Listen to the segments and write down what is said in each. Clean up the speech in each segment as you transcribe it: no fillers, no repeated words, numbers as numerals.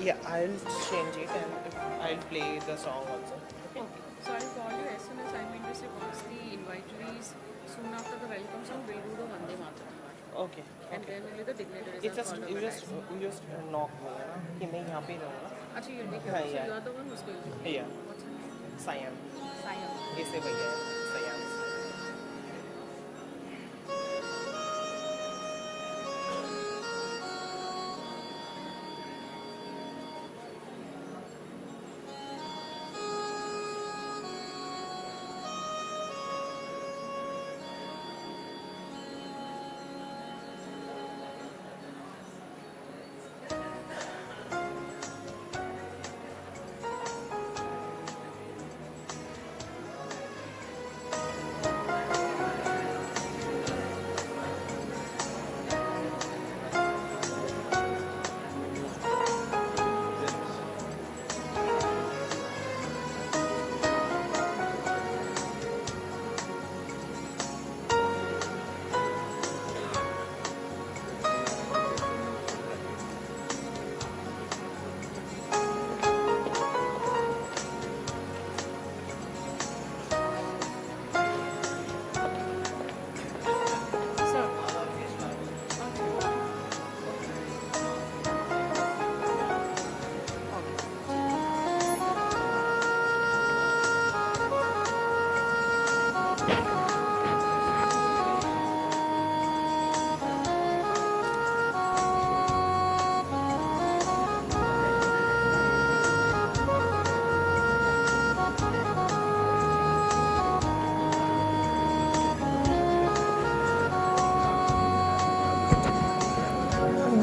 Yeah, I'll change it and I'll play the song also. Okay. So I'll call you as soon as I'm interested. Once the invitees, soon after the welcome song, we'll do the Vande Mataram part. Okay. And then only the dignitaries It are just called you over just you just knock me, है ना? कि मैं यहाँ पे रहूँगा. Actually, you'll be here. हाँ, So yeah. you are the one who's going to be. Yeah. What's your name? Sayan. Sayam. ऐसे भैया है. Sayan.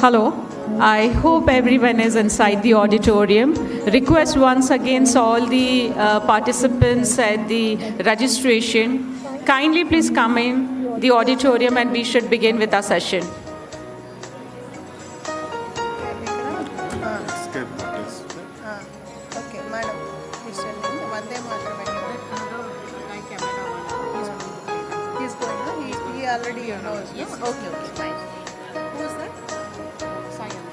Hello. I hope everyone is inside the auditorium. Request once again all the participants at the registration. Kindly please come in the auditorium and we should begin with our session. Okay, madam. Please tell me. Vande Mataram. He's going. He already knows. Yes. Okay. Fine. Who's that? Sayam.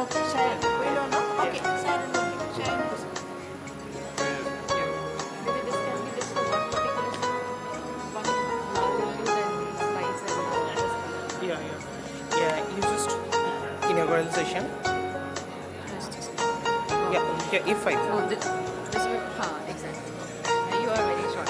Okay, Shayan. We don't know. Okay, Shayan. Shayan. Maybe this can be just for one particular one larger view than the slides and Yeah. You just inaugural session. Yeah. If I. Oh, this will, exactly. You are very short.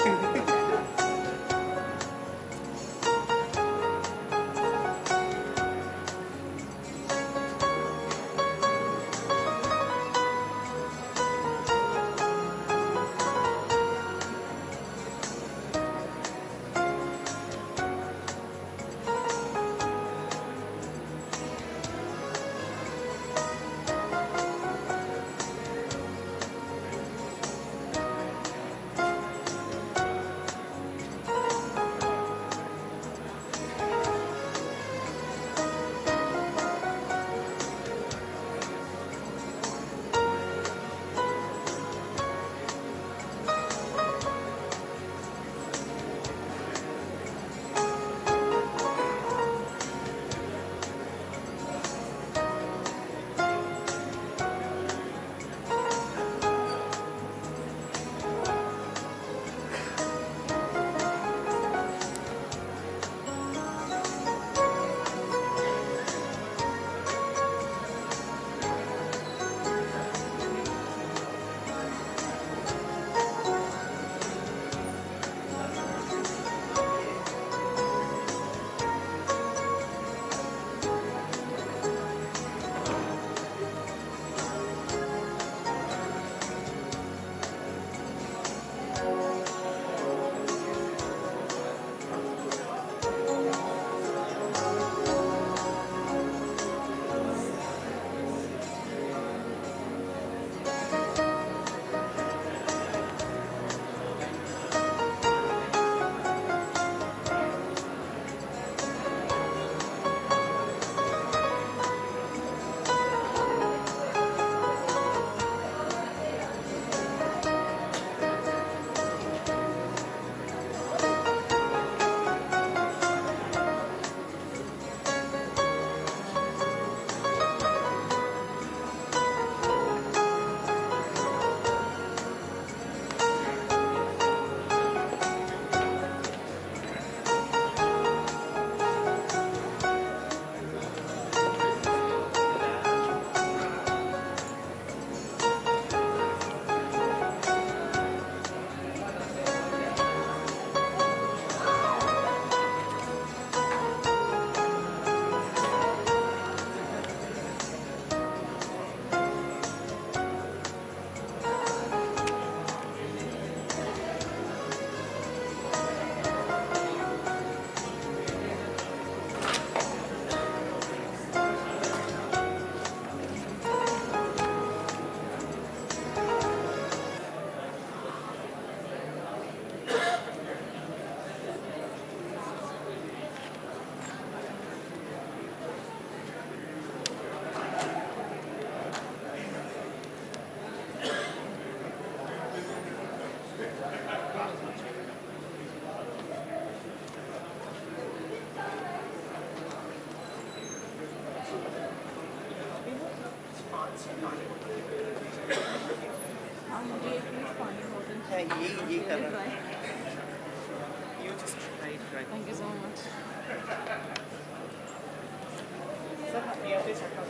ये कर रहा Try. है। You just try. Thank you so much. Sir यहाँ पे चढ़ा।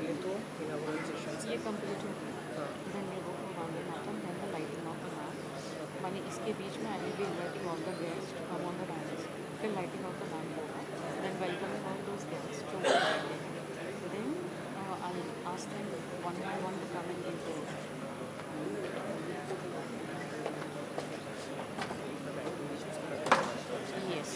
ये तो inaugural sessions ये कंप्लीट हो गया. Then we go for Rajendranagar, then the lighting of the lamp. माने इसके बीच में I will be inviting all the guests to come on the dais. फिर lighting of the lamp होगा. Then welcoming all those guests to the lighting. Then I'll ask them one by one to come and give their. Yes.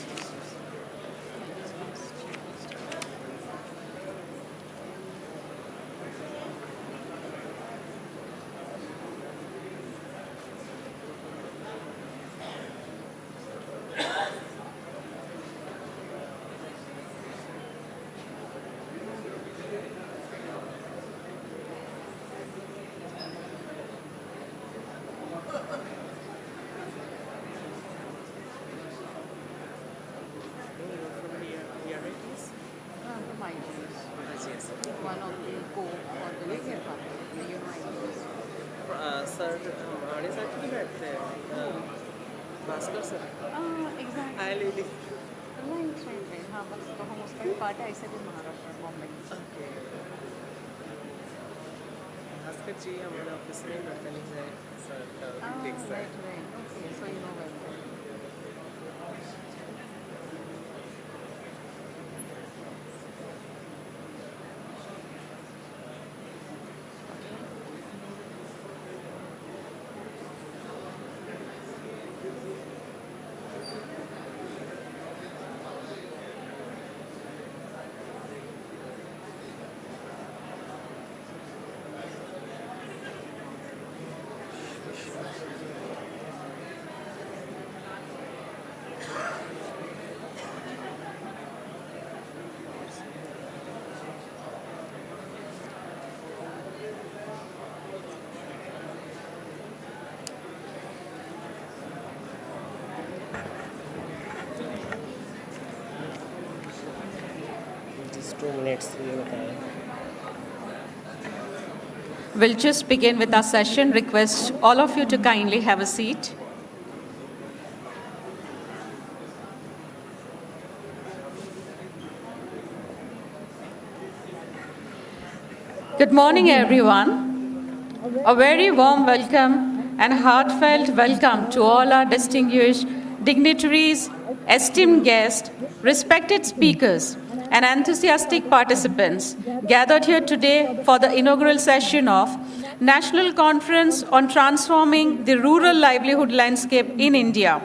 One of the co-for the Livelihood party, you know. Sir हमारे साथ ही बैठते हैं Bhaskar sir Exactly. ILTR Right. हाँ बस तो हम उसका भी पार्ट है ऐसे भी महाराष्ट्र बॉम्बे. ओके भास्कर जी हमारे ऑफिस में मैकेनिक है सर टेक्स है Right. Okay, so you know well. just 2 minutes ये बताएं We'll just begin with our session. Request all of you to kindly have a seat. Good morning, everyone. A very warm welcome and heartfelt welcome to all our distinguished dignitaries, esteemed guests, respected speakers, and enthusiastic participants gathered here today for the inaugural session of National Conference on Transforming the Rural Livelihood Landscape in India.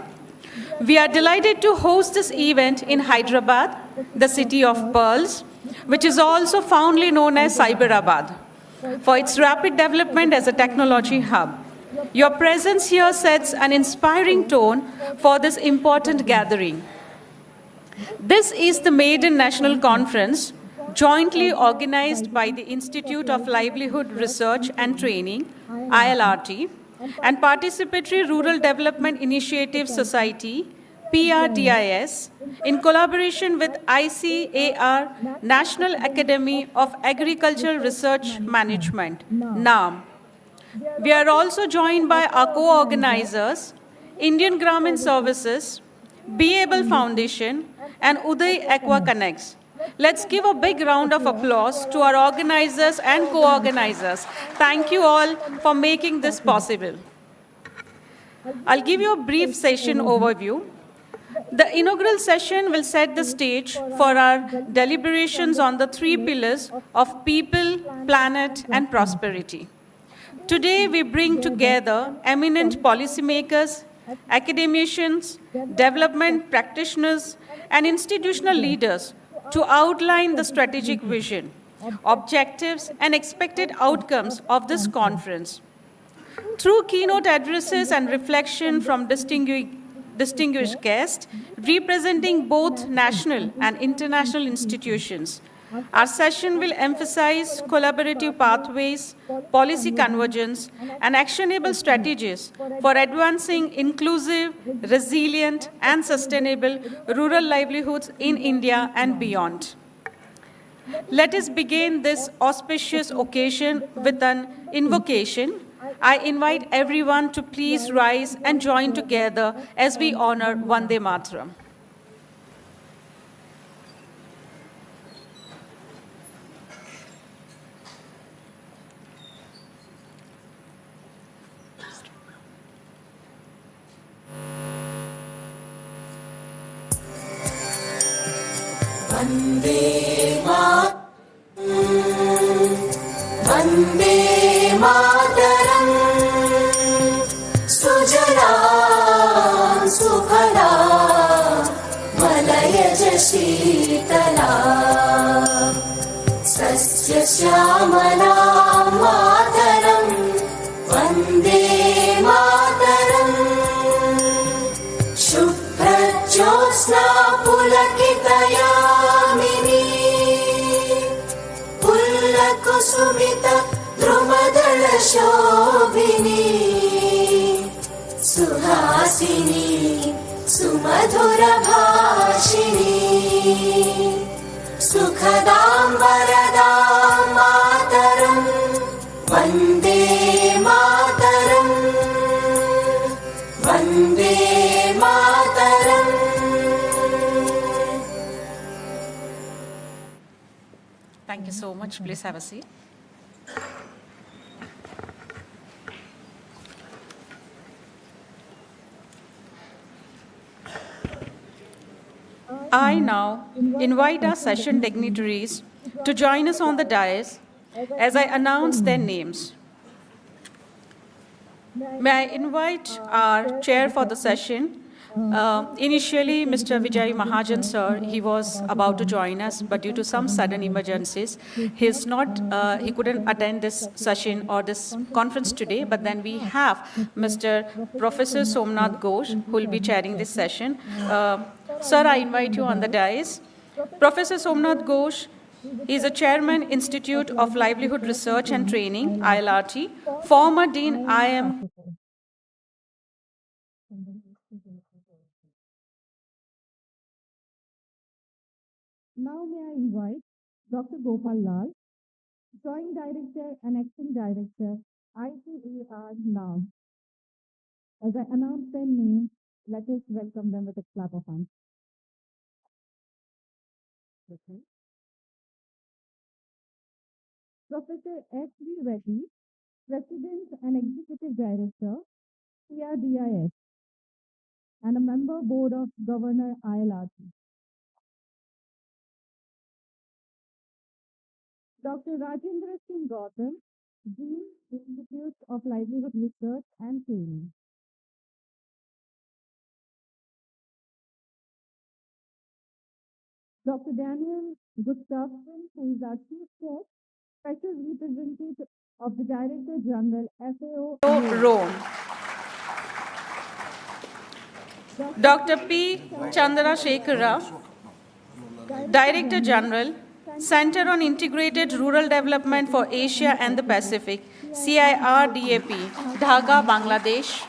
We are delighted to host this event in Hyderabad, the city of pearls, which is also fondly known as Cyberabad, for its rapid development as a technology hub. Your presence here sets an inspiring tone for this important gathering. This is the maiden national conference jointly organized by the Institute of Livelihood Research and Training, ILRT, and Participatory Rural Development Initiative Society, PRDIS, in collaboration with ICAR-National Academy of Agricultural Research Management, NAARM. We are also joined by our co-organizers, Indian Gramin Services, Be Able Foundation, and Uday Aqua Connects. Let's give a big round of applause to our organizers and co-organizers. Thank you all for making this possible. I'll give you a brief session overview. The inaugural session will set the stage for our deliberations on the 3 pillars of people, planet, and prosperity. Today, we bring together eminent policymakers, academicians, development practitioners, and institutional leaders to outline the strategic vision, objectives, and expected outcomes of this conference. Through keynote addresses and reflection from distinguished distinguished guests representing both national and international institutions. Our session will emphasize collaborative pathways, policy convergence, and actionable strategies for advancing inclusive, resilient, and sustainable rural livelihoods in India and beyond. Let us begin this auspicious occasion with an invocation. I invite everyone to please rise and join together as we honor Vande Mataram. Vande Mataram Sujalam Sukhalam Malayaj Sheetalam Sasya Syamalam Mataram Vande Mataram Shubhra Jyosna Pulakitayamini Pullakusumita Drumadala Shobhini Suhasini Sumadhura Bhashini Sukhadam Varadam Mataram Vande Mataram Vande Mataram. Thank you so much. Please have a seat. I now invite our session dignitaries to join us on the dais as I announce their names. May I invite our chair for the session. Initially, Mr. Vijay Mahajan, sir, he was about to join us, but due to some sudden emergencies, he couldn't attend this session or this conference today. But then we have Mr. Professor Somnath Ghosh, who will be chairing this session. Sir, I invite you on the dais. Professor Somnath Ghosh is a chairman, Institute of Livelihood Research and Training, ILRT, former Dean IM. Now may I invite Dr. Gopal Lal, Joint Director and Acting Director, ICAR-NAARM. As I announce their names, let us welcome them with a clap of hands. Professor S.V. Reddy, President and Executive Director, PRDIS, and a member Board of Governor, ILRT. Dr. Rajendra Singh Gautam, Dean, Institute of Livelihood Research and Training. Dr. Daniel Gustafson, who is our Chief Guest, Special Representative of the Director General, FAO, Rome. Dr. P. Chandrasekhara, Director General, Center on Integrated Rural Development for Asia and the Pacific, CIRDAP, Dhaka, Bangladesh.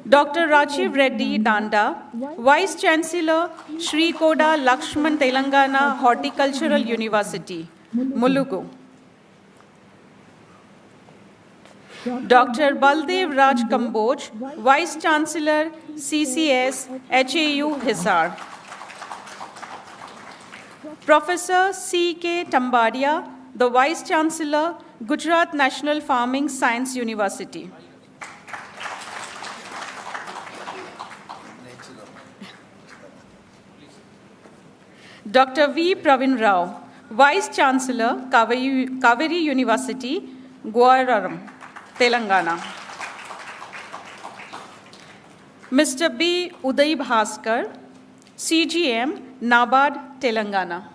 Dr. Rajiv Reddy Danda, Vice Chancellor, Sri Koda Lakshman Telangana Horticultural University, Mulugu. Dr. Baldev Raj Kamboj, Vice Chancellor, CCS, HAU, Hisar. Professor C.K. Tambadia, the Vice Chancellor, Gujarat National Farming Science University. Dr. V. Pravin Rao, Vice Chancellor, Kaveri University, Guwahati, Telangana. Mr. B. Uday Bhaskar, CGM, NABARD, Telangana.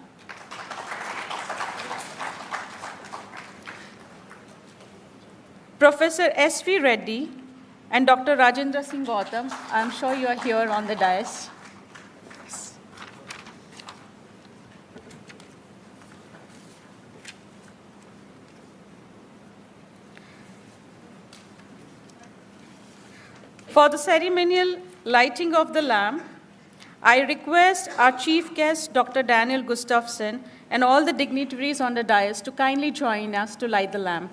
Professor S.V. Reddy, and Dr. Rajendra Singh Gautam. I'm sure you are here on the dais. For the ceremonial lighting of the lamp, I request our chief guest, Dr. Daniel Gustafsson, and all the dignitaries on the dais to kindly join us to light the lamp.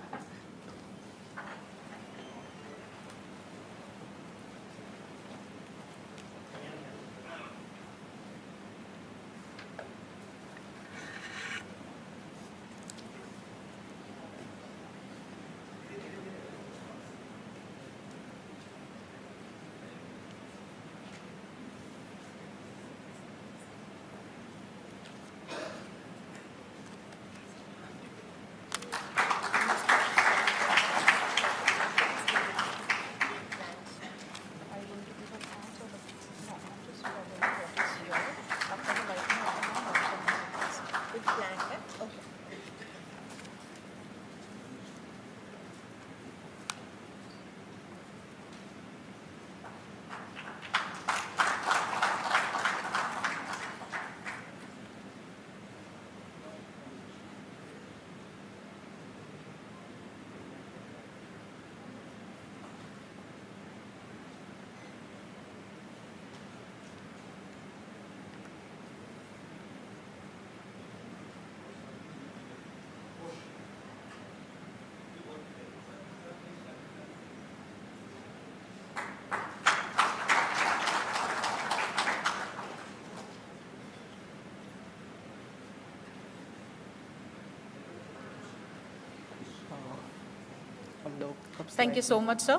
Thank you so much, sir.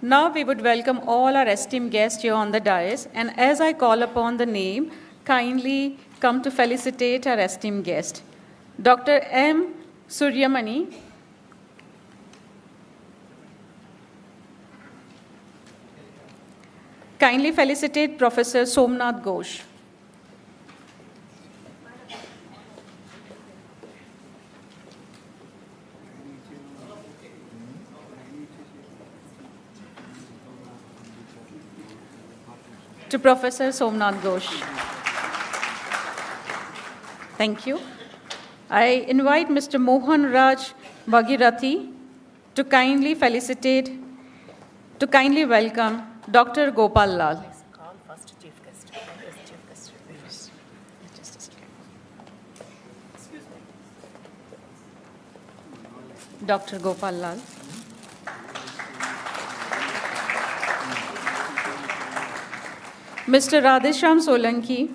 Now we would welcome all our esteemed guests here on the dais, and as I call upon the name, kindly come to felicitate our esteemed guest. Dr. M. Suryamani, kindly felicitate Professor Somnath Ghosh. To Professor Somnath Ghosh. Thank you. I invite Mr. Mohan Raj Bhagirathi to kindly felicitate, to kindly welcome Dr. Gopal Lal. Call first chief guest. Chief guest. Just a second. Excuse me. Dr. Gopal Lal. Mr. Radhesham Solanki,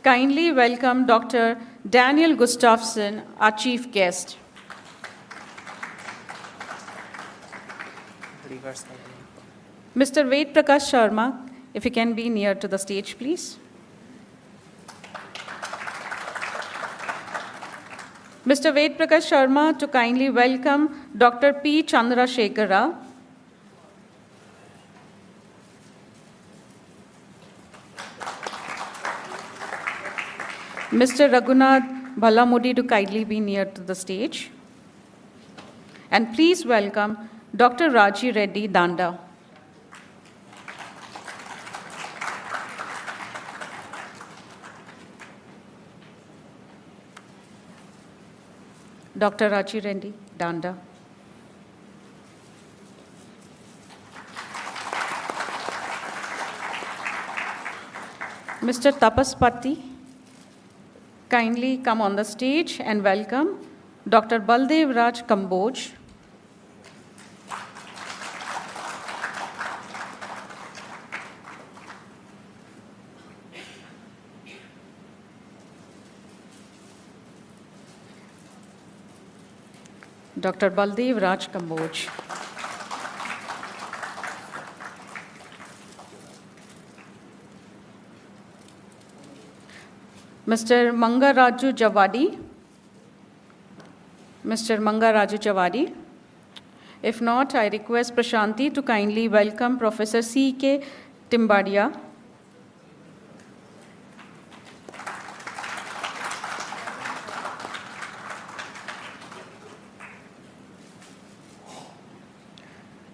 kindly welcome Dr. Daniel Gustafsson, our chief guest. Mr. Ved Prakash Sharma, if you can be near to the stage, please. Mr. Ved Prakash Sharma to kindly welcome Dr. P. Chandrasekhara. Mr. Raghunath Bhalamudi to kindly be near to the stage. And please welcome Dr. Raji Reddy Danda. Dr. Raji Reddy Danda. Mr. Tapaspati, kindly come on the stage and welcome Dr. Baldev Raj Kamboj. Dr. Baldev Raj Kamboj. Mr. Mangaraju Javadi. Mr. Mangaraju Javadi. If not, I request Prashanti to kindly welcome Professor C.K. Timbadia.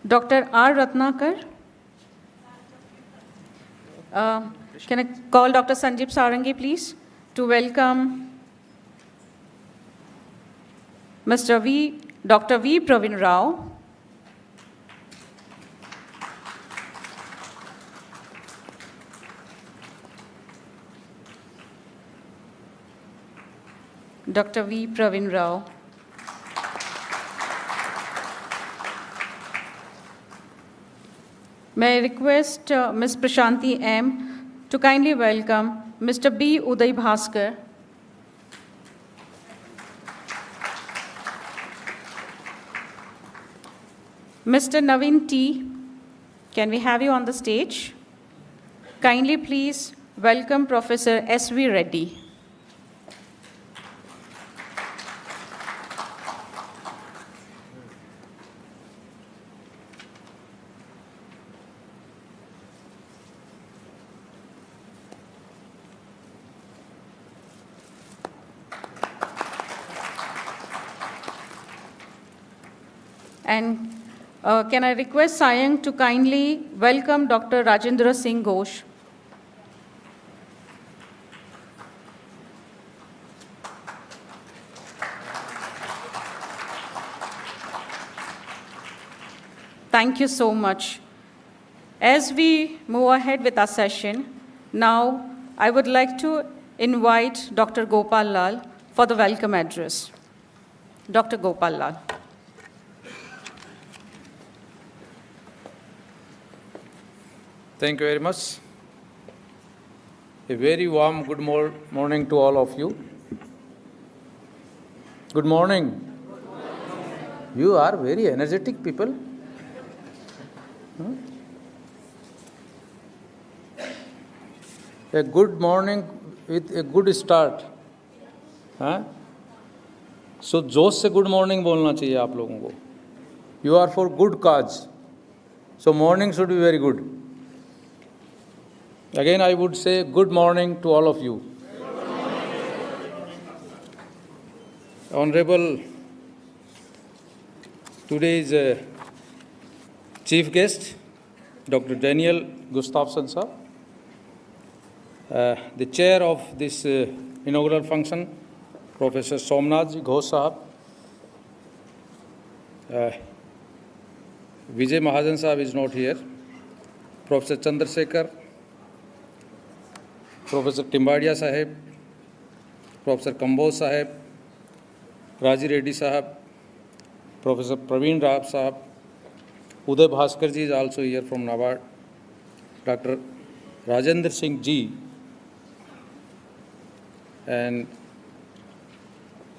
Dr. R. Ratnakar. Can I call Dr. Sanjeev Sarangi, please, to welcome Dr. V. Pravin Rao. Dr. V. Pravin Rao. May I request Ms. Prashanti M. to kindly welcome Mr. B. Uday Bhaskar. Mr. Naveen T., can we have you on the stage? Kindly please welcome Professor S.V. Reddy. And can I request Satsang to kindly welcome Dr. Rajendra Singh Ghosh. Thank you so much. As we move ahead with our session, now I would like to invite Dr. Gopal Lal for the welcome address. Dr. Gopal Lal. Thank you very much. A very warm good morning to all of you. Good morning. You are very energetic people. A good morning with a good start. So जोश से good morning बोलना चाहिए आप लोगों को. You are for good cause. So morning should be very good. Again, I would say good morning to all of you. Honorable, today's chief guest, Dr. Daniel Gustafsson sir, the chair of this inaugural function, Professor Somnath Ghosh sahab, Vijay Mahajan sahab is not here, Professor Chandrasekhar, Professor Timbadia Sahib, Professor Kamboj Sahib, Raji Reddy Sahib, Professor Praveen Rao Sahib, Uday Bhaskar ji is also here from Nagar, Dr. Rajendra Singh ji, and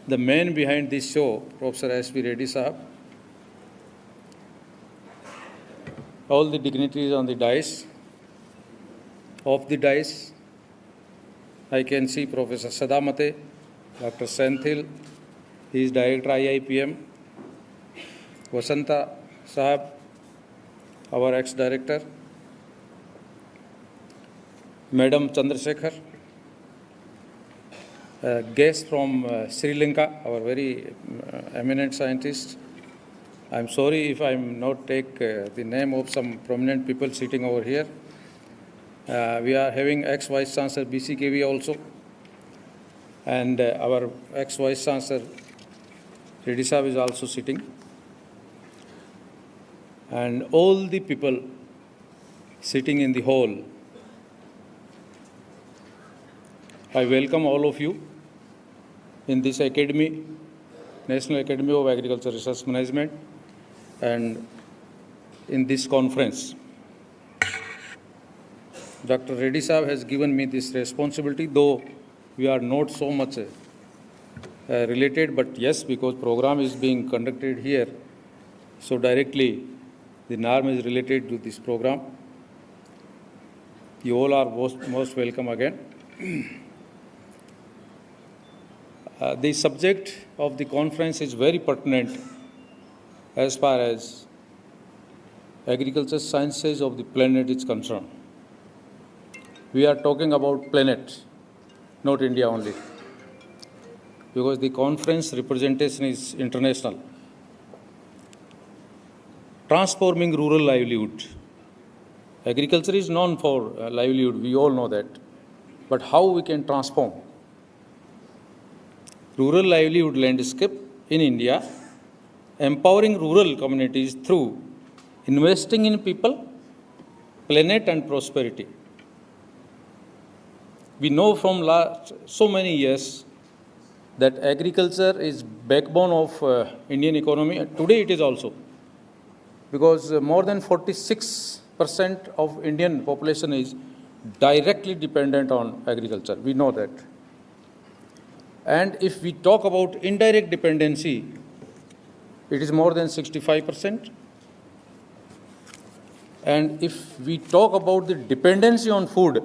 the man behind this show, Professor S.V. Reddy Sahib, all the dignitaries on the dais, off the dais, I can see Professor Sadamate, Dr. Senthil, he is Director IIPM, Vasanta Sahab, our ex-director, Madam Chandrasekhar, guest from Sri Lanka, our very eminent scientist. I'm sorry if I'm not take the name of some prominent people sitting over here. We are having ex-Vice Chancellor BCKV also, and our ex-Vice Chancellor Reddy Sahab is also sitting. And all the people sitting in the hall, I welcome all of you in this academy, National Academy of Agriculture Research Management, and in this conference. Dr. Reddy Sahab has given me this responsibility, though we are not so much related, but yes, because program is being conducted here, so directly the NAARM is related to this program. You all are most welcome again. The subject of the conference is very pertinent as far as agriculture sciences of the planet is concerned. We are talking about planet, not India only, because the conference representation is international. transforming rural livelihood. Agriculture is known for livelihood, we all know that. But how we can transform rural livelihood landscape in India, empowering rural communities through investing in people, planet and prosperity. We know from last so many years that agriculture is backbone of Indian economy. Today it is also, because more than 46% of Indian population is directly dependent on agriculture. We know that. And if we talk about indirect dependency, it is more than 65%. And if we talk about the dependency on food,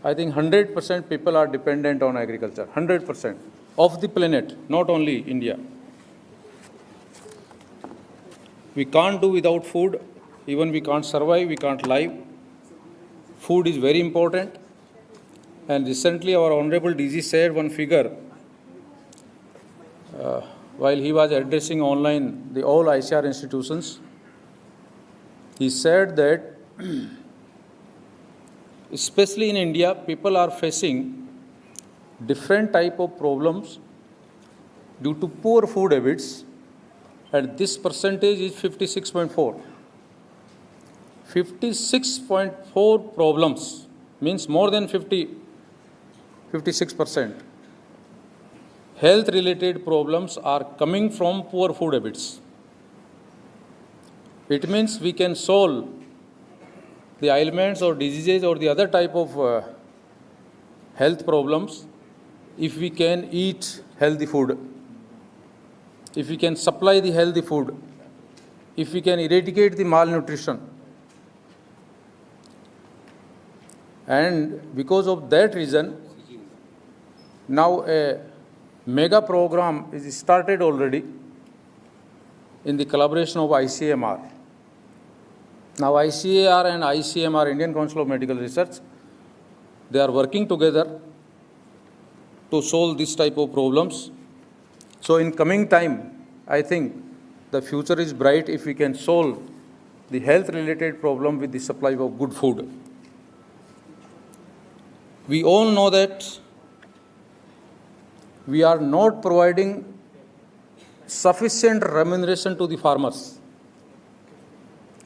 I think 100% people are dependent on agriculture, 100% of the planet, not only India. We can't do without food, even we can't survive, we can't live. Food is very important. And recently our Honorable DG shared one figure while he was addressing online the all ICAR institutions. He said that especially in India, people are facing different type of problems due to poor food habits, and this percentage is 56.4. 56.4 problems means more than 56%. Health-related problems are coming from poor food habits. It means we can solve the ailments or diseases or the other type of health problems if we can eat healthy food, if we can supply the healthy food, if we can eradicate the malnutrition. And because of that reason, now a mega program is started already in the collaboration of ICAR. Now ICAR and ICMR, Indian Council of Medical Research, they are working together to solve this type of problems. So in coming time, I think the future is bright if we can solve the health-related problem with the supply of good food. We all know that we are not providing sufficient remuneration to the farmers.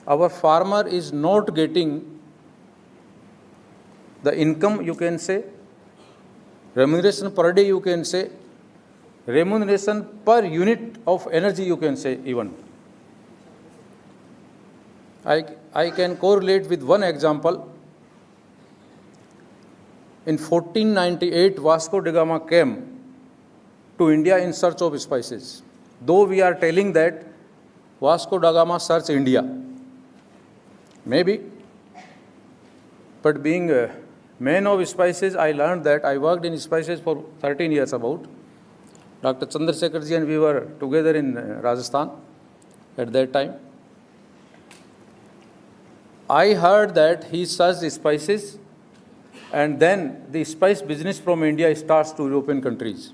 Our farmer is not getting the income, you can say, remuneration per day, you can say, remuneration per unit of energy, you can say even. I can correlate with one example. In 1498, Vasco da Gama came to India in search of spices. Though we are telling that Vasco da Gama searched India, maybe, but being a man of spices, I learned that I worked in spices for 13 years about. Dr. Chandrasekharji and we were together in Rajasthan at that time. I heard that he searched spices and then the spice business from India starts to European countries.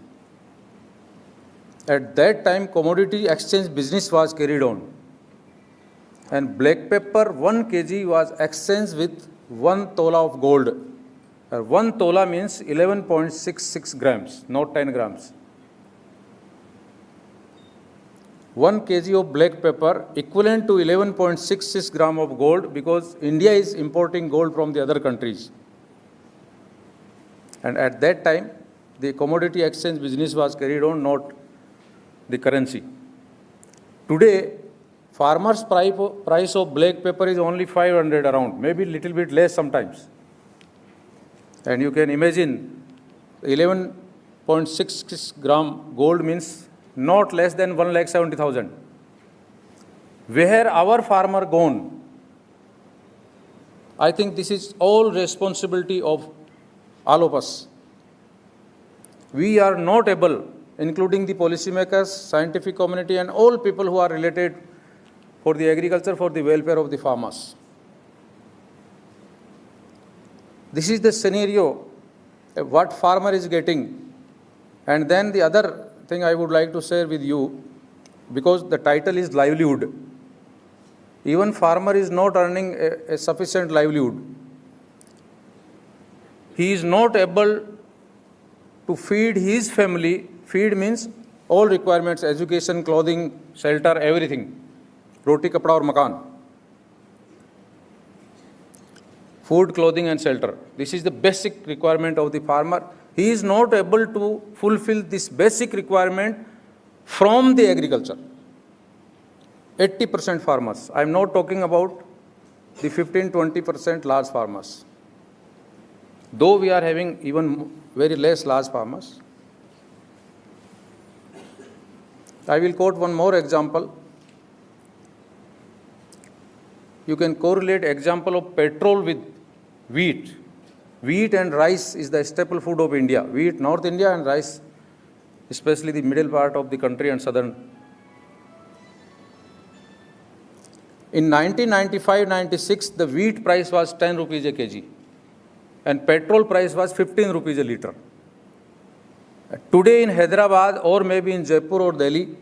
At that time, commodity exchange business was carried on. And black pepper, 1 kg was exchanged with 1 tola of gold. 1 tola means 11.66 grams, not 10 grams. 1 kg of black pepper equivalent to 11.66 gram of gold, because India is importing gold from the other countries. And at that time, the commodity exchange business was carried on, not the currency. Today, farmers' price of black pepper is only 500 around, maybe little bit less sometimes. And you can imagine 11.66 gram gold means not less than 1,70,000. Where our farmer gone? I think this is all responsibility of all of us. We are not able, including the policymakers, scientific community, and all people who are related for the agriculture, for the welfare of the farmers. This is the scenario, what farmer is getting. And then the other thing I would like to share with you, because the title is Livelihood. even farmer is not earning a sufficient livelihood. He is not able to feed his family. Feed means all requirements, education, clothing, shelter, everything. Roti, kapda aur makan. Food, clothing and shelter. This is the basic requirement of the farmer. He is not able to fulfill this basic requirement from the agriculture. 80% farmers. I am not talking about the 15-20% large farmers. Though we are having even very less large farmers. I will quote one more example. You can correlate example of petrol with wheat. Wheat and rice is the staple food of India. Wheat, North India, and rice, especially the middle part of the country and southern. In 1995-96, the wheat price was 10 rupees a kg and petrol price was 15 rupees a liter. Today in Hyderabad or maybe in Jaipur or Delhi,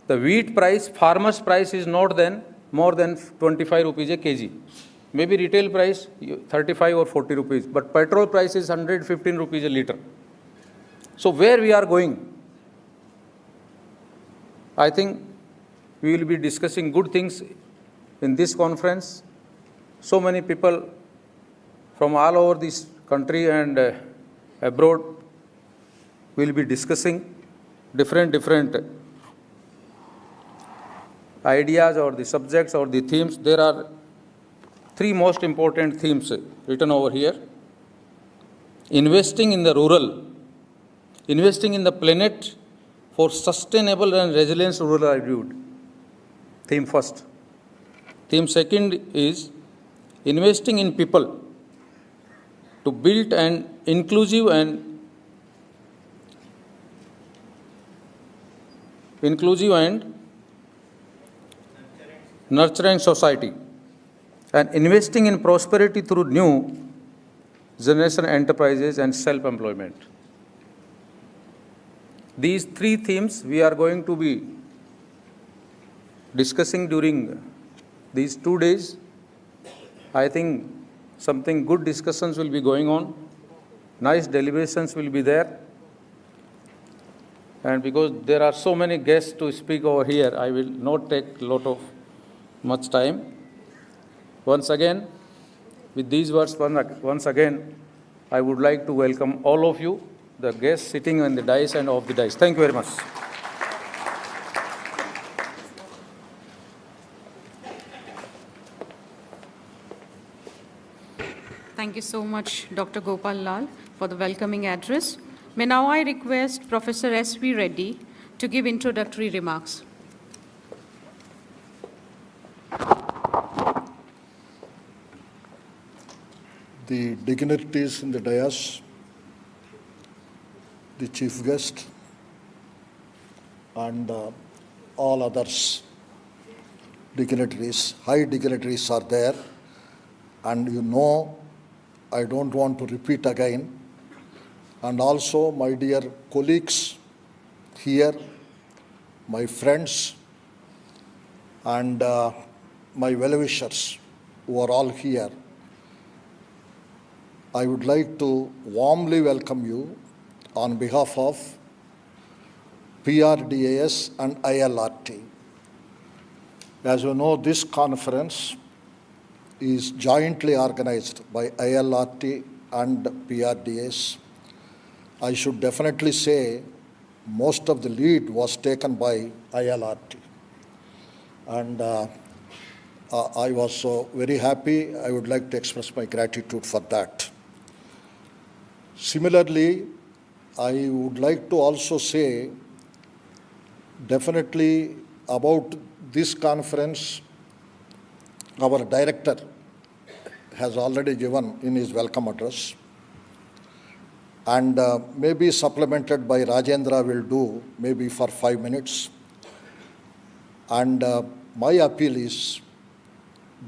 the wheat price, farmer's price is not then more than 25 rupees a kg. Maybe retail price 35 or 40 rupees, but petrol price is 115 rupees a liter. So where we are going? I think we will be discussing good things in this conference. So many people from all over this country and abroad will be discussing different ideas or the subjects or the themes. There are three most important themes written over here. Investing in the rural, investing in the planet for sustainable and resilient rural livelihood. Theme first. Theme second is investing in people to build an inclusive and nurturing society, and investing in prosperity through new generation enterprises and self-employment. These three themes we are going to be discussing during these 2 days. I think something good discussions will be going on. Nice deliberations will be there. And because there are so many guests to speak over here, I will not take much time. Once again, with these words, once again, I would like to welcome all of you, the guests sitting on the dais and off the dais. Thank you very much. Thank you so much, Dr. Gopal Lal, for the welcoming address. May now I request Professor S.V. Reddy to give introductory remarks. The dignitaries in the dais, the chief guest, and all others dignitaries, high dignitaries are there, and you know, I don't want to repeat again. And also my dear colleagues here, my friends, and my well-wishers who are all here. I would like to warmly welcome you on behalf of PRDIS and ILRT. As you know, this conference is jointly organized by ILRT and PRDIS. I should definitely say most of the lead was taken by ILRT. And I was so very happy. I would like to express my gratitude for that. Similarly, I would like to also say definitely about this conference, our director has already given in his welcome address, and maybe supplemented by Rajendra will do maybe for 5 minutes. And my appeal is,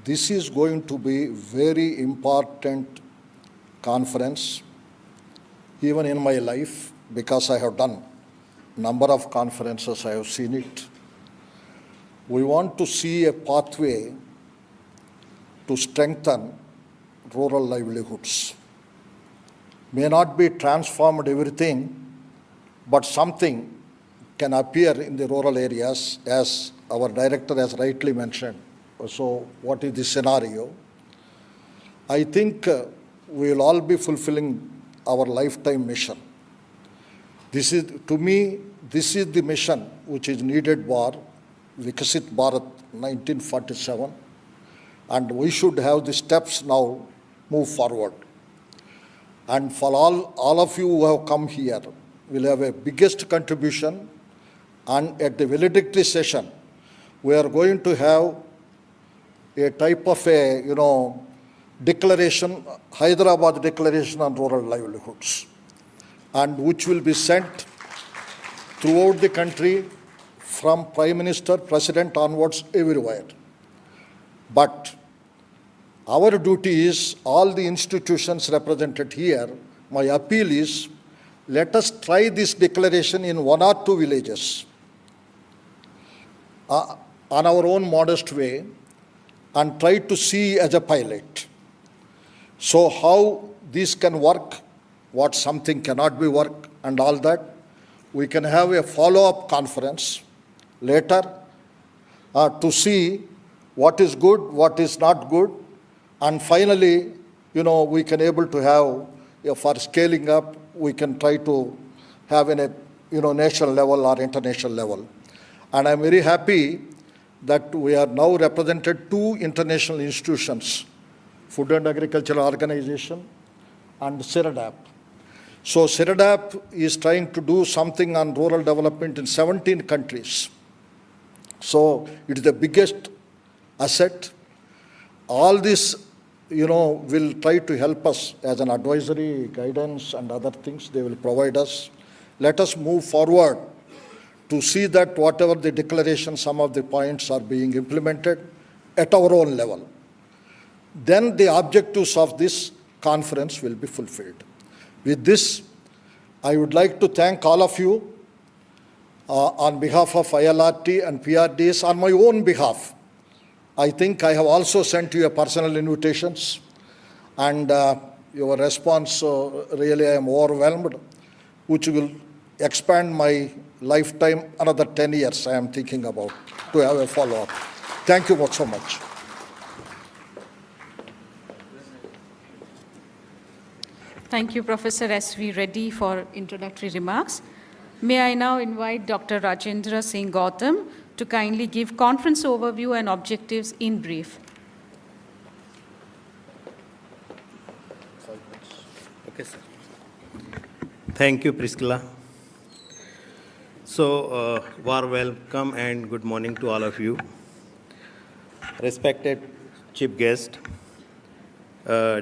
this is going to be very important conference, even in my life, because I have done number of conferences, I have seen it. We want to see a pathway to strengthen rural livelihoods. May not be transformed everything, but something can appear in the rural areas, as our director has rightly mentioned. So what is the scenario? I think we will all be fulfilling our lifetime mission. This is, to me, this is the mission which is needed for Vikasit Bharat 1947, and we should have the steps now move forward. And for all of you who have come here, will have a biggest contribution, and at the valedictory session, we are going to have a type of a, declaration, Hyderabad Declaration on Rural Livelihoods, and which will be sent throughout the country from Prime Minister, President onwards, everywhere. But our duty is, all the institutions represented here, my appeal is, let us try this declaration in 1 or 2 villages on our own modest way, and try to see as a pilot. So how this can work, what something cannot be work, and all that, we can have a follow-up conference later to see what is good, what is not good, and finally, we can able to have, for scaling up, we can try to have in a national level or international level. And I'm very happy that we are now represented 2 international institutions, Food and Agricultural Organization and CERDAP. So CERDAP is trying to do something on rural development in 17 countries. So it is the biggest asset. All this, will try to help us as an advisory, guidance, and other things they will provide us. Let us move forward to see that whatever the declaration, some of the points are being implemented at our own level. Then the objectives of this conference will be fulfilled. With this, I would like to thank all of you on behalf of ILRT and PRDIS, on my own behalf. I think I have also sent you a personal invitations, and your response, really I am overwhelmed, which will expand my lifetime another 10 years I am thinking about to have a follow-up. Thank you so much. Thank you, Professor S.V. Reddy, for introductory remarks. May I now invite Dr. Rajendra Singh Gautam to kindly give conference overview and objectives in brief. Okay, sir. Thank you, Priscilla. So, warm welcome and good morning to all of you. Respected chief guest,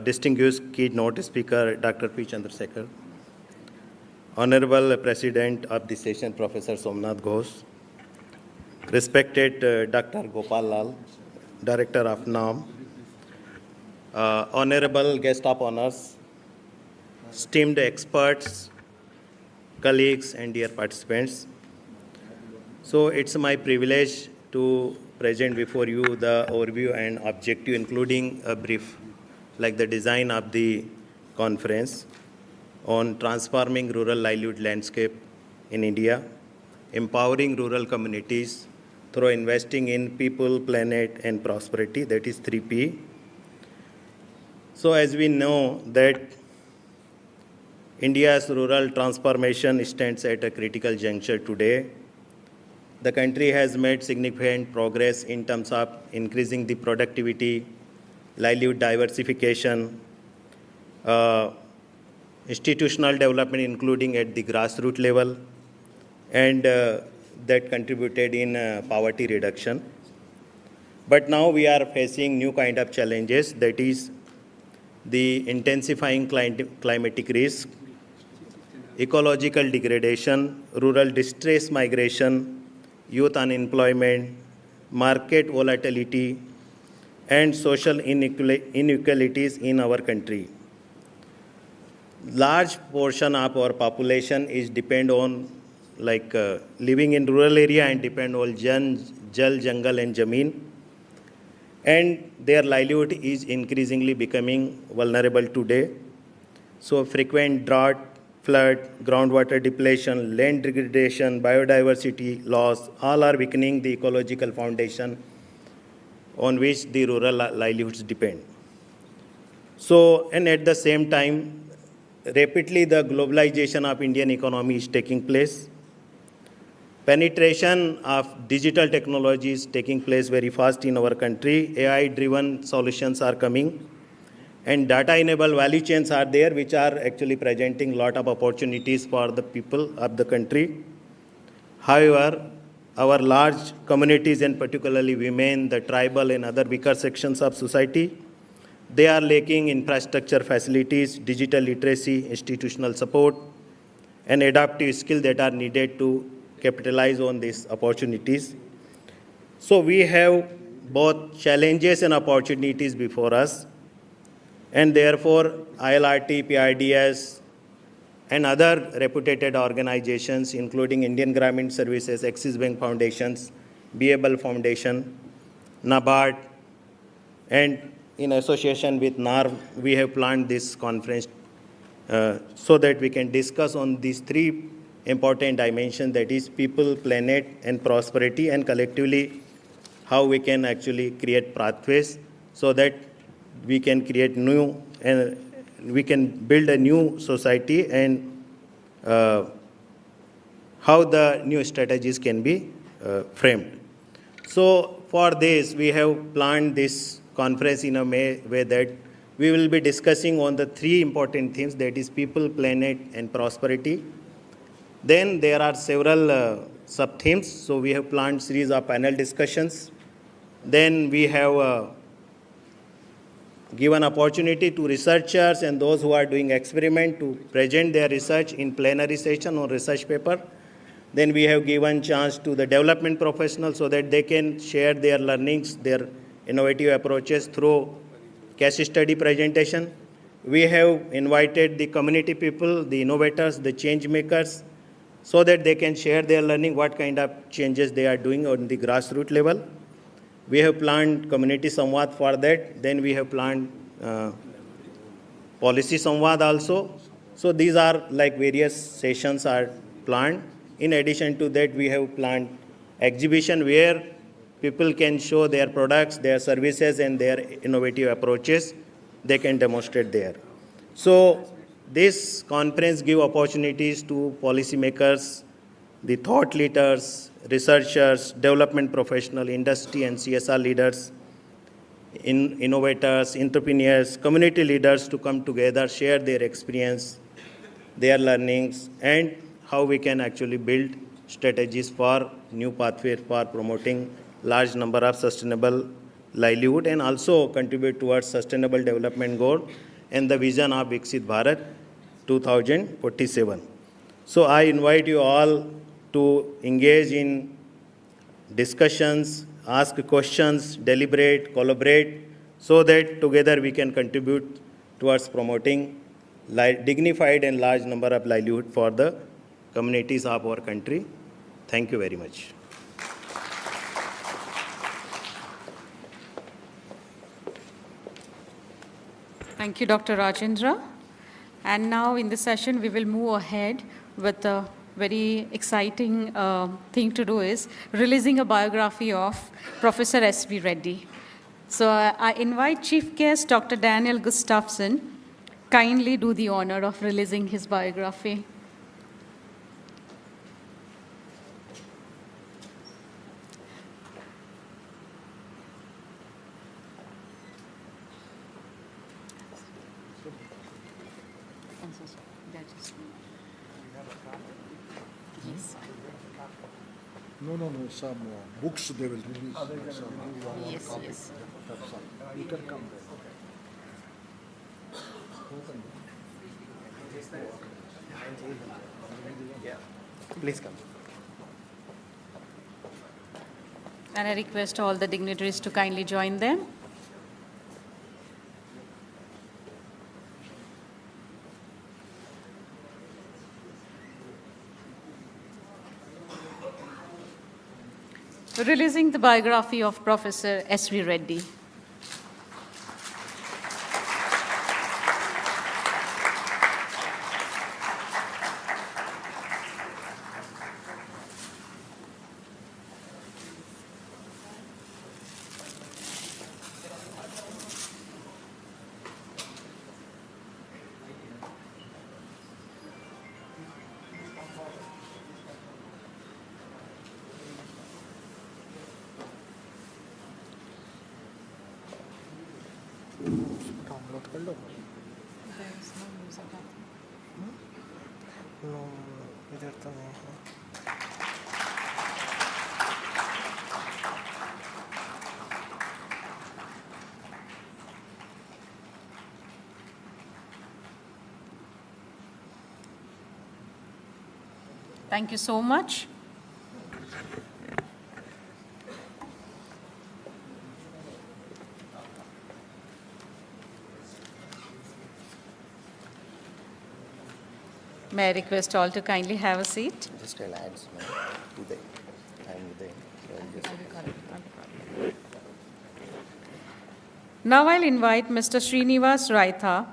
distinguished keynote speaker, Dr. P. Chandrasekhar, Honorable President of the session, Professor Somnath Ghosh, respected Dr. Gopal Lal, Director of NAARM, Honorable Guest of Honors, esteemed experts, colleagues, and dear participants. So it's my privilege to present before you the overview and objective, including a brief, like the design of the conference on transforming rural livelihood landscape in India, empowering rural communities through investing in people, planet, and prosperity, that is 3P. So as we know that India's rural transformation stands at a critical juncture today, the country has made significant progress in terms of increasing the productivity, livelihood diversification, institutional development, including at the grassroots level, and that contributed in poverty reduction. But now we are facing new kind of challenges, that is the intensifying climatic risk, ecological degradation, rural distress migration, youth unemployment, market volatility, and social inequalities in our country. Large portion of our population is depend on living in rural area and depend on jal, jungle, and jameen. and their livelihood is increasingly becoming vulnerable today. So frequent drought, flood, groundwater depletion, land degradation, biodiversity loss, all are weakening the ecological foundation on which the rural livelihoods depend. So, and at the same time, rapidly the globalization of Indian economy is taking place. Penetration of digital technology is taking place very fast in our country. AI-driven solutions are coming, and data-enabled value chains are there, which are actually presenting a lot of opportunities for the people of the country. However, our large communities, and particularly women, the tribal and other weaker sections of society, they are lacking infrastructure facilities, digital literacy, institutional support, and adaptive skills that are needed to capitalize on these opportunities. So we have both challenges and opportunities before us, and therefore ILRT, PRDIS, and other reputed organizations, including Indian Gramin Services, Axis Bank Foundations, BABL Foundation, NABARD, and in association with NAARM, we have planned this conference so that we can discuss on these three important dimensions, that is people, planet, and prosperity, and collectively how we can actually create pathways so that we can create new, and we can build a new society, and how the new strategies can be framed. So for this, we have planned this conference in a way that we will be discussing on the three important themes, that is people, planet, and prosperity. Then there are several sub-themes. So we have planned series of panel discussions. Then we have given opportunity to researchers and those who are doing experiment to present their research in plenary session or research paper. Then we have given chance to the development professionals so that they can share their learnings, their innovative approaches through case study presentation. We have invited the community people, the innovators, the change makers, so that they can share their learning, what kind of changes they are doing on the grassroots level. We have planned community samvad for that. Then we have planned policy samvad also. So these are like various sessions are planned. In addition to that, we have planned exhibition where people can show their products, their services, and their innovative approaches. They can demonstrate there. So this conference gives opportunities to policymakers, the thought leaders, researchers, development professionals, industry and CSR leaders, innovators, entrepreneurs, community leaders to come together, share their experience, their learnings, and how we can actually build strategies for new pathways for promoting large number of sustainable livelihood, and also contribute towards sustainable development goal and the vision of Viksit Bharat 2047. So I invite you all to engage in discussions, ask questions, deliberate, collaborate, so that together we can contribute towards promoting dignified and large number of livelihood for the communities of our country. Thank you very much. Thank you, Dr. Rajendra. And now in this session, we will move ahead with a very exciting thing to do is releasing a biography of Professor S.V. Reddy. So I invite Chief Guest Dr. Daniel Gustafsson kindly do the honor of releasing his biography. No, some books they will release. Yes, yes. You can come Yeah, please come. And I request all the dignitaries to kindly join them. Releasing the biography of Professor S.V. Reddy. Download कर लो इधर तो नहीं है Thank you so much. May I request all to kindly have a seat? Just relax, man. Uday. I'm Uday. Now I'll invite Mr. Srinivas Raitha,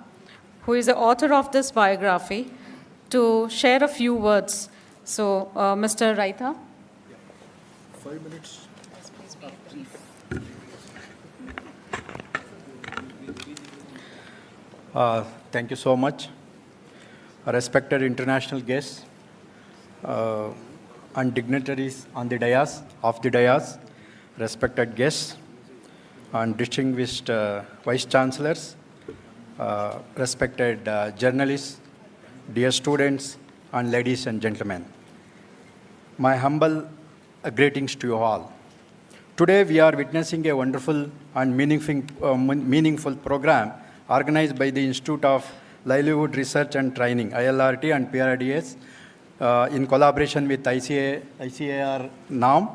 who is the author of this biography, to share a few words. So, Mr. Raitha. 5 minutes. Thank you so much. Respected international guests and dignitaries on the dais, respected guests and distinguished vice chancellors, respected journalists, dear students, and ladies and gentlemen. My humble greetings to you all. Today we are witnessing a wonderful and meaningful program organized by the Institute of Livelihood Research and Training, ILRT and PRDIS, in collaboration with ICAR-NAARM.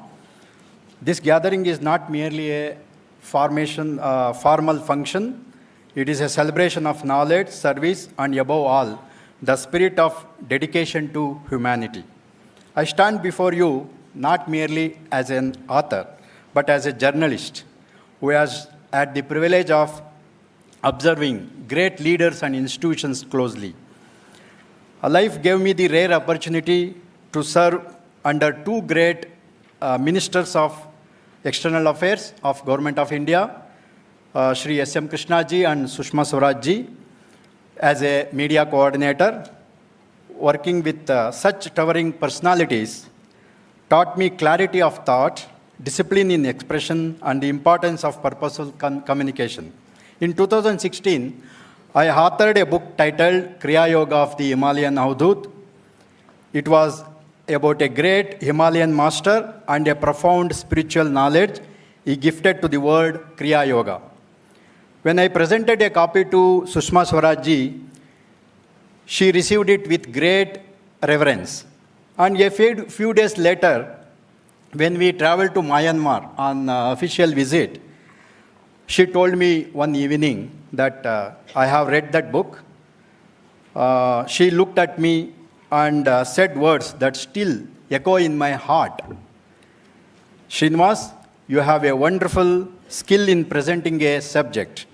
This gathering is not merely a formal function. It is a celebration of knowledge, service, and above all, the spirit of dedication to humanity. I stand before you not merely as an author, but as a journalist who has had the privilege of observing great leaders and institutions closely. Life gave me the rare opportunity to serve under two great ministers of external affairs of Government of India, Shri S.M. Krishnaji and Sushma Swaraj as a media coordinator. Working with such towering personalities taught me clarity of thought, discipline in expression, and the importance of purposeful communication. In 2016, I authored a book titled Kriya Yoga of the Himalayan Avadhut. It was about a great Himalayan master and a profound spiritual knowledge he gifted to the world, Kriya Yoga. When I presented a copy to Sushma Swaraj, she received it with great reverence. And a few days later, when we traveled to Myanmar on official visit, she told me one evening that I have read that book. She looked at me and said words that still echo in my heart. Srinivas, you have a wonderful skill in presenting a subject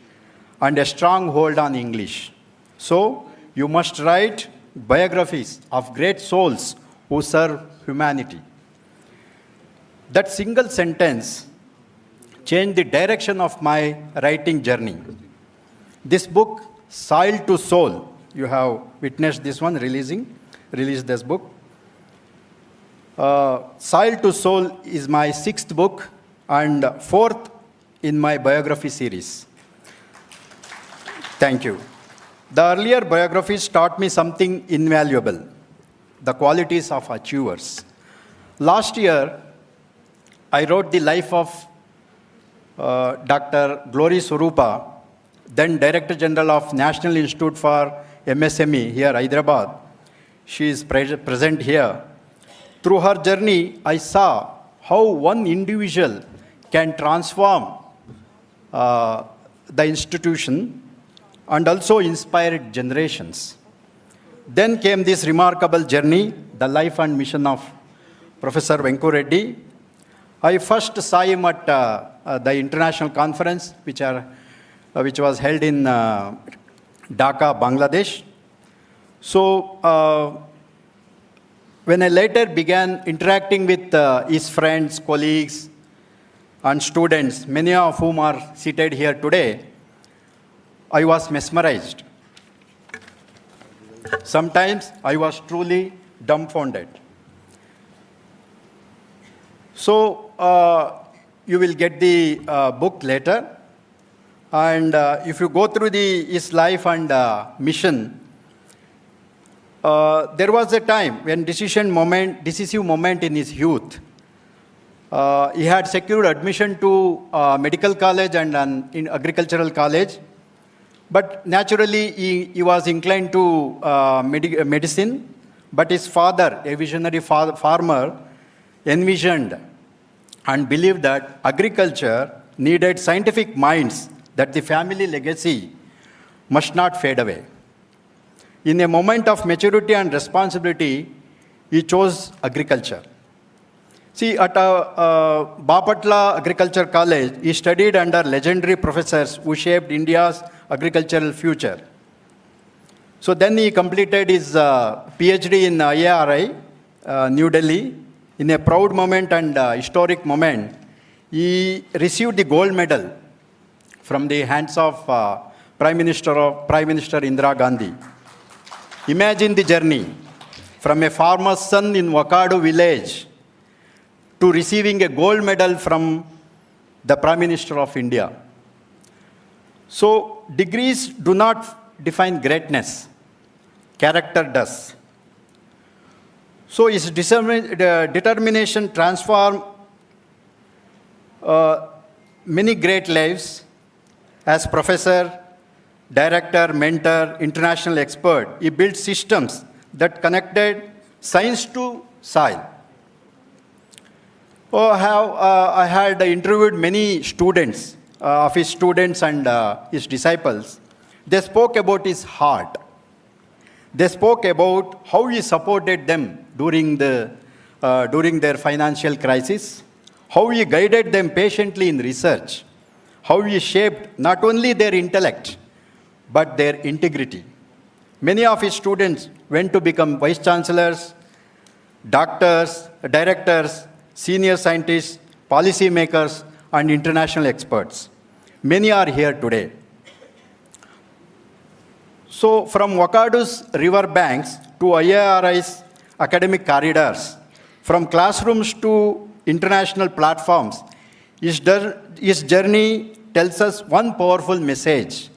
and a strong hold on English. So, you must write biographies of great souls who serve humanity. That single sentence changed the direction of my writing journey. This book, Soil to Soul, you have witnessed this one released this book. Soil to Soul is my 6th book and 4th in my biography series. Thank you. The earlier biographies taught me something invaluable, the qualities of achievers. Last year, I wrote the life of Dr. Glory Swarupa, then Director General of National Institute for MSME here, Hyderabad. She is present here. Through her journey, I saw how one individual can transform the institution and also inspire generations. Then came this remarkable journey, the life and mission of Professor Venku Reddy. I first saw him at the international conference, which was held in Dhaka, Bangladesh. So, when I later began interacting with his friends, colleagues, and students, many of whom are seated here today, I was mesmerized. Sometimes I was truly dumbfounded. So, you will get the book later. And if you go through his life and mission, there was a time when decisive moment in his youth. He had secured admission to medical college and in agricultural college, but naturally he was inclined to medicine. But his father, a visionary farmer, envisioned and believed that agriculture needed scientific minds, that the family legacy must not fade away. In a moment of maturity and responsibility, he chose agriculture. See, at Bapatla Agriculture College, he studied under legendary professors who shaped India's agricultural future. So then he completed his PhD in IARI, New Delhi. In a proud moment and historic moment, he received the gold medal from the hands of Prime Minister Indira Gandhi. Imagine the journey from a farmer's son in Wakadu village to receiving a gold medal from the Prime Minister of India. So degrees do not define greatness. Character does. So his determination transformed many great lives as professor, director, mentor, international expert. He built systems that connected science to soil. I had interviewed many students, of his students and his disciples. They spoke about his heart. They spoke about how he supported them during their financial crisis, how he guided them patiently in research, how he shaped not only their intellect, but their integrity. Many of his students went to become vice chancellors, doctors, directors, senior scientists, policy makers, and international experts. Many are here today. So from Wakadu's river banks to IIRI's academic corridors, from classrooms to international platforms, his journey tells us one powerful message.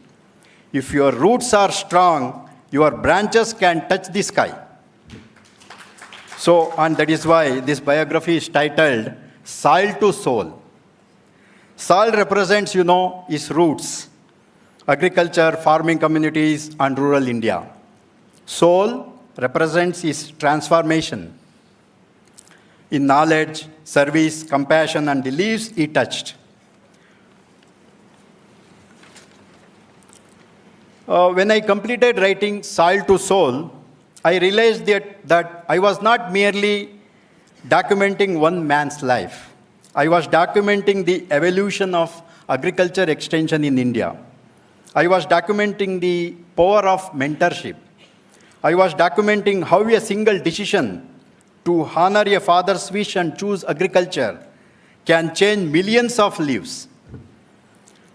If your roots are strong, your branches can touch the sky. So, and that is why this biography is titled Soil to Soul. Soil represents, his roots. Agriculture, farming communities, and rural India. Soul represents his transformation in knowledge, service, compassion, and the lives he touched. When I completed writing Soil to Soul, I realized that I was not merely documenting one man's life. I was documenting the evolution of agriculture extension in India. I was documenting the power of mentorship. I was documenting how a single decision to honor a father's wish and choose agriculture can change millions of lives.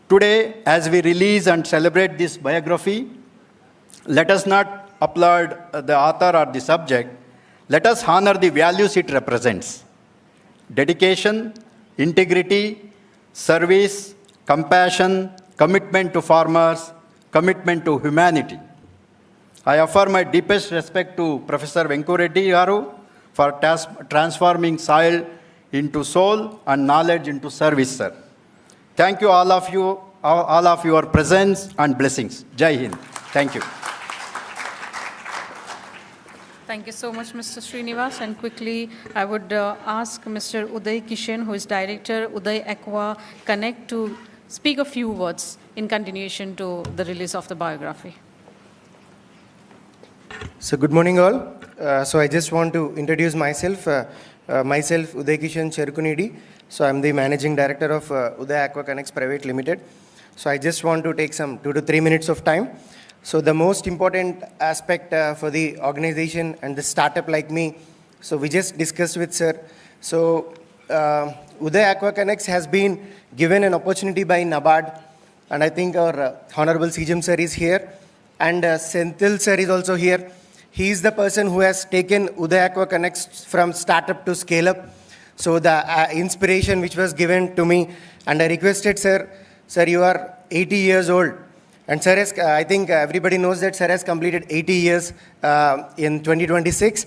Today, as we release and celebrate this biography, let us not applaud the author or the subject. Let us honor the values it represents. Dedication, integrity, service, compassion, commitment to farmers, commitment to humanity. I offer my deepest respect to Professor Venkureddy Garu for transforming soil into soul and knowledge into service, sir. Thank you all of your presence and blessings. Jai Hind. Thank you. Thank you so much, Mr. Srinivas. And quickly, I would ask Mr. Uday Kishan, who is Director, Uday Aqua Connect, to speak a few words in continuation to the release of the biography. So good morning all. So I just want to introduce myself. Myself, Uday Kishan Cherukunidi. So I'm the Managing Director of Uday Aqua Connects Private Limited. So I just want to take some 2 to 3 minutes of time. So the most important aspect for the organization and the startup like me, so we just discussed with sir. So Uday Aqua Connects has been given an opportunity by NABARD, and I think our Honorable CGM sir is here, and Senthil sir is also here. He is the person who has taken Uday Aqua Connects from startup to scale up. So the inspiration which was given to me, and I requested sir, you are 80 years old. And sir has, I think everybody knows that sir has completed 80 years in 2026.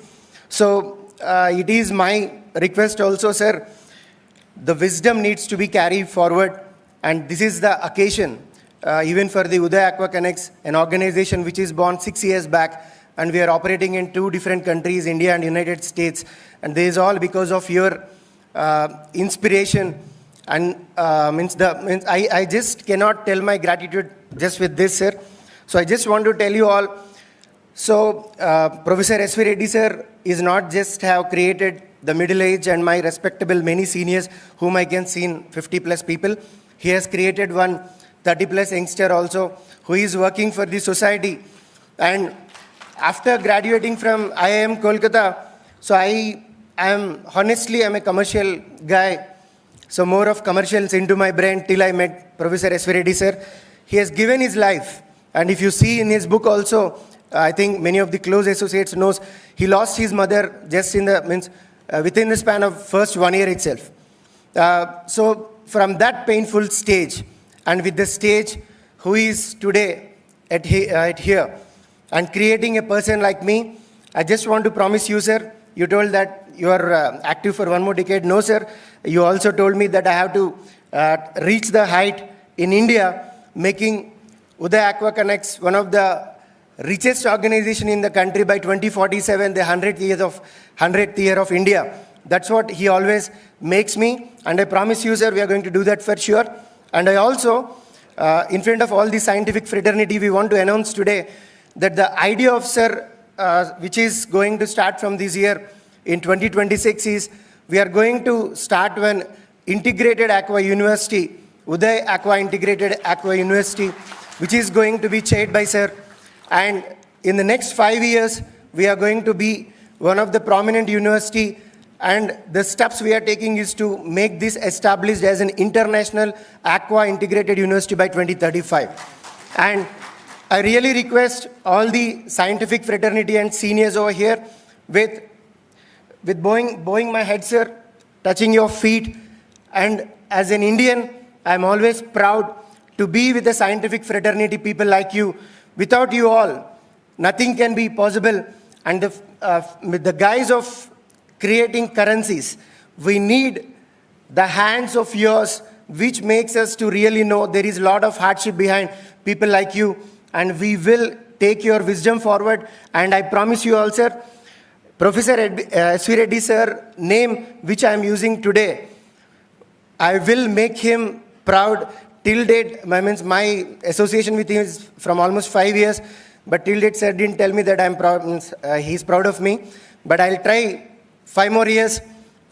So it is my request also, sir, the wisdom needs to be carried forward. And this is the occasion, even for the Uday Aqua Connects, an organization which is born 6 years back, and we are operating in 2 different countries, India and United States. And this is all because of your inspiration. And I just cannot tell my gratitude just with this, sir. So I just want to tell you all, so Professor S.V. Reddy, sir, is not just have created the middle age and my respectable many seniors whom I can see in 50 plus people. He has created one 30 plus youngster also who is working for the society. And after graduating from IIM Kolkata, so I'm a commercial guy. So more of commercials into my brain till I met Professor S.V. Reddy, sir. He has given his life. And if you see in his book also, I think many of the close associates knows, he lost his mother just in the, within the span of first 1 year itself. So from that painful stage, and with the stage who is today at here, and creating a person like me, I just want to promise you, sir, you told that you are active for 1 more decade. No, sir. You also told me that I have to reach the height in India, making Uday Aqua Connects one of the richest organization in the country by 2047, the 100th year of India. That's what he always makes me. And I promise you, sir, we are going to do that for sure. And I also, in front of all the scientific fraternity, we want to announce today that the idea of, sir, which is going to start from this year in 2026 is, we are going to start one integrated aqua university, Uday Aqua Integrated Aqua University, which is going to be chaired by sir. And in the next 5 years, we are going to be one of the prominent university. And the steps we are taking is to make this established as an international aqua integrated university by 2035. And I really request all the scientific fraternity and seniors over here with bowing my head, sir, touching your feet. And as an Indian, I'm always proud to be with the scientific fraternity, people like you. Without you all, nothing can be possible. And with the guise of creating currencies, we need the hands of yours, which makes us to really know there is a lot of hardship behind people like you. And we will take your wisdom forward. And I promise you all, sir, Professor S.V. Reddy, sir, name which I am using today, I will make him proud. Till date, my association with him is from almost 5 years, but till date, sir didn't tell me that I'm proud. He's proud of me. But I'll try 5 more years.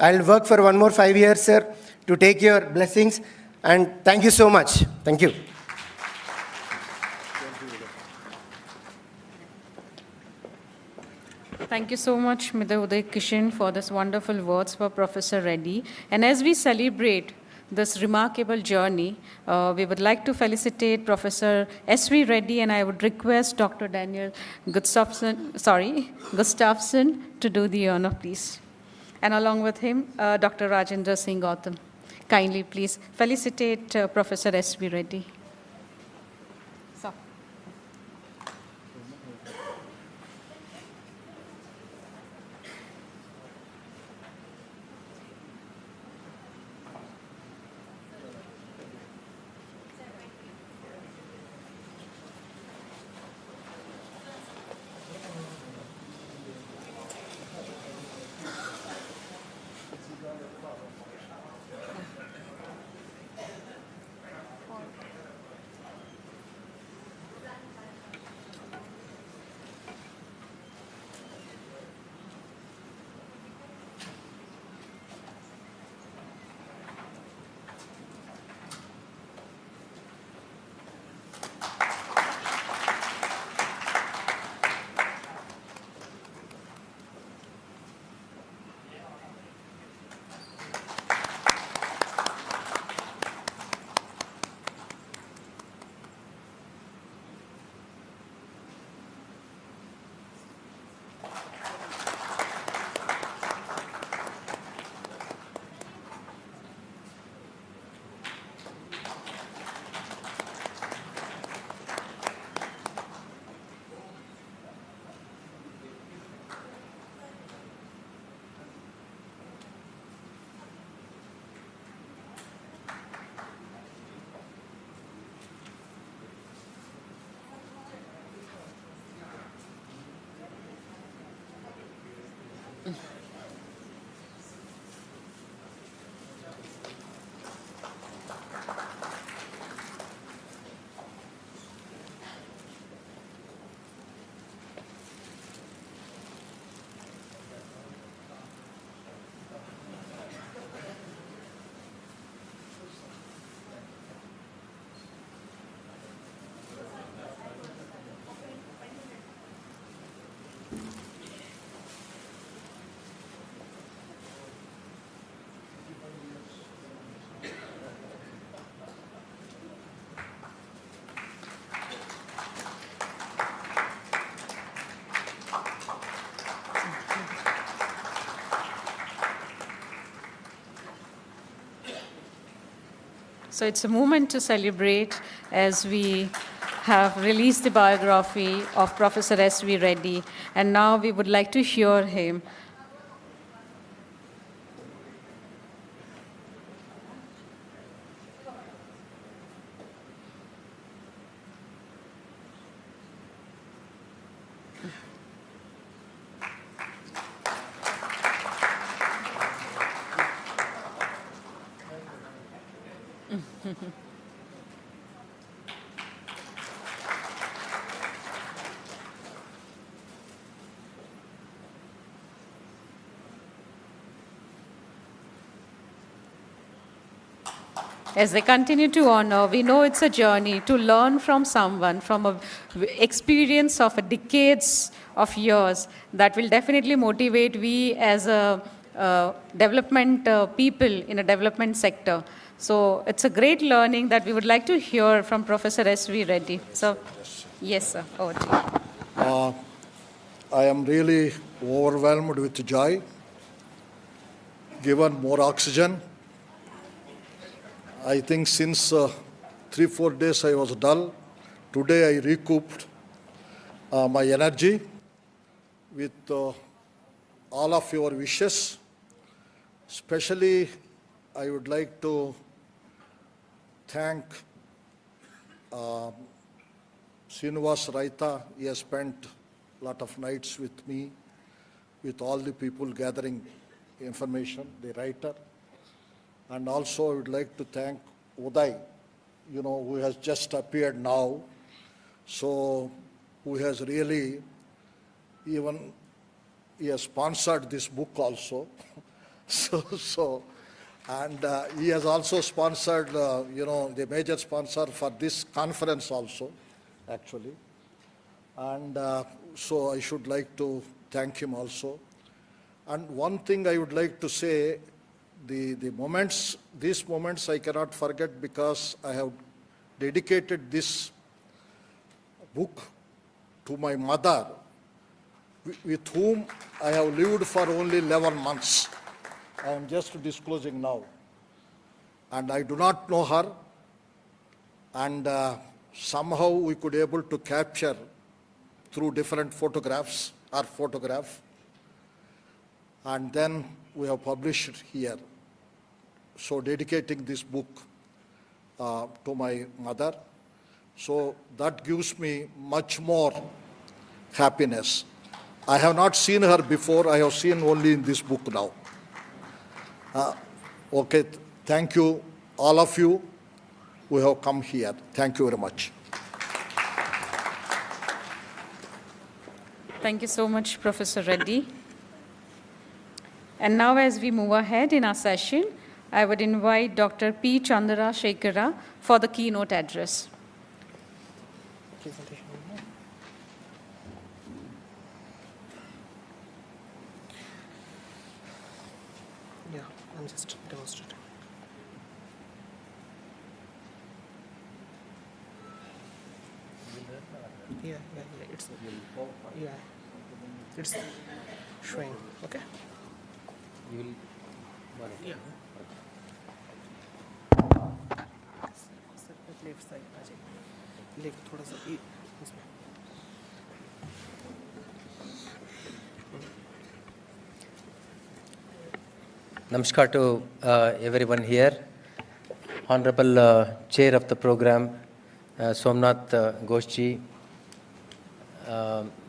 I'll work for 1 more 5 years, sir, to take your blessings. And thank you so much. Thank you. Thank you so much, Mr. Uday Kishan, for this wonderful words for Professor Reddy. And as we celebrate this remarkable journey, we would like to felicitate Professor S.V. Reddy, and I would request Dr. Daniel Gustafson to do the honor, please. And along with him, Dr. Rajendra Singh Gautam. Kindly, please, felicitate Professor S.V. Reddy. So. So it's a moment to celebrate as we have released the biography of Professor S.V. Reddy, and now we would like to hear him. As they continue to honor, we know it's a journey to learn from someone, from an experience of decades of years that will definitely motivate we as a development people in a development sector. So it's a great learning that we would like to hear from Professor S.V. Reddy. So, yes, sir. Over to you. I am really overwhelmed with joy, given more oxygen. I think since 3-4 days I was dull. Today I recouped my energy with all of your wishes. Especially, I would like to thank Srinivas Raita. He has spent a lot of nights with me, with all the people gathering information, the writer. And also I would like to thank Uday, who has just appeared now. So, who has really, he has sponsored this book also. And he has also sponsored, the major sponsor for this conference also, actually. And so I should like to thank him also. And one thing I would like to say, these moments I cannot forget because I have dedicated this book to my mother, with whom I have lived for only 11 months. I am just disclosing now. And I do not know her. And somehow we could able to capture through different photographs, her photograph. And then we have published it here. So dedicating this book to my mother. So that gives me much more happiness. I have not seen her before. I have seen only in this book now. Okay, thank you, all of you who have come here. Thank you very much. Thank you so much, Professor Reddy. And now as we move ahead in our session, I would invite Dr. P. Chandra Shekhara for the keynote address. Yeah, I'm just demonstrating. Yeah, it's showing. Okay. Yeah. Left side आ जाइए, लेकिन थोड़ा सा इसमें Namaskar to everyone here. Honorable Chair of the program, Somnath Ghoshji,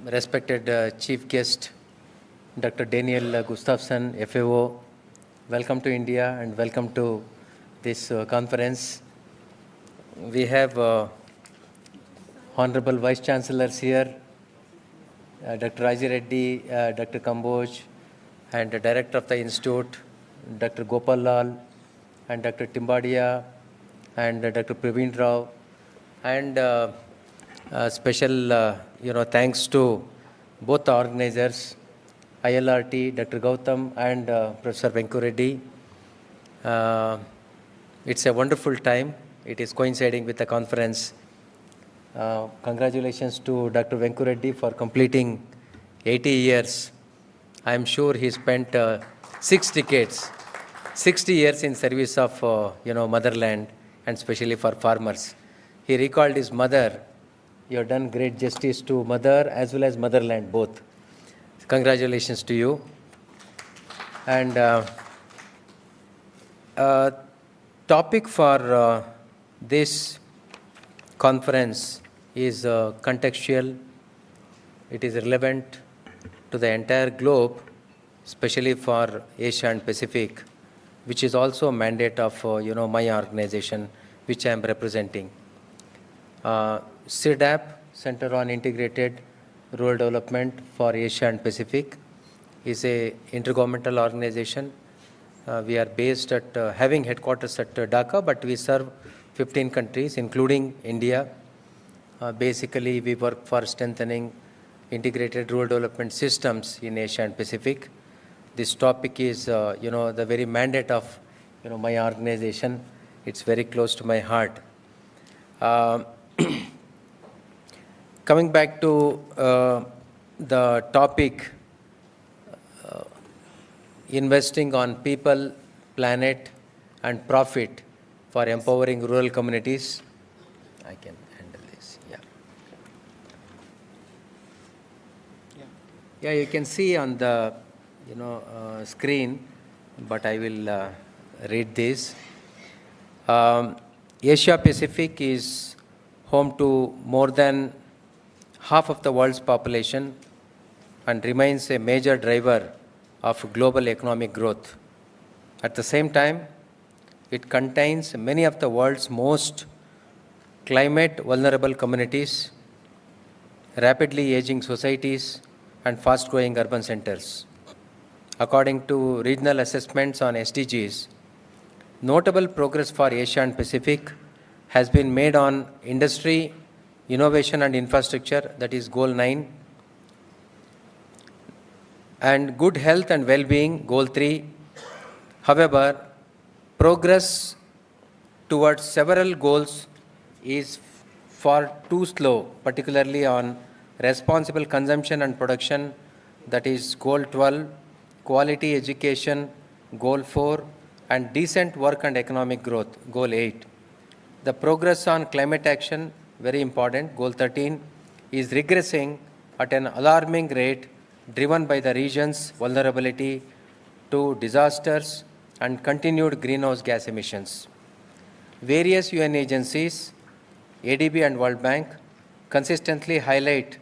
respected Chief Guest, Dr. Daniel Gustafsson, FAO, welcome to India and welcome to this conference. We have Honorable Vice Chancellors here, Dr. Raji Reddy, Dr. Kamboj, and the Director of the Institute, Dr. Gopal Lal, and Dr. Timbadia, and Dr. Praveen Rao, and special thanks to both the organizers, ILRT, Dr. Gautam, and Professor Venkureddy. It's a wonderful time. It is coinciding with the conference. Congratulations to Dr. Venkureddy for completing 80 years. I'm sure he spent 6 decades, 60 years in service of motherland, and especially for farmers. He recalled his mother. You have done great justice to mother as well as motherland both. Congratulations to you. And topic for this conference is contextual. It is relevant to the entire globe, especially for Asia and Pacific, which is also a mandate of my organization, which I am representing. CIRDAP, Center on Integrated Rural Development for Asia and Pacific, is a intergovernmental organization. We are based at, having headquarters at Dhaka, but we serve 15 countries, including India. Basically, we work for strengthening integrated rural development systems in Asia and Pacific. This topic is, the very mandate of, my organization. It's very close to my heart. Coming back to the topic, investing on people, planet, and profit for empowering rural communities. I can handle this, Yeah, you can see on the screen, but I will read this. Asia Pacific is home to more than half of the world's population and remains a major driver of global economic growth. At the same time, it contains many of the world's most climate vulnerable communities, rapidly aging societies, and fast-growing urban centers. According to regional assessments on SDGs, notable progress for Asia and Pacific has been made on industry, innovation and infrastructure, that is Goal 9, and good health and well-being, Goal 3. However, progress towards several goals is far too slow, particularly on responsible consumption and production, that is Goal 12, quality education, Goal 4, and decent work and economic growth, Goal 8. The progress on climate action, very important, Goal 13, is regressing at an alarming rate, driven by the region's vulnerability to disasters and continued greenhouse gas emissions. Various UN agencies, ADB and World Bank, consistently highlight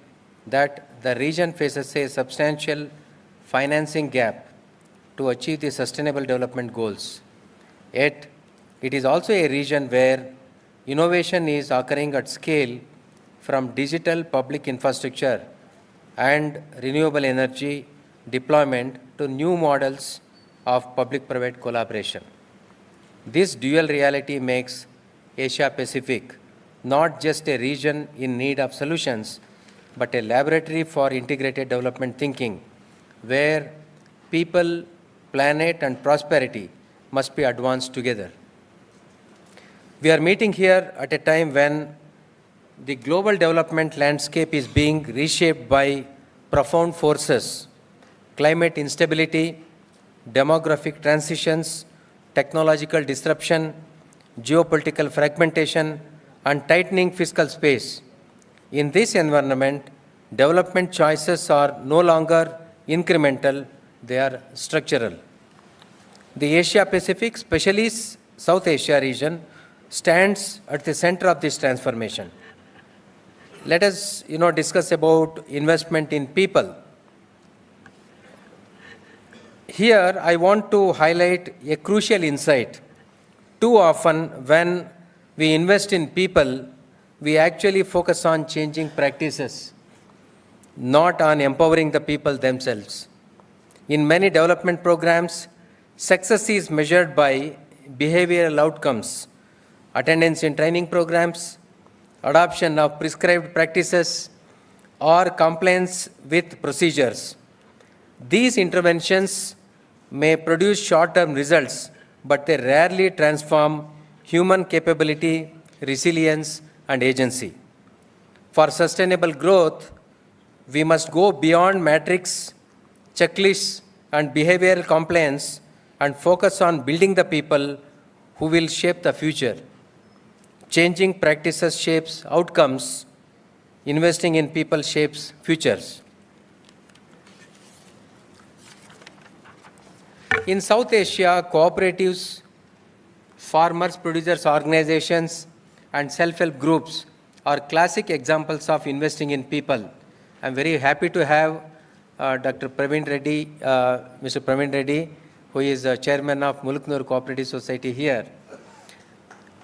that the region faces a substantial financing gap to achieve the Sustainable Development Goals. Yet, it is also a region where innovation is occurring at scale, from digital public infrastructure and renewable energy deployment to new models of public-private collaboration. This dual reality makes Asia Pacific not just a region in need of solutions, but a laboratory for integrated development thinking, where people, planet, and prosperity must be advanced together. We are meeting here at a time when the global development landscape is being reshaped by profound forces: climate instability, demographic transitions, technological disruption, geopolitical fragmentation, and tightening fiscal space. In this environment, development choices are no longer incremental, they are structural. The Asia-Pacific, especially South Asia region, stands at the center of this transformation. Let us, discuss about investment in people. Here, I want to highlight a crucial insight. Too often, when we invest in people, we actually focus on changing practices, not on empowering the people themselves. In many development programs, success is measured by behavioral outcomes, attendance in training programs, adoption of prescribed practices, or compliance with procedures. These interventions may produce short-term results, but they rarely transform human capability, resilience, and agency. For sustainable growth, we must go beyond metrics, checklists, and behavioral compliance and focus on building the people who will shape the future. Changing practices shapes outcomes. Investing in people shapes futures. In South Asia, cooperatives, farmers, producers, organizations, and self-help groups are classic examples of investing in people. I'm very happy to have Dr. Praveen Reddy, Mr. Praveen Reddy, who is chairman of Muluknur Cooperative Society here.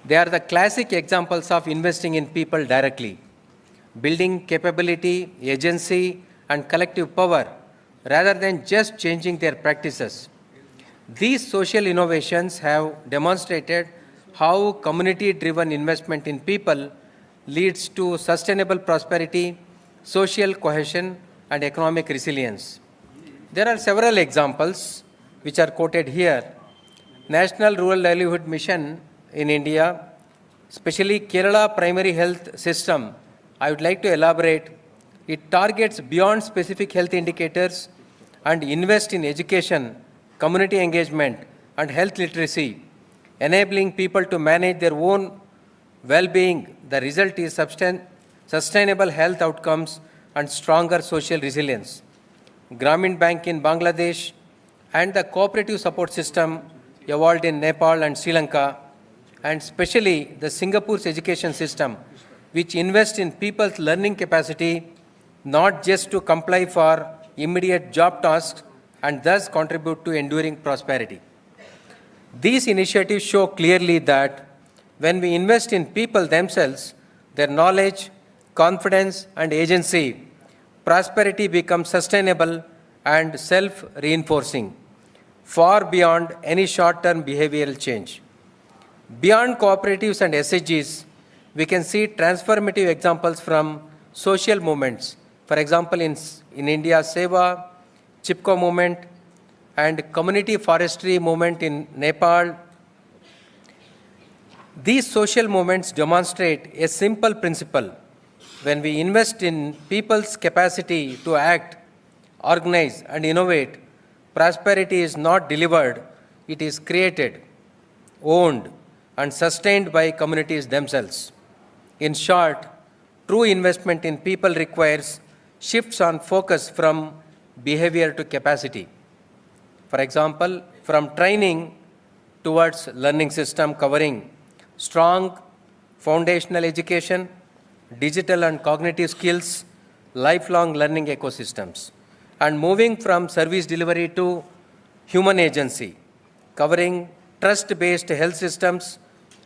They are the classic examples of investing in people directly, building capability, agency, and collective power, rather than just changing their practices. These social innovations have demonstrated how community-driven investment in people leads to sustainable prosperity, social cohesion, and economic resilience. There are several examples which are quoted here. National Rural Livelihood Mission in India, especially Kerala Primary Health System, I would like to elaborate. It targets beyond specific health indicators and invests in education, community engagement, and health literacy, enabling people to manage their own well-being. The result is sustainable health outcomes and stronger social resilience. Grameen Bank in Bangladesh and the cooperative support system evolved in Nepal and Sri Lanka, and especially the Singapore's education system, which invests in people's learning capacity, not just to comply for immediate job tasks, and thus contribute to enduring prosperity. These initiatives show clearly that when we invest in people themselves, their knowledge, confidence, and agency, prosperity becomes sustainable and self-reinforcing, far beyond any short-term behavioral change. Beyond cooperatives and SHGs, we can see transformative examples from social movements. For example, in India, Seva, Chipko movement, and community forestry movement in Nepal. These social movements demonstrate a simple principle. When we invest in people's capacity to act, organize, and innovate, prosperity is not delivered, it is created, owned, and sustained by communities themselves. In short, true investment in people requires shifts on focus from behavior to capacity. For example, from training towards learning system covering strong foundational education, digital and cognitive skills, lifelong learning ecosystems, and moving from service delivery to human agency, covering trust-based health systems,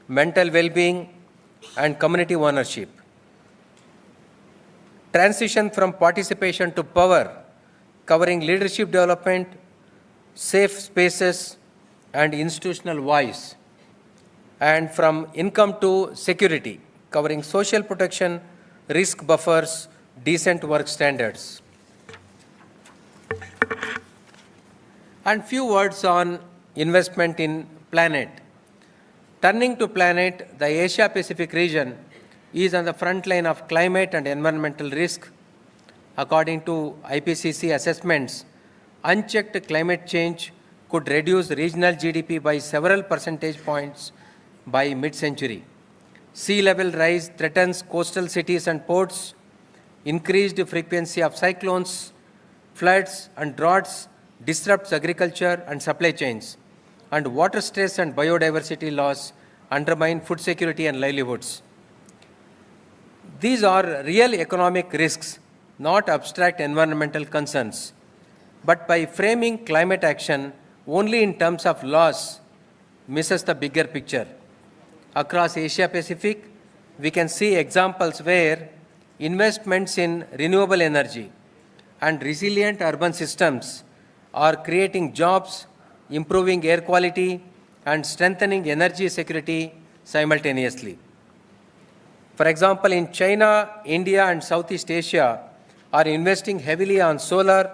mental well-being, and community ownership. Transition from participation to power, covering leadership development, safe spaces, and institutional voice. And from income to security, covering social protection, risk buffers, decent work standards. And few words on investment in planet. Turning to planet, the Asia-Pacific region is on the front line of climate and environmental risk. According to IPCC assessments, unchecked climate change could reduce regional GDP by several percentage points by mid-century. Sea level rise threatens coastal cities and ports. Increased frequency of cyclones, floods, and droughts disrupts agriculture and supply chains. And water stress and biodiversity loss undermine food security and livelihoods. These are real economic risks, not abstract environmental concerns. But by framing climate action only in terms of loss, misses the bigger picture. Across Asia Pacific, we can see examples where investments in renewable energy and resilient urban systems are creating jobs, improving air quality, and strengthening energy security simultaneously. For example, in China, India, and Southeast Asia are investing heavily on solar,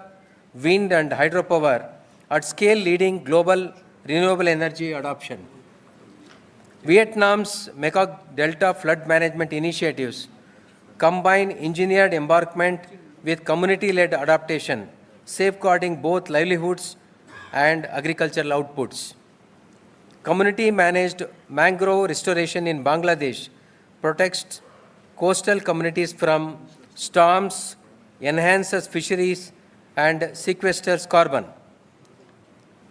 wind, and hydropower at scale, leading global renewable energy adoption. Vietnam's Mekong Delta flood management initiatives combine engineered embarkment with community-led adaptation, safeguarding both livelihoods and agricultural outputs. Community-managed mangrove restoration in Bangladesh protects coastal communities from storms, enhances fisheries, and sequesters carbon.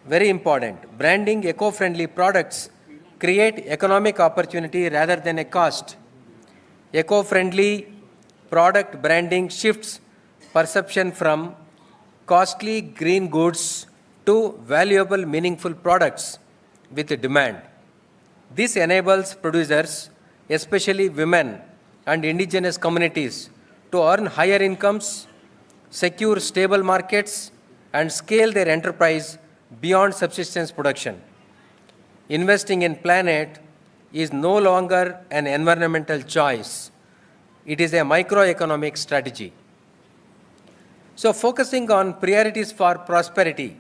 Very important. Branding eco-friendly products create economic opportunity rather than a cost. Eco-friendly product branding shifts perception from costly green goods to valuable, meaningful products with demand. This enables producers, especially women and indigenous communities, to earn higher incomes, secure stable markets, and scale their enterprise beyond subsistence production. Investing in planet is no longer an environmental choice. It is a microeconomic strategy. So, focusing on priorities for prosperity.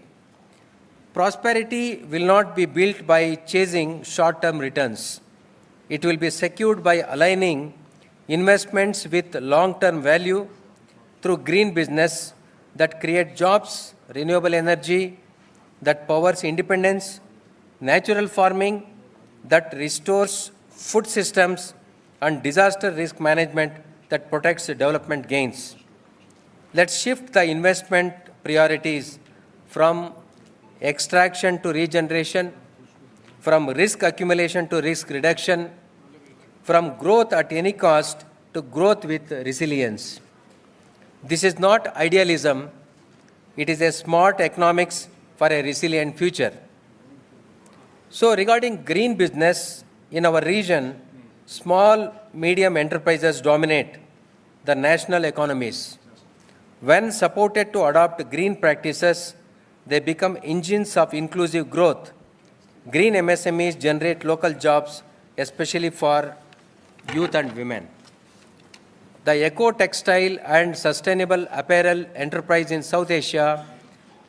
Prosperity will not be built by chasing short-term returns. It will be secured by aligning investments with long-term value through green business that create jobs, renewable energy that powers independence, natural farming that restores food systems, and disaster risk management that protects development gains. Let's shift the investment priorities from extraction to regeneration, from risk accumulation to risk reduction, from growth at any cost to growth with resilience. This is not idealism, it is a smart economics for a resilient future. So, regarding green business, in our region, small, medium enterprises dominate the national economies. When supported to adopt green practices, they become engines of inclusive growth. Green MSMEs generate local jobs, especially for youth and women. The eco-textile and sustainable apparel enterprise in South Asia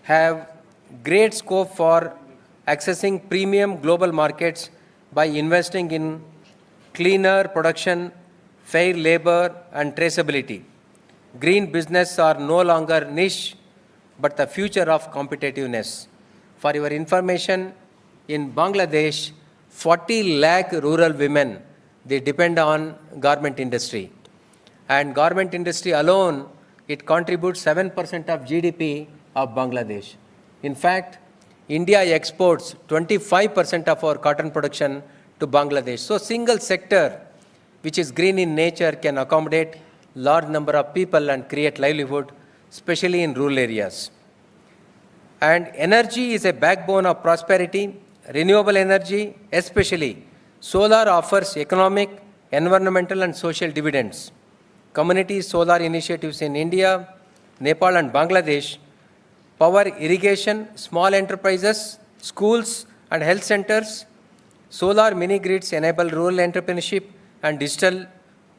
have great scope for accessing premium global markets by investing in cleaner production, fair labor, and traceability. Green business are no longer niche, but the future of competitiveness. For your information, in Bangladesh, 40 lakh rural women, they depend on garment industry. And garment industry alone, it contributes 7% of GDP of Bangladesh. In fact, India exports 25% of our cotton production to Bangladesh. So single sector, which is green in nature, can accommodate large number of people and create livelihood, especially in rural areas. And energy is a backbone of prosperity. Renewable energy, especially solar, offers economic, environmental, and social dividends. Community solar initiatives in India, Nepal, and Bangladesh power irrigation, small enterprises, schools, and health centers. Solar mini-grids enable rural entrepreneurship and digital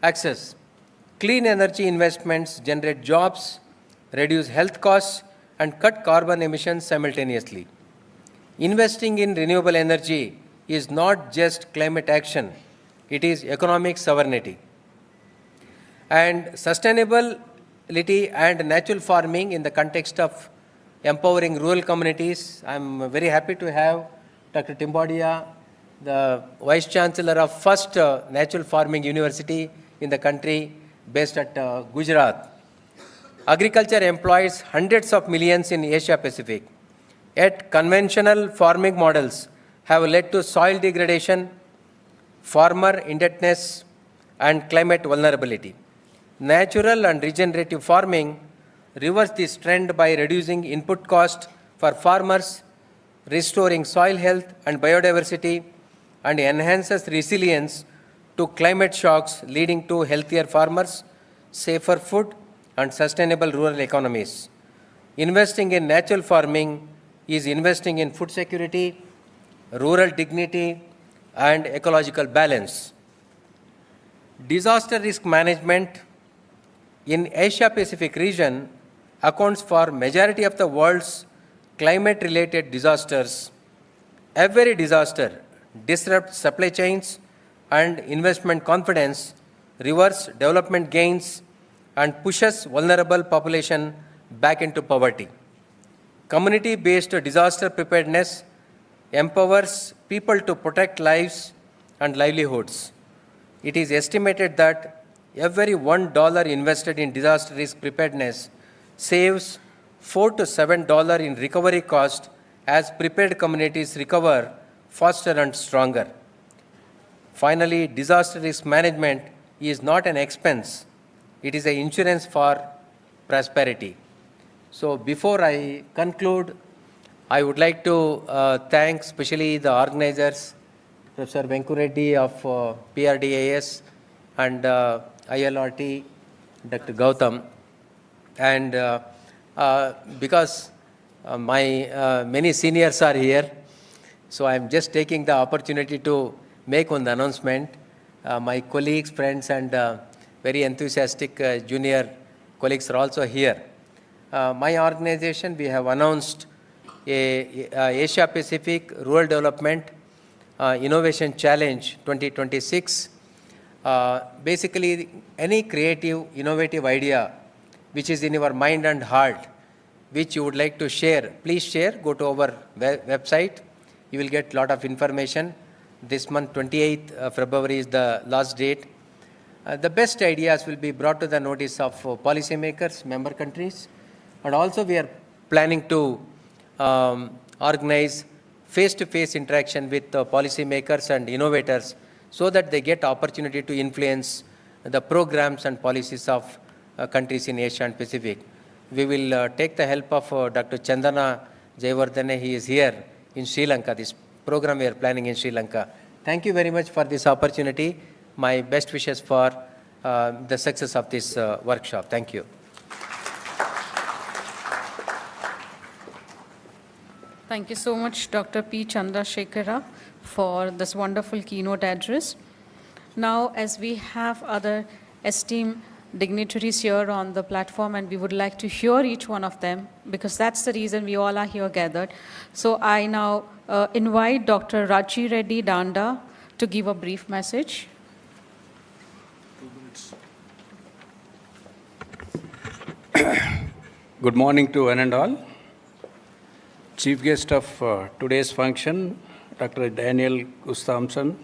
access. Clean energy investments generate jobs, reduce health costs, and cut carbon emissions simultaneously. Investing in renewable energy is not just climate action, it is economic sovereignty. And sustainability and natural farming in the context of empowering rural communities. I'm very happy to have Dr. Timbadia, the Vice Chancellor of first Natural Farming University in the country, based at Gujarat. Agriculture employs hundreds of millions in Asia Pacific. Yet conventional farming models have led to soil degradation, farmer indebtedness, and climate vulnerability. Natural and regenerative farming reverse this trend by reducing input cost for farmers, restoring soil health and biodiversity, and enhances resilience to climate shocks, leading to healthier farmers, safer food, and sustainable rural economies. Investing in natural farming is investing in food security, rural dignity, and ecological balance. Disaster risk management in Asia-Pacific region accounts for majority of the world's climate-related disasters. Every disaster disrupts supply chains and investment confidence, reverses development gains, and pushes vulnerable population back into poverty. Community-based disaster preparedness empowers people to protect lives and livelihoods. It is estimated that every $1 invested in disaster risk preparedness saves $4 to $7 in recovery cost as prepared communities recover faster and stronger. Finally, disaster risk management is not an expense. It is an insurance for prosperity. So before I conclude, I would like to thank especially the organizers, Professor Venkureddy of PRDIS and ILRT, Dr. Gautam, and because my many seniors are here, so I am just taking the opportunity to make one announcement. My colleagues, friends, and very enthusiastic junior colleagues are also here. My organization, we have announced a Asia Pacific Rural Development Innovation Challenge 2026. Basically, any creative, innovative idea which is in your mind and heart, which you would like to share, please share. Go to our website. You will get a lot of information. This month, 28th February is the last date. The best ideas will be brought to the notice of policymakers, member countries, and also we are planning to organize face-to-face interaction with policymakers and innovators so that they get opportunity to influence the programs and policies of countries in Asia and Pacific. We will take the help of Dr. Chandana Jayawardene. He is here in Sri Lanka. This program we are planning in Sri Lanka. Thank you very much for this opportunity. My best wishes for the success of this workshop. Thank you. Thank you so much, Dr. P. Chandrasekhara, for this wonderful keynote address. Now, as we have other esteemed dignitaries here on the platform, and we would like to hear each one of them, because that's the reason we all are here gathered. So I now invite Dr. Raji Reddy Danda to give a brief message. 2 minutes. Good morning to one and all. Chief guest of today's function, Dr. Daniel Gustafsson,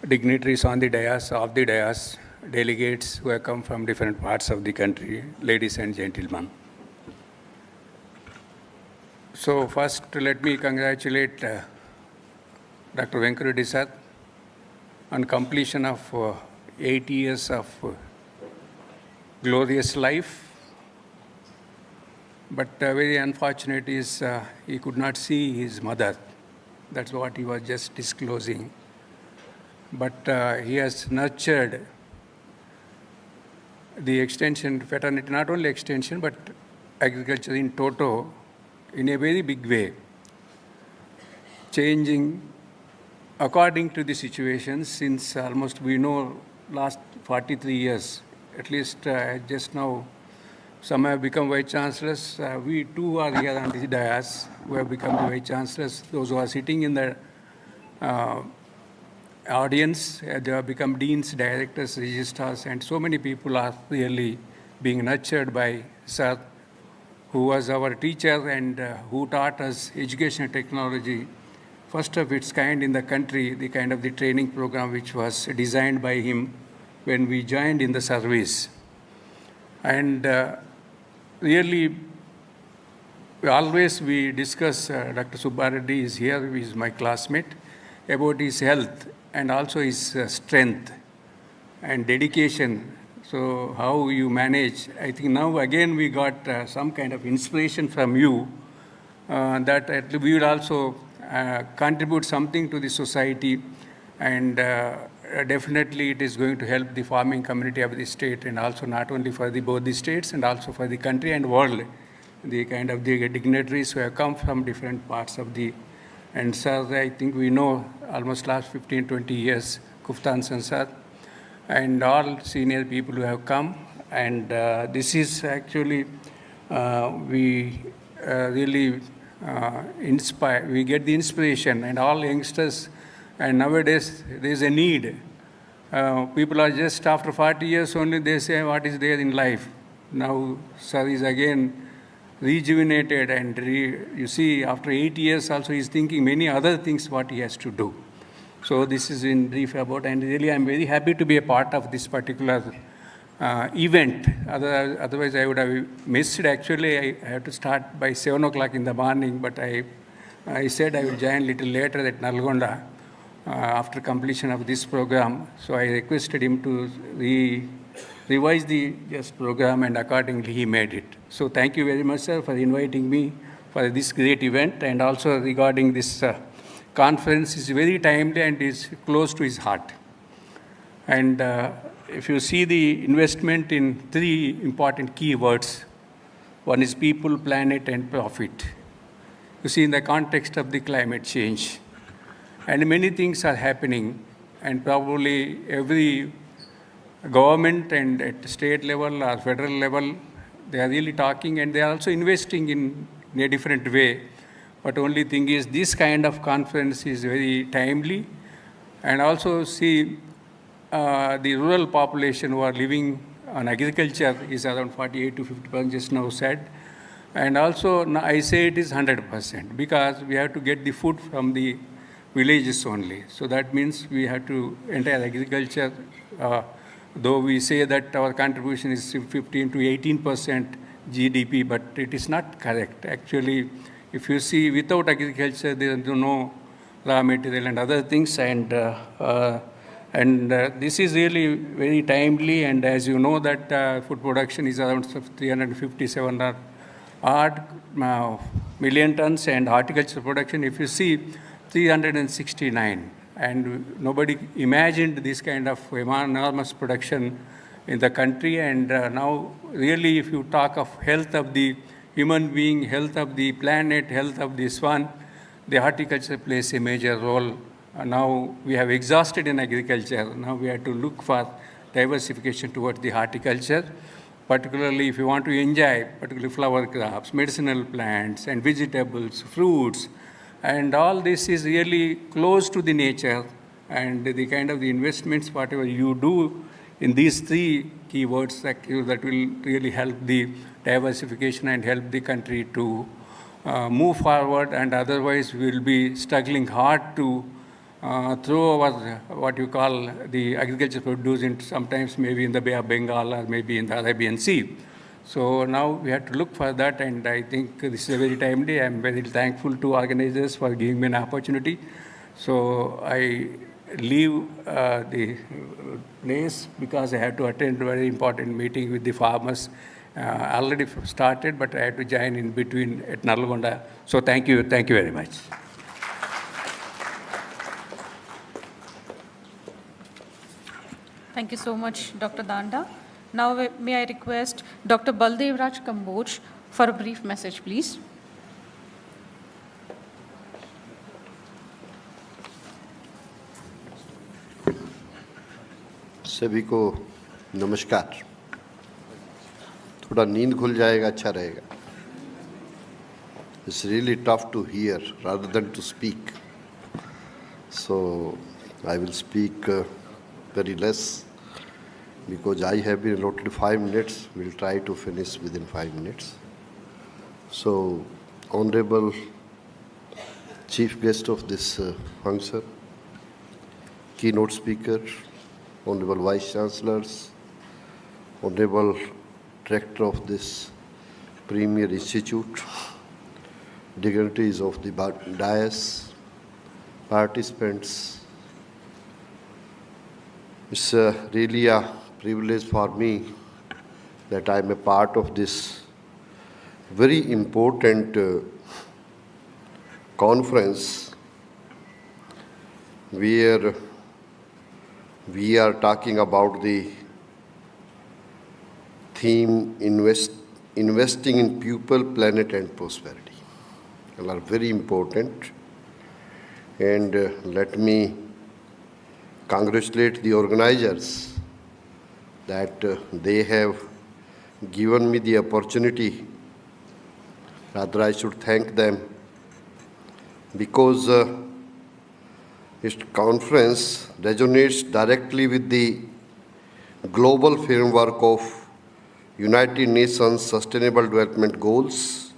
dignitaries on the dais, off the dais, delegates who have come from different parts of the country, ladies and gentlemen. So first, let me congratulate Dr. Venkureddy sir on completion of 8 years of glorious life. But very unfortunate is he could not see his mother. That's what he was just disclosing. But he has nurtured the extension fraternity, not only extension, but agriculture in toto, in a very big way, changing according to the situation since almost we know last 43 years, at least just now. Some have become Vice Chancellors. We too are here on the dais who have become the Vice Chancellors. Those who are sitting in the audience, they have become Deans, Directors, Registrars, and so many people are really being nurtured by Sir, who was our teacher and who taught us education technology, first of its kind in the country, the kind of the training program which was designed by him when we joined in the service. And really, always we discuss, Dr. Subbareddy is here, he is my classmate, about his health and also his strength and dedication. So how you manage, I think now again we got some kind of inspiration from you that we will also contribute something to the society, and definitely it is going to help the farming community of the state, and also not only for both the states and also for the country and world, the kind of the dignitaries who have come from different parts of the, and sir, I think we know almost last 15-20 years, Kuftan Sansar, and all senior people who have come, and this is actually, we really inspire, we get the inspiration, and all youngsters, and nowadays there is a need. People are just after 40 years only, they say what is there in life. Now sir is again rejuvenated, and you see after 8 years also he is thinking many other things what he has to do. So this is in brief about, and really I'm very happy to be a part of this particular event. Otherwise I would have missed it. Actually, I have to start by 7 o'clock in the morning, but I said I will join a little later at Nalgonda after completion of this program. So I requested him to revise the program, and accordingly he made it. So thank you very much, sir, for inviting me for this great event, and also regarding this conference is very timely and is close to his heart. And if you see the investment in 3 important keywords, one is people, planet, and profit. You see, in the context of the climate change, and many things are happening, and probably every government and at state level or federal level, they are really talking, and they are also investing in a different way. But only thing is, this kind of conference is very timely, and also see the rural population who are living on agriculture is around 48 to 50%, just now said. And also, I say it is 100%, because we have to get the food from the villages only. So that means we have to enter agriculture, though we say that our contribution is 15 to 18% GDP, but it is not correct. Actually, if you see, without agriculture, there is no raw material and other things, and this is really very timely. And as you know that food production is around 357 odd million tons, and horticulture production, if you see, 369. And nobody imagined this kind of enormous production in the country. And now, really, if you talk of health of the human being, health of the planet, health of this one, the horticulture plays a major role. Now we have exhausted in agriculture. Now we have to look for diversification towards the horticulture, particularly if you want to enjoy particularly flower crops, medicinal plants, and vegetables, fruits. And all this is really close to the nature, and the kind of the investments, whatever you do in these 3 keywords, that will really help the diversification and help the country to move forward. And otherwise, we will be struggling hard to throw our, what you call, the agriculture produce in sometimes maybe in the Bay of Bengal or maybe in the Arabian Sea. So now we have to look for that, and I think this is very timely. I'm very thankful to organizers for giving me an opportunity. So I leave the place because I have to attend a very important meeting with the farmers. Already started, but I had to join in between at Nalgonda. So thank you very much. Thank you so much, Dr. Danda. Now, may I request Dr. Baldev Raj Kamboj for a brief message, please. सभी को नमस्कार. थोड़ा नींद खुल जाएगा, अच्छा रहेगा. It's really tough to hear rather than to speak. So I will speak very less, because I have been allotted 5 minutes. We'll try to finish within 5 minutes. So, Honorable Chief Guest of this function, Keynote Speaker, Honorable Vice Chancellors, Honorable Director of this Premier Institute, dignitaries of the dais, participants, it's really a privilege for me that I am a part of this very important conference where we are talking about the theme investing in people, planet and prosperity. They are very important. And let me congratulate the organizers that they have given me the opportunity. Rather, I should thank them because this conference resonates directly with the global framework of United Nations Sustainable Development Goals,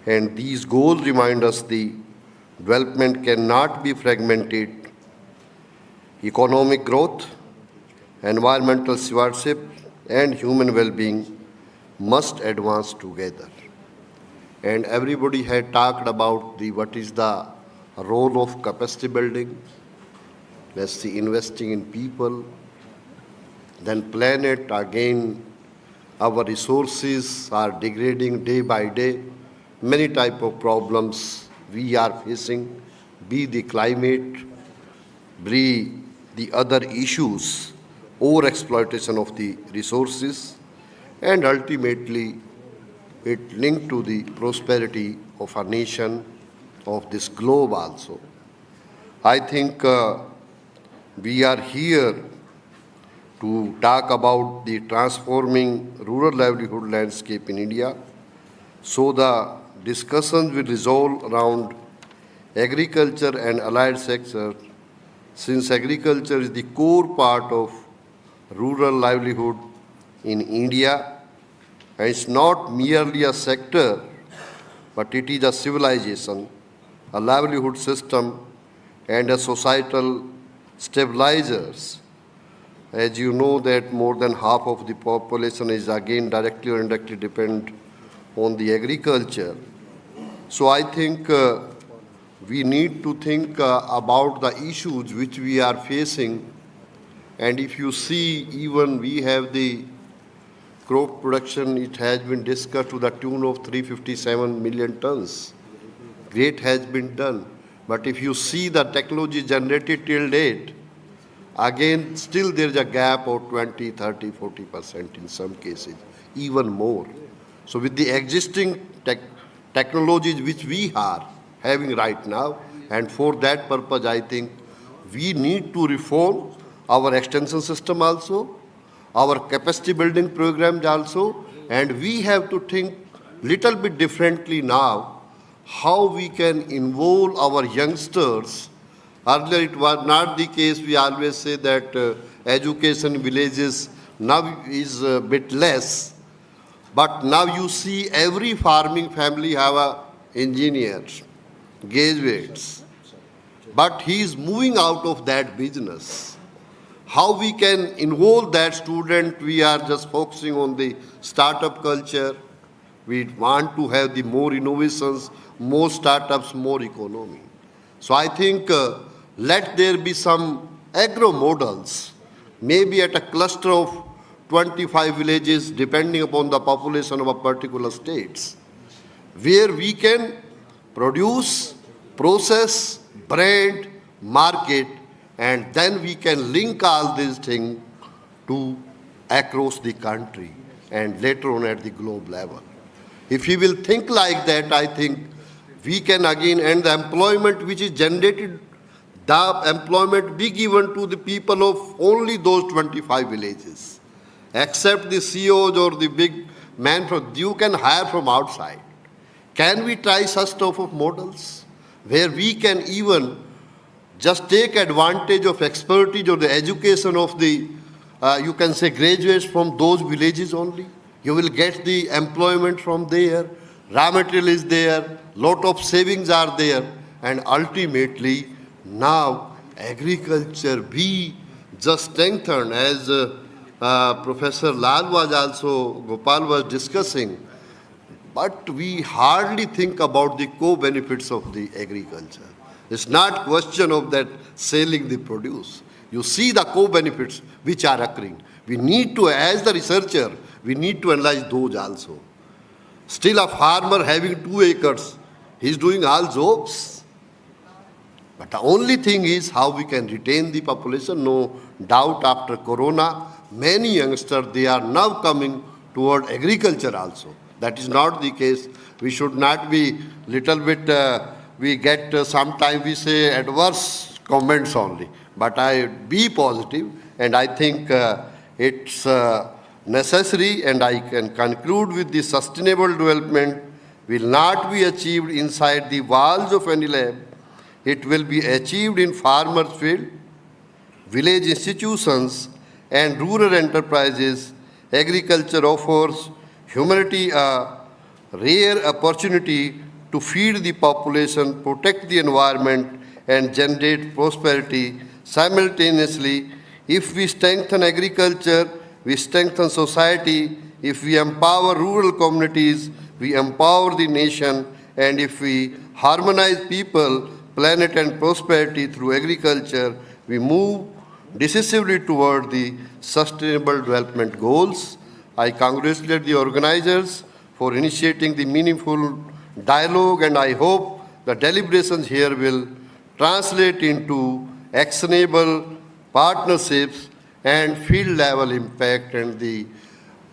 and these goals remind us the development cannot be fragmented. Economic growth, environmental stewardship, and human well-being must advance together. And everybody had talked about what is the role of capacity building. Let's see, investing in people, then planet. Again, our resources are degrading day by day. Many types of problems we are facing, be the climate, be the other issues, over-exploitation of the resources, and ultimately it linked to the prosperity of our nation, of this globe also. I think we are here to talk about the transforming rural livelihood landscape in India. So the discussions will resolve around agriculture and allied sectors, since agriculture is the core part of rural livelihood in India. And it's not merely a sector, but it is a civilization, a livelihood system, and a societal stabilizers. As you know that more than half of the population is again directly or indirectly dependent on the agriculture. So I think we need to think about the issues which we are facing. And if you see, even we have the crop production, it has been discussed to the tune of 357 million tons. Great has been done. But if you see the technology generated till date, again, still there is a gap of 20, 30, 40% in some cases, even more. So with the existing technologies which we are having right now, and for that purpose, I think we need to reform our extension system also, our capacity building programs also, and we have to think little bit differently now how we can involve our youngsters. Earlier it was not the case. We always say that education in villages now is a bit less. But now you see every farming family have a engineers, graduates. But he is moving out of that business. How we can involve that student? We are just focusing on the startup culture. We want to have the more innovations, more startups, more economy. So I think let there be some agro models, maybe at a cluster of 25 villages, depending upon the population of a particular states, where we can produce, process, brand, market, and then we can link all these things to across the country and later on at the globe level. If we will think like that, I think we can again end the employment which is generated, the employment be given to the people of only those 25 villages. Except the CEOs or the big man, you can hire from outside. Can we try such type of models where we can even just take advantage of expertise or the education of the, you can say, graduates from those villages only? You will get the employment from there, raw material is there, lot of savings are there, and ultimately now agriculture be just strengthened, as Professor Lal was also, Gopal was discussing, but we hardly think about the co-benefits of the agriculture. It's not question of that selling the produce. You see the co-benefits which are occurring. We need to, as the researcher, we need to analyze those also. Still a farmer having 2 acres, he's doing all jobs. But the only thing is how we can retain the population. No doubt after Corona, many youngsters, they are now coming toward agriculture also. That is not the case. We should not be little bit, we get sometimes we say adverse comments only. But I be positive, and I think it's necessary, and I can conclude with the sustainable development will not be achieved inside the walls of any lab. It will be achieved in farmers' field, village institutions, and rural enterprises. Agriculture offers humanity a rare opportunity to feed the population, protect the environment, and generate prosperity simultaneously. If we strengthen agriculture, we strengthen society. If we empower rural communities, we empower the nation. And if we harmonize people, planet, and prosperity through agriculture, we move decisively toward the sustainable development goals. I congratulate the organizers for initiating the meaningful dialogue, and I hope the deliberations here will translate into actionable partnerships and field level impact, and the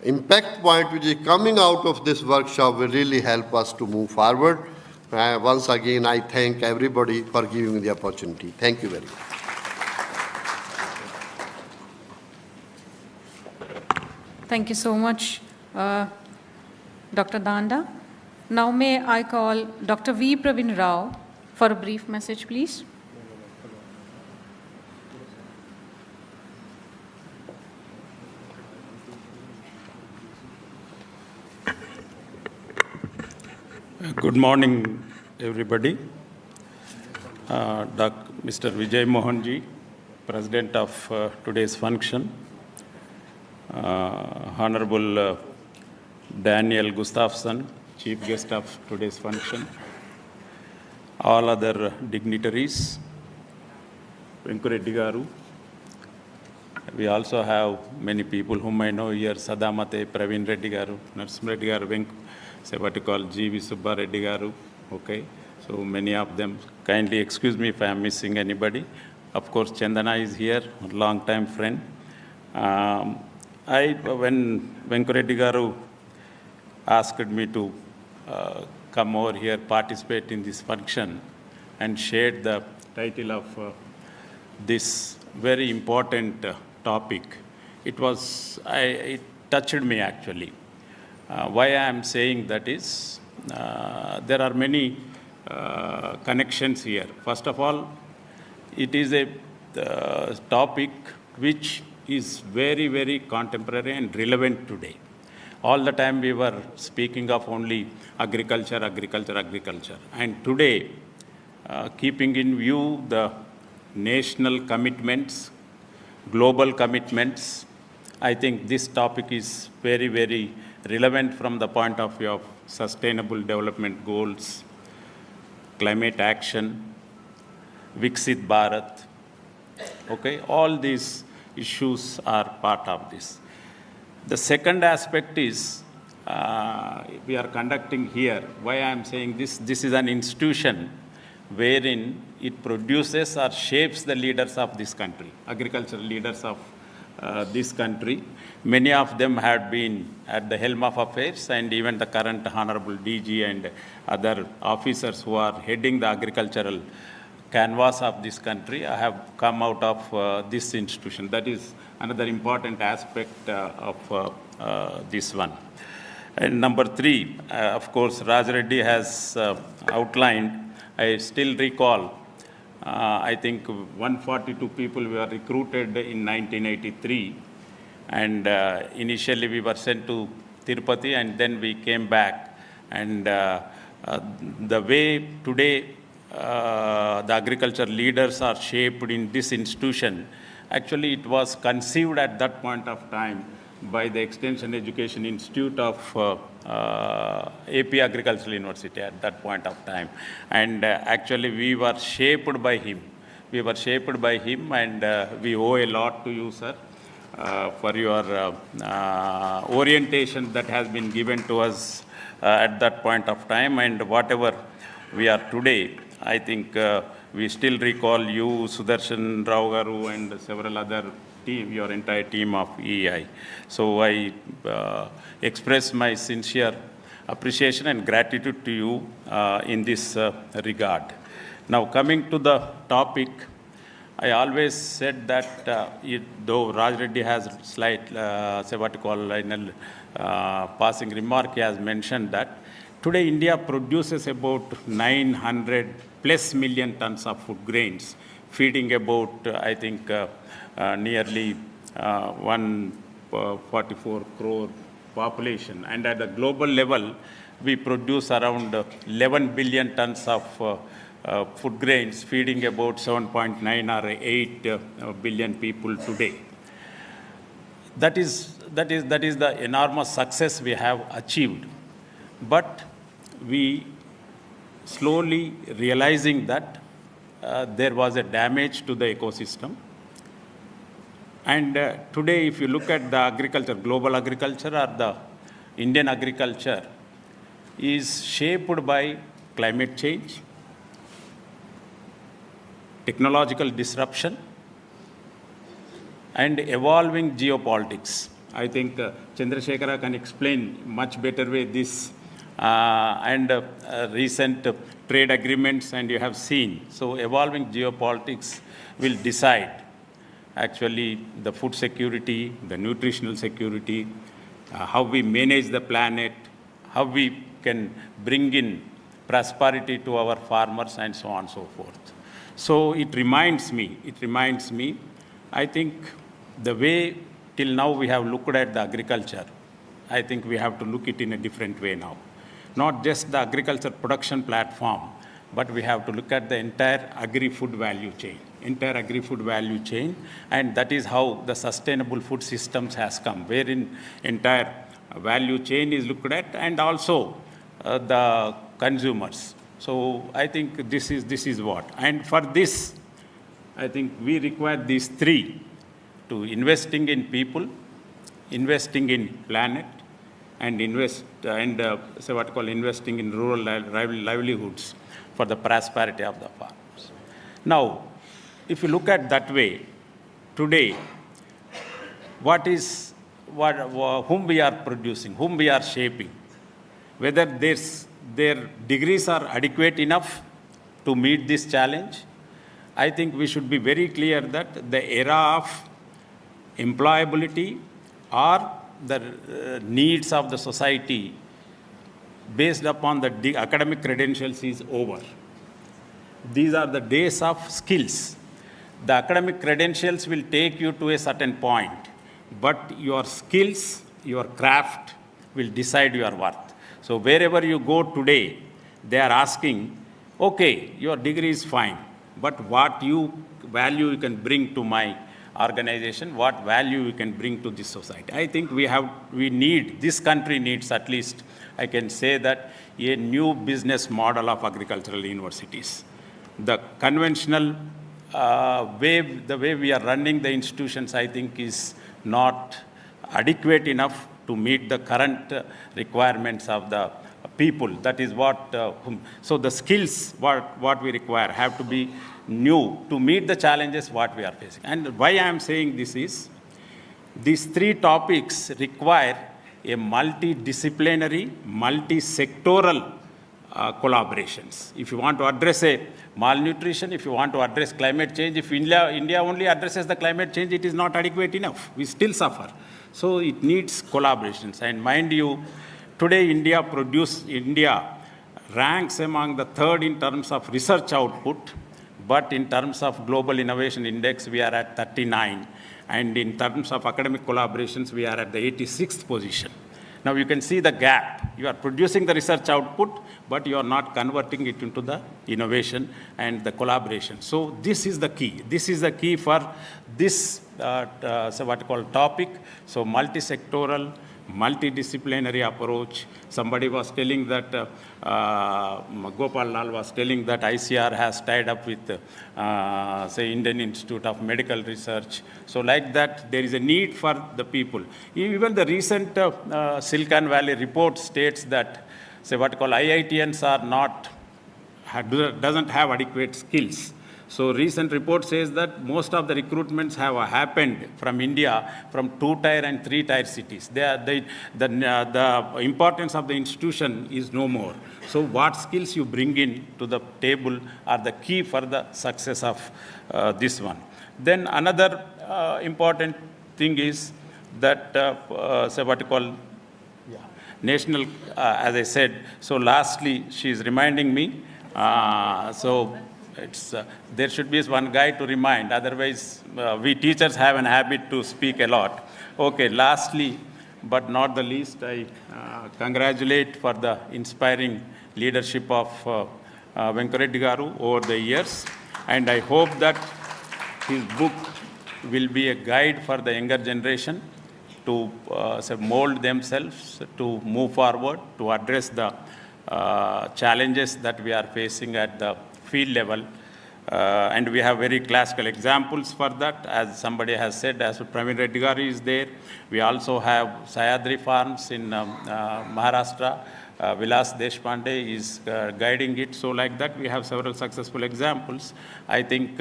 impact point which is coming out of this workshop will really help us to move forward. Once again, I thank everybody for giving me the opportunity. Thank you very much. Thank you so much, Dr. Danda. Now may I call Dr. V. Pravin Rao for a brief message, please. Good morning, everybody. Mr. Vijay Mohanji, President of today's function. Honorable Daniel Gustafsson, Chief Guest of today's function. All other dignitaries. Venkureddy Garu. We also have many people whom I know here, Sadamate, Praveen Reddy Garu, Narsim Reddy Garu, say what you call G.V. Subba Reddy Garu, okay? So many of them. Kindly excuse me if I am missing anybody. Of course, Chandana is here, a long-time friend. When Venkureddy Garu asked me to come over here, participate in this function, and shared the title of this very important topic, it touched me actually. Why I am saying that is, there are many connections here. First of all, it is a topic which is very, very contemporary and relevant today. All the time we were speaking of only agriculture, agriculture, agriculture. And today, keeping in view the national commitments, global commitments, I think this topic is very, very relevant from the point of view of sustainable development goals, climate action, Viksit Bharat. Okay, all these issues are part of this. The second aspect is, we are conducting here, why I am saying this is an institution wherein it produces or shapes the leaders of this country, agricultural leaders of this country. Many of them have been at the helm of affairs, and even the current Honorable DG and other officers who are heading the agricultural canvas of this country have come out of this institution. That is another important aspect of this one. And number three, of course, Raj Reddy has outlined. I still recall, I think 142 people were recruited in 1983. And initially we were sent to Tirupati, and then we came back. And the way today the agriculture leaders are shaped in this institution, actually it was conceived at that point of time by the Extension Education Institute of AP Agricultural University at that point of time. And actually we were shaped by him. We were shaped by him, and we owe a lot to you, sir, for your orientation that has been given to us at that point of time. And whatever we are today, I think we still recall you, Sudarshan Rao Garu, and several other team, your entire team of EI. So I express my sincere appreciation and gratitude to you in this regard. Now, coming to the topic, I always said that though Raj Reddy has slight, passing remark, he has mentioned that today India produces about 900 plus million tons of food grains, feeding about, I think, nearly 144 crore population. And at the global level, we produce around 11 billion tons of food grains, feeding about 7.9 or 8 billion people today. That is the enormous success we have achieved. But we slowly realizing that there was a damage to the ecosystem. And today, if you look at the agriculture, global agriculture or the Indian agriculture is shaped by climate change, technological disruption, and evolving geopolitics. I think Chandrasekhara can explain much better way this and recent trade agreements, and you have seen. So evolving geopolitics will decide actually the food security, the nutritional security, how we manage the planet, how we can bring in prosperity to our farmers, and so on and so forth. So it reminds me, I think the way till now we have looked at the agriculture, I think we have to look it in a different way now. Not just the agriculture production platform, but we have to look at the entire agri-food value chain. And that is how the sustainable food systems has come, wherein entire value chain is looked at, and also the consumers. So I think this is what. And for this, I think we require these three: to investing in people, investing in planet, and investing in rural livelihoods for the prosperity of the farmers. Now, if you look at that way, today, whom we are producing, whom we are shaping, whether their degrees are adequate enough to meet this challenge, I think we should be very clear that the era of employability or the needs of the society based upon the academic credentials is over. These are the days of skills. The academic credentials will take you to a certain point, but your skills, your craft will decide your worth. So wherever you go today, they are asking, okay, your degree is fine, but what value you can bring to my organization, what value you can bring to this society. I think this country needs at least, I can say that, a new business model of agricultural universities. The conventional the way we are running the institutions, I think, is not adequate enough to meet the current requirements of the people. That is what, so the skills, what we require have to be new to meet the challenges what we are facing. And why I am saying this is, these three topics require a multidisciplinary, multi-sectoral collaborations. If you want to address a malnutrition, if you want to address climate change, if India only addresses the climate change, it is not adequate enough. We still suffer. So it needs collaborations. And mind you, today India ranks among the third in terms of research output, but in terms of global innovation index, we are at 39. And in terms of academic collaborations, we are at the 86th position. Now you can see the gap. You are producing the research output, but you are not converting it into the innovation and the collaboration. So this is the key. This is the key for this topic. So multi-sectoral, multidisciplinary approach. Somebody was telling that, Gopal Lal was telling that ICR has tied up with, Indian Institute of Medical Research. So like that, there is a need for the people. Even the recent Silicon Valley report states that, IITians are doesn't have adequate skills. So recent report says that most of the recruitments have happened from India, from 2-tier and 3-tier cities. The importance of the institution is no more. So what skills you bring in to the table are the key for the success of this one. Then another important thing is that, say what you call, national, as I said. So lastly, she is reminding me, there should be one guy to remind, otherwise we teachers have an habit to speak a lot. Okay, lastly, but not the least, I congratulate for the inspiring leadership of Venkareddy Garu over the years, and I hope that his book will be a guide for the younger generation to mold themselves, to move forward, to address the challenges that we are facing at the field level. And we have very classical examples for that. As somebody has said, as Praveen Reddy Garu is there. We also have Sayadri Farms in Maharashtra. Vilas Deshpande is guiding it. So like that, we have several successful examples. I think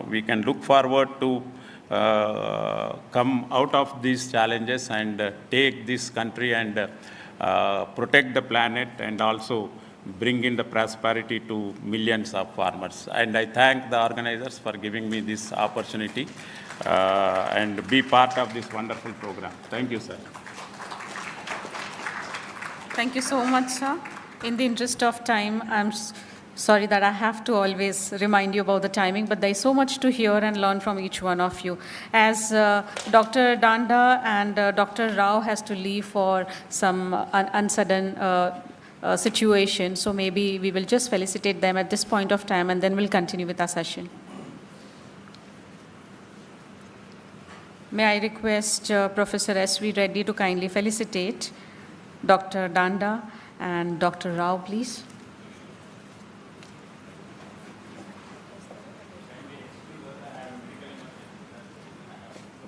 we can look forward to come out of these challenges and take this country and protect the planet and also bring in the prosperity to millions of farmers. And I thank the organizers for giving me this opportunity and be part of this wonderful program. Thank you, sir. Thank you so much, sir. In the interest of time, I'm sorry that I have to always remind you about the timing, but there's so much to hear and learn from each one of you. As Dr. Danda and Dr. Rao has to leave for some unsudden situation, so maybe we will just felicitate them at this point of time and then we'll continue with our session. May I request Professor S.V. Reddy to kindly felicitate Dr. Danda and Dr. Rao, please.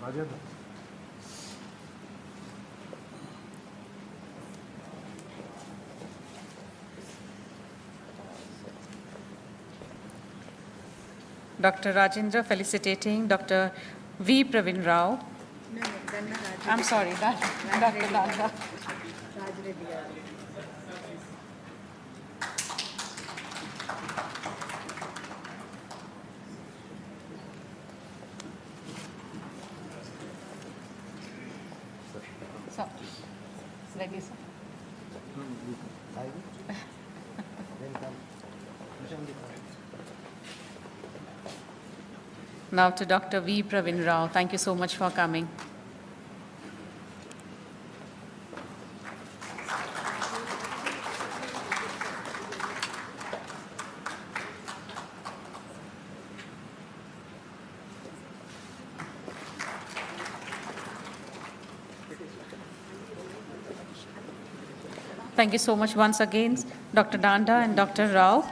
Rajendra. Dr. Rajendra felicitating Dr. V. Praveen Rao. No, Rajendra. I'm sorry, Dr. Danda. So, ready, sir? Now to Dr. V. Praveen Rao. Thank you so much for coming. Thank you so much once again, Dr. Danda and Dr. Rao.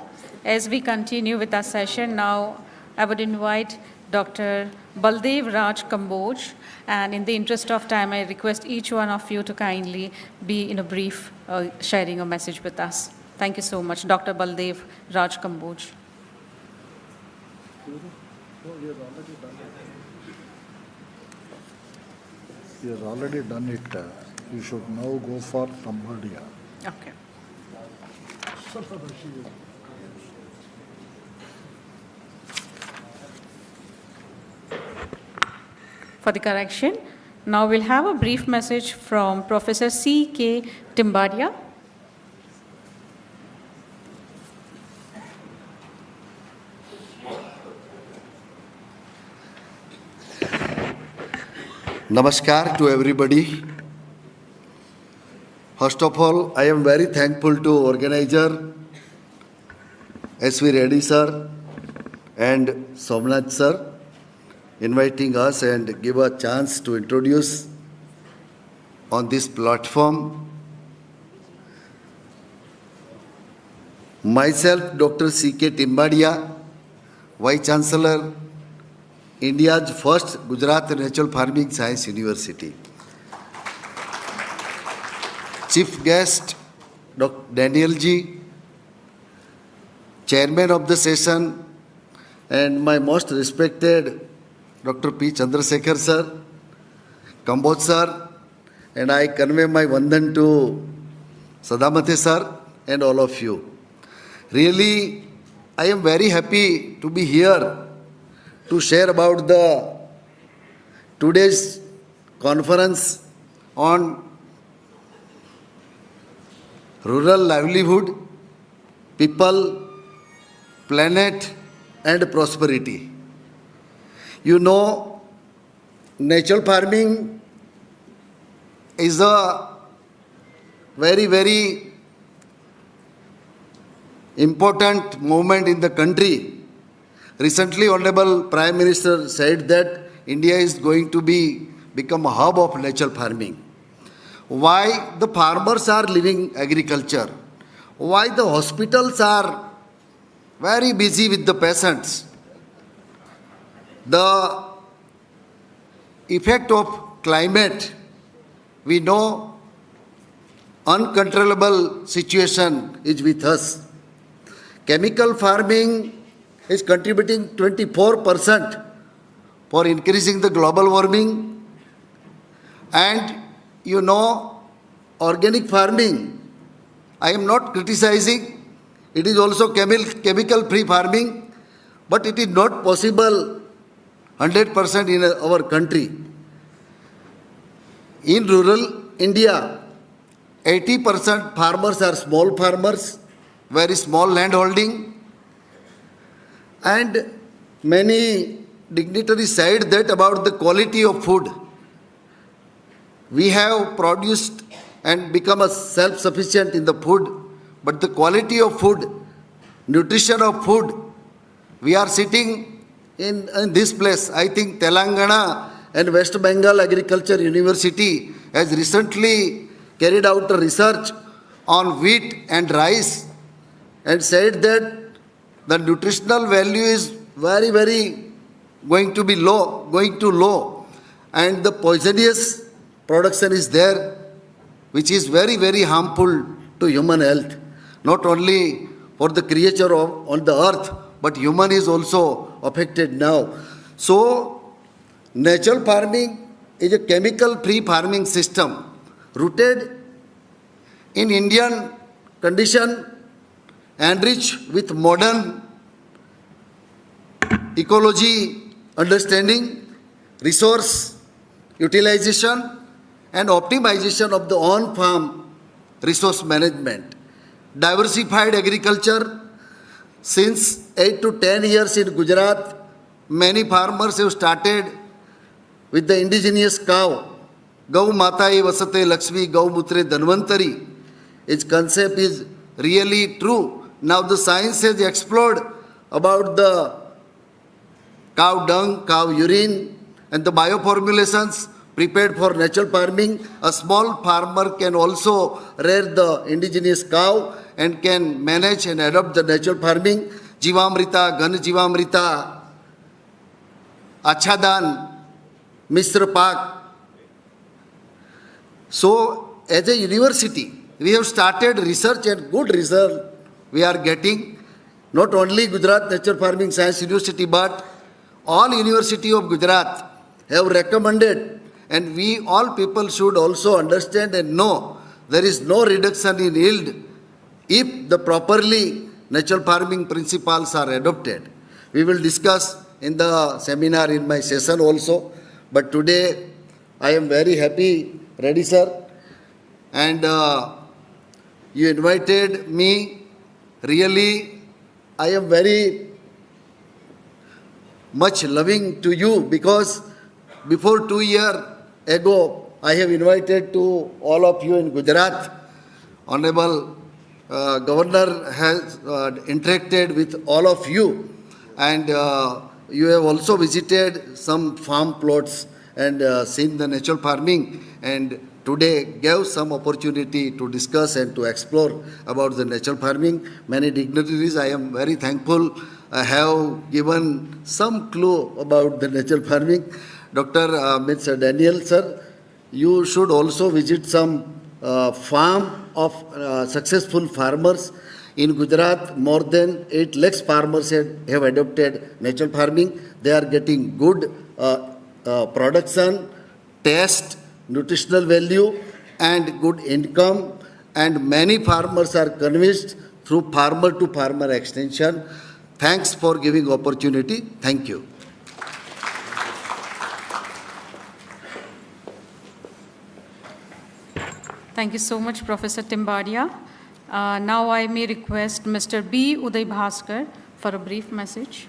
As we continue with our session, now I would invite Dr. Baldev Raj Kamboj, and in the interest of time, I request each one of you to kindly be in a brief sharing a message with us. Thank you so much, Dr. Baldev Raj Kamboj. He has already done it. You should now go for somebody. Okay. For the correction, now we'll have a brief message from Professor C.K. Timbadia. Namaskar to everybody. First of all, I am very thankful to organizer S.V. Reddy sir and Somnath sir inviting us and give a chance to introduce on this platform. Myself, Dr. C.K. Timbadia, Vice Chancellor, India's first Gujarat Natural Farming Science University. Chief guest, Dr. Daniel Ji, Chairman of the session, and my most respected Dr. P. Chandrasekhar sir, Kamboj sir, and I convey my vandan to Sadamate sir and all of you. Really, I am very happy to be here to share about the today's conference on rural livelihood, people, planet, and prosperity. You know, natural farming is a very, very important movement in the country. Recently, Honorable Prime Minister said that India is going to become a hub of natural farming. Why the farmers are living agriculture? Why the hospitals are very busy with the patients? The effect of climate, we know uncontrollable situation is with us. Chemical farming is contributing 24% for increasing the global warming. And you know, organic farming, I am not criticizing, it is also chemical-free farming, but it is not possible 100% in our country. In rural India, 80% farmers are small farmers, very small land holding, and many dignitaries said that about the quality of food. We have produced and become a self-sufficient in the food, but the quality of food, nutrition of food, we are sitting in this place. I think Telangana and West Bengal Agriculture University has recently carried out a research on wheat and rice and said that the nutritional value is very, very going to low, and the poisonous production is there, which is very, very harmful to human health, not only for the creature on the earth, but human is also affected now. So, natural farming is a chemical-free farming system rooted in Indian condition, enriched with modern ecology understanding, resource utilization, and optimization of the on-farm resource management. Diversified agriculture. Since 8 to 10 years in Gujarat, many farmers have started with the indigenous cow. Gau Mataye Vasate Lakshmi, Gau Mutre Dhanvantari. Its concept is really true. Now the science has explored about the cow dung, cow urine, and the bioformulations prepared for natural farming. A small farmer can also rear the indigenous cow and can manage and adopt the natural farming. Jivamrita, Ghan Jivamrita, Achadan, Mishra Pak. So, as a university, we have started research and good result we are getting. Not only Gujarat Natural Farming Science University, but all University of Gujarat have recommended, and we all people should also understand and know there is no reduction in yield if the properly natural farming principles are adopted. We will discuss in the seminar in my session also, but today I am very happy, Reddy sir, and you invited me. Really, I am very much loving to you, because before 2 years ago, I have invited to all of you in Gujarat. Honorable Governor has interacted with all of you, and you have also visited some farm plots and seen the natural farming, and today gave some opportunity to discuss and to explore about the natural farming. Many dignitaries, I am very thankful, have given some clue about the natural farming. Dr. Mr. Daniel sir, you should also visit some farm of successful farmers. In Gujarat, more than 8 lakhs farmers have adopted natural farming. They are getting good production, taste, nutritional value, and good income. And many farmers are convinced through farmer to farmer extension. Thanks for giving opportunity. Thank you. Thank you so much, Professor Timbadia. Now I may request Mr. B. Uday Bhaskar for a brief message.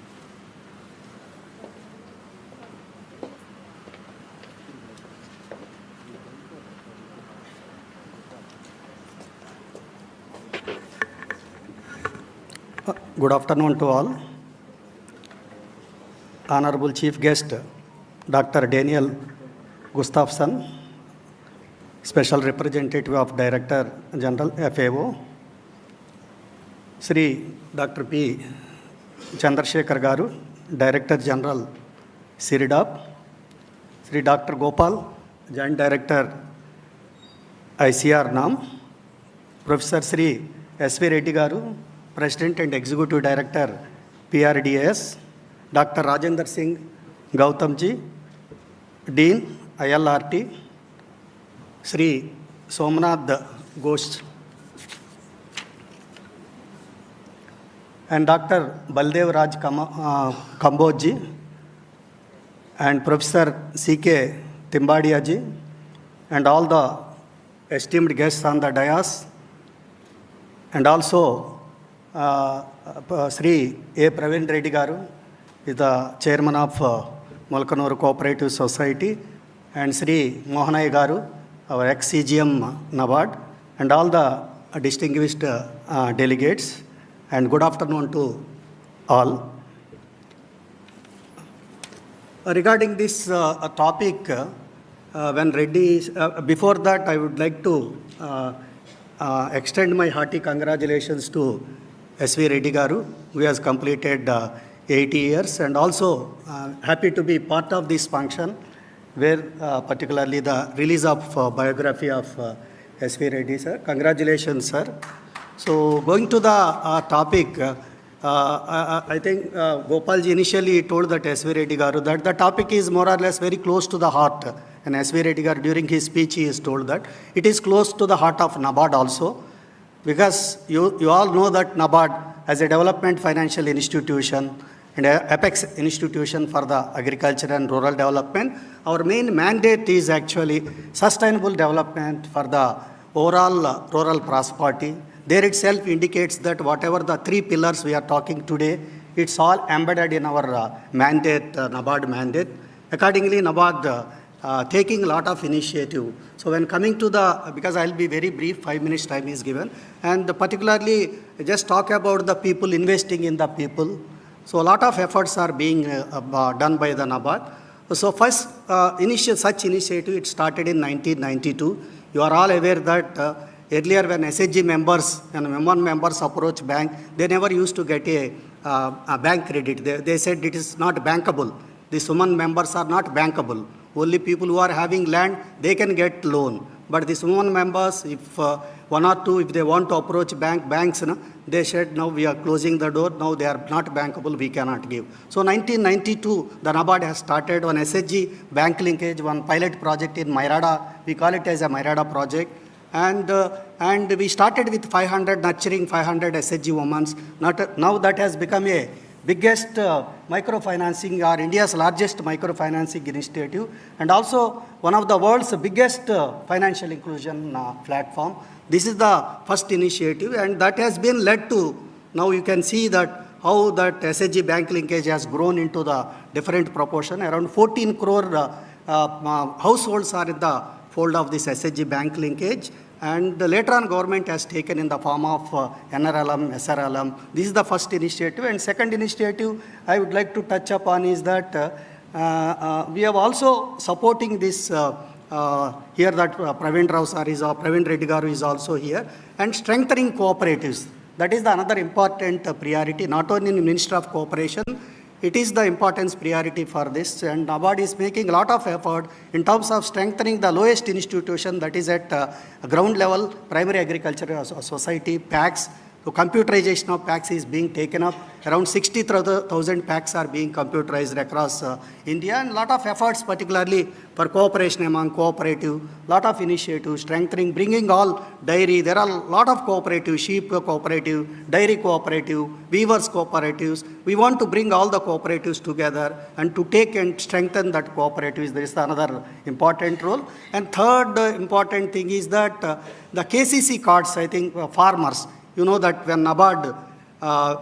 Good afternoon to all. Honorable Chief Guest, Dr. Daniel Gustafsson, Special Representative of Director General FAO, Sri Dr. P. Chandrasekhar Garu, Director General CIRDAP, Sri Dr. Gopal, Joint Director ICAR-NAARM, Professor Sri S.V. Reddy Garu, President and Executive Director PRDIS, Dr. Rajendra Singh Gautamji, Dean ILRT, Sri Somnath Ghosh, and Dr. Baldev Raj Kambojji, and Professor C.K. Timbadiaji, and all the esteemed guests on the dais, and also Sri A. Praveen Reddy Garu is the Chairman of Molkanuru Cooperative Society, and Sri Mohanay Garu, our ex-CGM NABARD, and all the distinguished delegates, and good afternoon to all. Regarding this topic, when Reddy, before that I would like to extend my hearty congratulations to S.V. Reddy Garu, who has completed 80 years, and also happy to be part of this function, where particularly the release of biography of S.V. Reddy, sir. Congratulations, sir. So going to the topic, I think Gopalji initially told that S.V. Reddy Garu that the topic is more or less very close to the heart. And S.V. Reddy Garu, during his speech, he has told that it is close to the heart of NABARD also, because you all know that NABARD as a development financial institution and apex institution for the agriculture and rural development, our main mandate is actually sustainable development for the overall rural prosperity. There itself indicates that whatever the 3 pillars we are talking today, it's all embedded in our mandate, NABARD mandate. Accordingly, NABARD taking a lot of initiative. So when coming to the, because I'll be very brief, 5 minutes time is given, and particularly just talk about the people, investing in the people. So a lot of efforts are being done by the NABARD. So first such initiative, it started in 1992. You are all aware that earlier when SHG members and M1 members approach bank, they never used to get a bank credit. They said it is not bankable. The women members are not bankable. Only people who are having land, they can get loan. But the women members, if 1 or 2, if they want to approach banks, they said, now we are closing the door, now they are not bankable, we cannot give. So 1992, the NABARD has started one SHG bank linkage, one pilot project in Mairada. We call it as a Mairada project. And we started with 500, nurturing 500 SHG women. Now that has become a biggest microfinancing, or India's largest microfinancing initiative, and also one of the world's biggest financial inclusion platform. This is the first initiative, and that has been led to, now you can see that how that SHG bank linkage has grown into the different proportion. Around 14 crore households are in the fold of this SHG bank linkage. And later on, government has taken in the form of NRLM, SRLM. This is the first initiative. And second initiative I would like to touch upon is that we have also supporting this, here that Praveen Reddy Garu is also here, and strengthening cooperatives. That is the another important priority, not only in the Ministry of Cooperation, it is the importance priority for this, and NABARD is making a lot of effort in terms of strengthening the lowest institution, that is at ground level, primary agriculture society, PACS. So computerization of packs is being taken up. Around 60,000 packs are being computerized across India, and a lot of efforts, particularly for cooperation among cooperative, lot of initiatives, strengthening, bringing all dairy. There are a lot of cooperative, sheep cooperative, dairy cooperative, weavers cooperatives. We want to bring all the cooperatives together and to take and strengthen that cooperatives. There is another important role. And third important thing is that the KCC cards, I think, farmers, you know that when NABARD,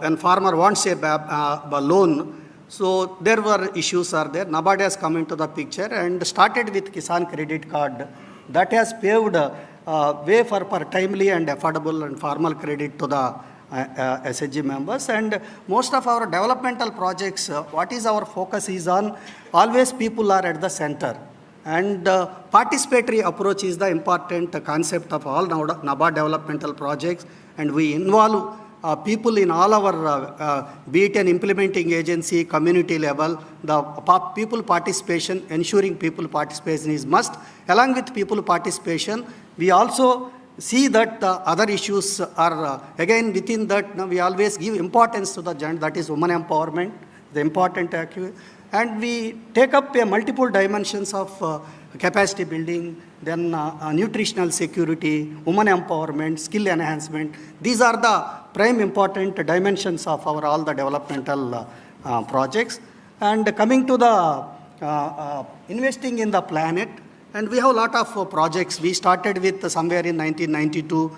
when farmer wants a loan, so there were issues are there. NABARD has come into the picture and started with Kisan Credit Card. That has paved way for timely and affordable and formal credit to the SHG members. And most of our developmental projects, what is our focus is on, always people are at the center. And participatory approach is the important concept of all NABARD developmental projects. And we involve people in all our, be it an implementing agency, community level, the people participation, ensuring people participation is must. Along with people participation, we also see that other issues are, again, within that, we always give importance to the gender, that is women empowerment, the important activity. And we take up multiple dimensions of capacity building, then nutritional security, women empowerment, skill enhancement. These are the prime important dimensions of our all the developmental projects. And coming to the investing in the planet, and we have a lot of projects. We started with somewhere in 1992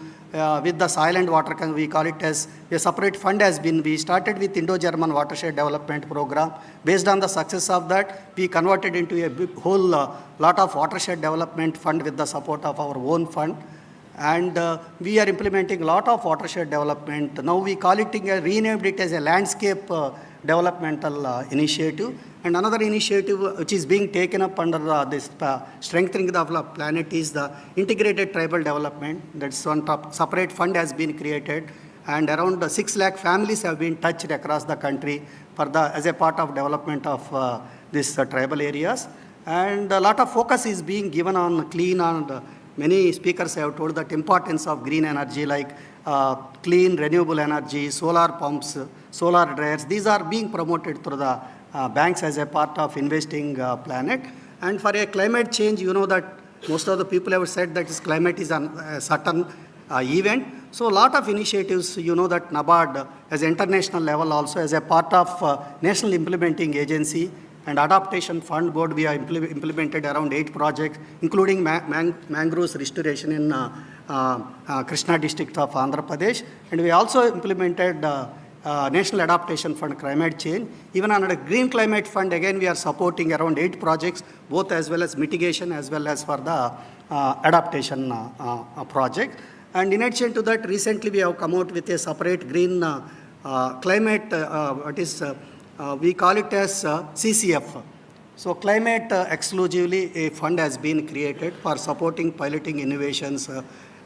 with the soil and water, we call it as a separate fund has been, we started with Indo-German Watershed Development Program. Based on the success of that, we converted into a big whole lot of watershed development fund with the support of our own fund. And we are implementing a lot of watershed development. Now we call it, renamed it as a landscape developmental initiative. And another initiative which is being taken up under this strengthening the planet is the integrated tribal development. That's one separate fund has been created, and around 6 lakh families have been touched across the country for as a part of development of these tribal areas. And a lot of focus is being given on clean, and many speakers have told that importance of green energy like clean renewable energy, solar pumps, solar dryers. These are being promoted through the banks as a part of investing planet. And for a climate change, you know that most of the people have said that climate is a certain event. So a lot of initiatives, you know that NABARD as international level also as a part of National Implementing Agency and Adaptation Fund Board, we have implemented around 8 projects, including mangroves restoration in Krishna district of Andhra Pradesh. And we also implemented National Adaptation Fund Climate Change. Even under the Green Climate Fund, again, we are supporting around 8 projects, both as well as mitigation as well as for the adaptation project. And in addition to that, recently we have come out with a separate green climate, we call it as CCF. So climate exclusively a fund has been created for supporting piloting innovations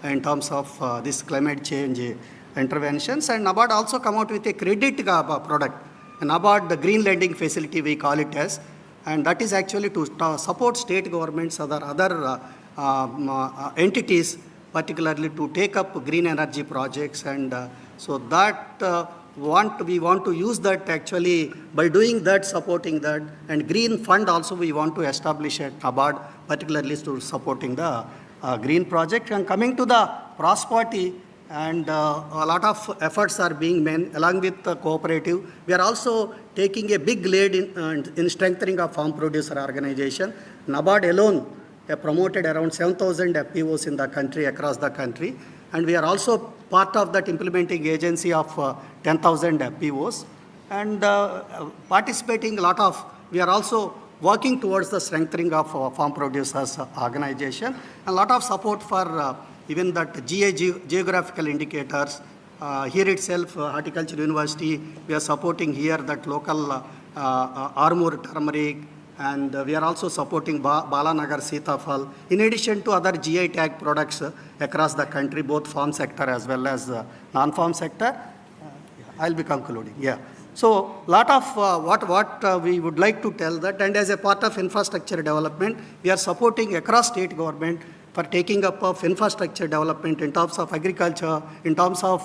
in terms of this climate change interventions. And NABARD also come out with a credit product, NABARD the green lending facility we call it as, and that is actually to support state governments, other entities, particularly to take up green energy projects. And so that we want to use that actually by doing that, supporting that. And green fund also we want to establish at NABARD, particularly to supporting the green project. And coming to the prosperity, and a lot of efforts are being made along with the cooperative. We are also taking a big lead in strengthening of farm producer organization. NABARD alone promoted around 7,000 FPOs in the country, across the country. And we are also part of that implementing agency of 10,000 FPOs. And participating a lot of, we are also working towards the strengthening of farm producers organization. A lot of support for even that geographical indicators. Here itself, Horticulture University, we are supporting here that local armor turmeric, and we are also supporting Balanagar Sitafal, in addition to other GI tag products across the country, both farm sector as well as non-farm sector. I'll be concluding, yeah. So, lot of what we would like to tell that, and as a part of infrastructure development, we are supporting across state government for taking up of infrastructure development in terms of agriculture, in terms of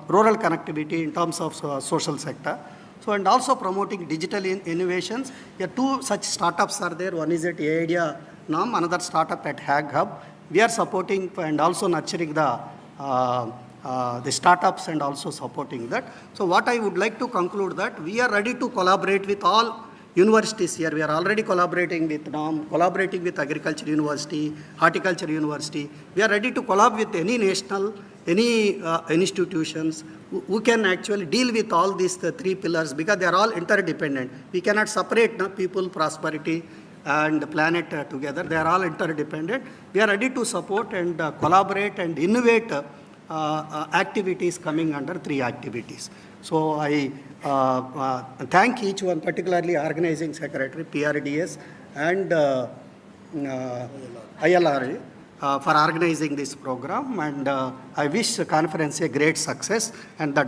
rural connectivity, in terms of social sector. So, and also promoting digital innovations. Here two such startups are there. One is at ICAR-NAARM, another startup at Hag Hub. We are supporting and also nurturing the startups and also supporting that. So what I would like to conclude that we are ready to collaborate with all universities here. We are already collaborating with NAARM, collaborating with Agriculture University, Horticulture University. We are ready to collaborate with any national, any institutions who can actually deal with all these three pillars because they are all interdependent. We cannot separate people, prosperity, and planet together. They are all interdependent. We are ready to support and collaborate and innovate activities coming under three activities. So I thank each one, particularly Organizing Secretary, PRDIS, and ILR for organizing this program. And I wish the conference a great success and the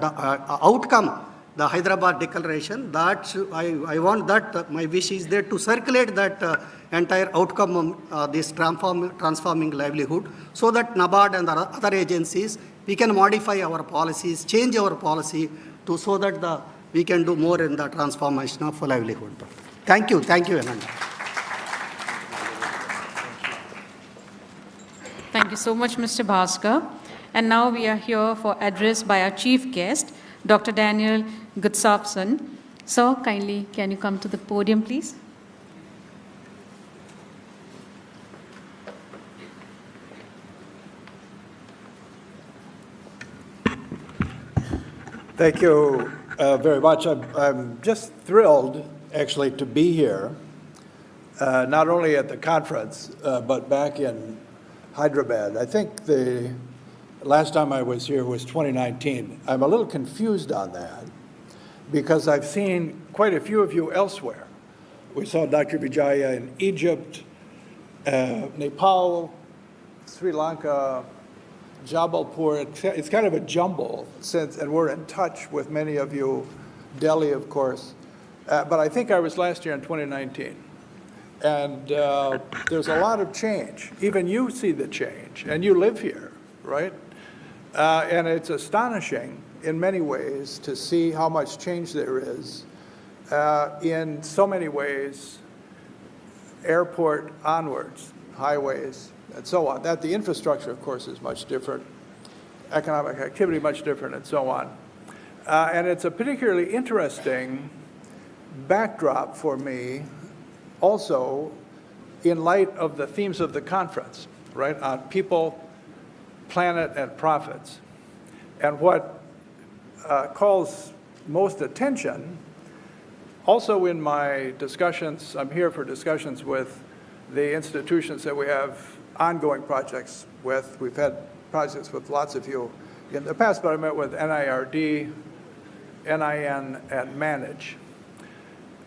outcome, the Hyderabad Declaration, that I want that, my wish is there to circulate that entire outcome of this transforming livelihood so that NABARD and the other agencies, we can modify our policies, change our policy so that we can do more in the transformation of livelihood. Thank you, Ananda. Thank you so much, Mr. Bhaskar. And now we are here for address by our chief guest, Dr. Daniel Gustafsson. Sir, kindly, can you come to the podium, please? Thank you very much. I'm just thrilled, actually, to be here, not only at the conference, but back in Hyderabad. I think the last time I was here was 2019. I'm a little confused on that because I've seen quite a few of you elsewhere. We saw Dr. Vijaya in Egypt, Nepal, Sri Lanka, Jabalpur. It's kind of a jumble, and we're in touch with many of you, Delhi, of course. But I think I was last year in 2019. And there's a lot of change. Even you see the change, and you live here, right? And it's astonishing in many ways to see how much change there is in so many ways, airport onwards, highways, and so on. That the infrastructure, of course, is much different, economic activity much different, and so on. And it's a particularly interesting backdrop for me, also in light of the themes of the conference, right, on people, planet, and profits. And what calls most attention, also in my discussions, I'm here for discussions with the institutions that we have ongoing projects with. We've had projects with lots of you in the past, but I met with NIRD, NIN, and Manage.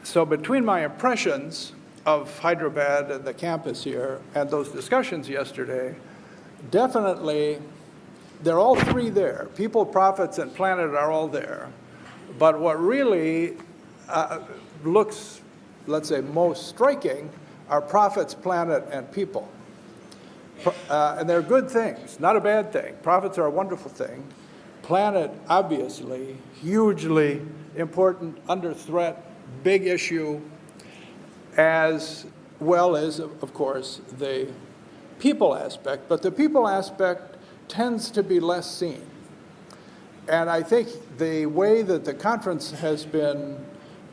So between my impressions of Hyderabad and the campus here and those discussions yesterday, definitely they're all three there. People, profits, and planet are all there. But what really looks, let's say, most striking are profits, planet, and people. And they're good things, not a bad thing. Profits are a wonderful thing. Planet, obviously, hugely important, under threat, big issue, as well as, of course, the people aspect. But the people aspect tends to be less seen. And I think the way that the conference has been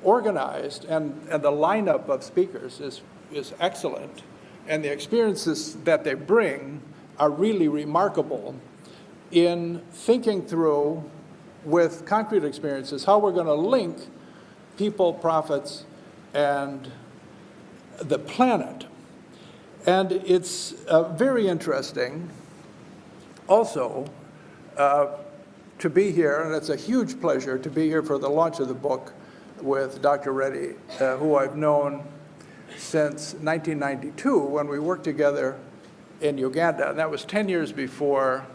organized and the lineup of speakers is excellent. And the experiences that they bring are really remarkable in thinking through, with concrete experiences, how we're going to link people, profits, and the planet. And it's very interesting also to be here, and it's a huge pleasure to be here for the launch of the book with Dr. Reddy, who I've known since 1992 when we worked together in Uganda. And that was 10 years before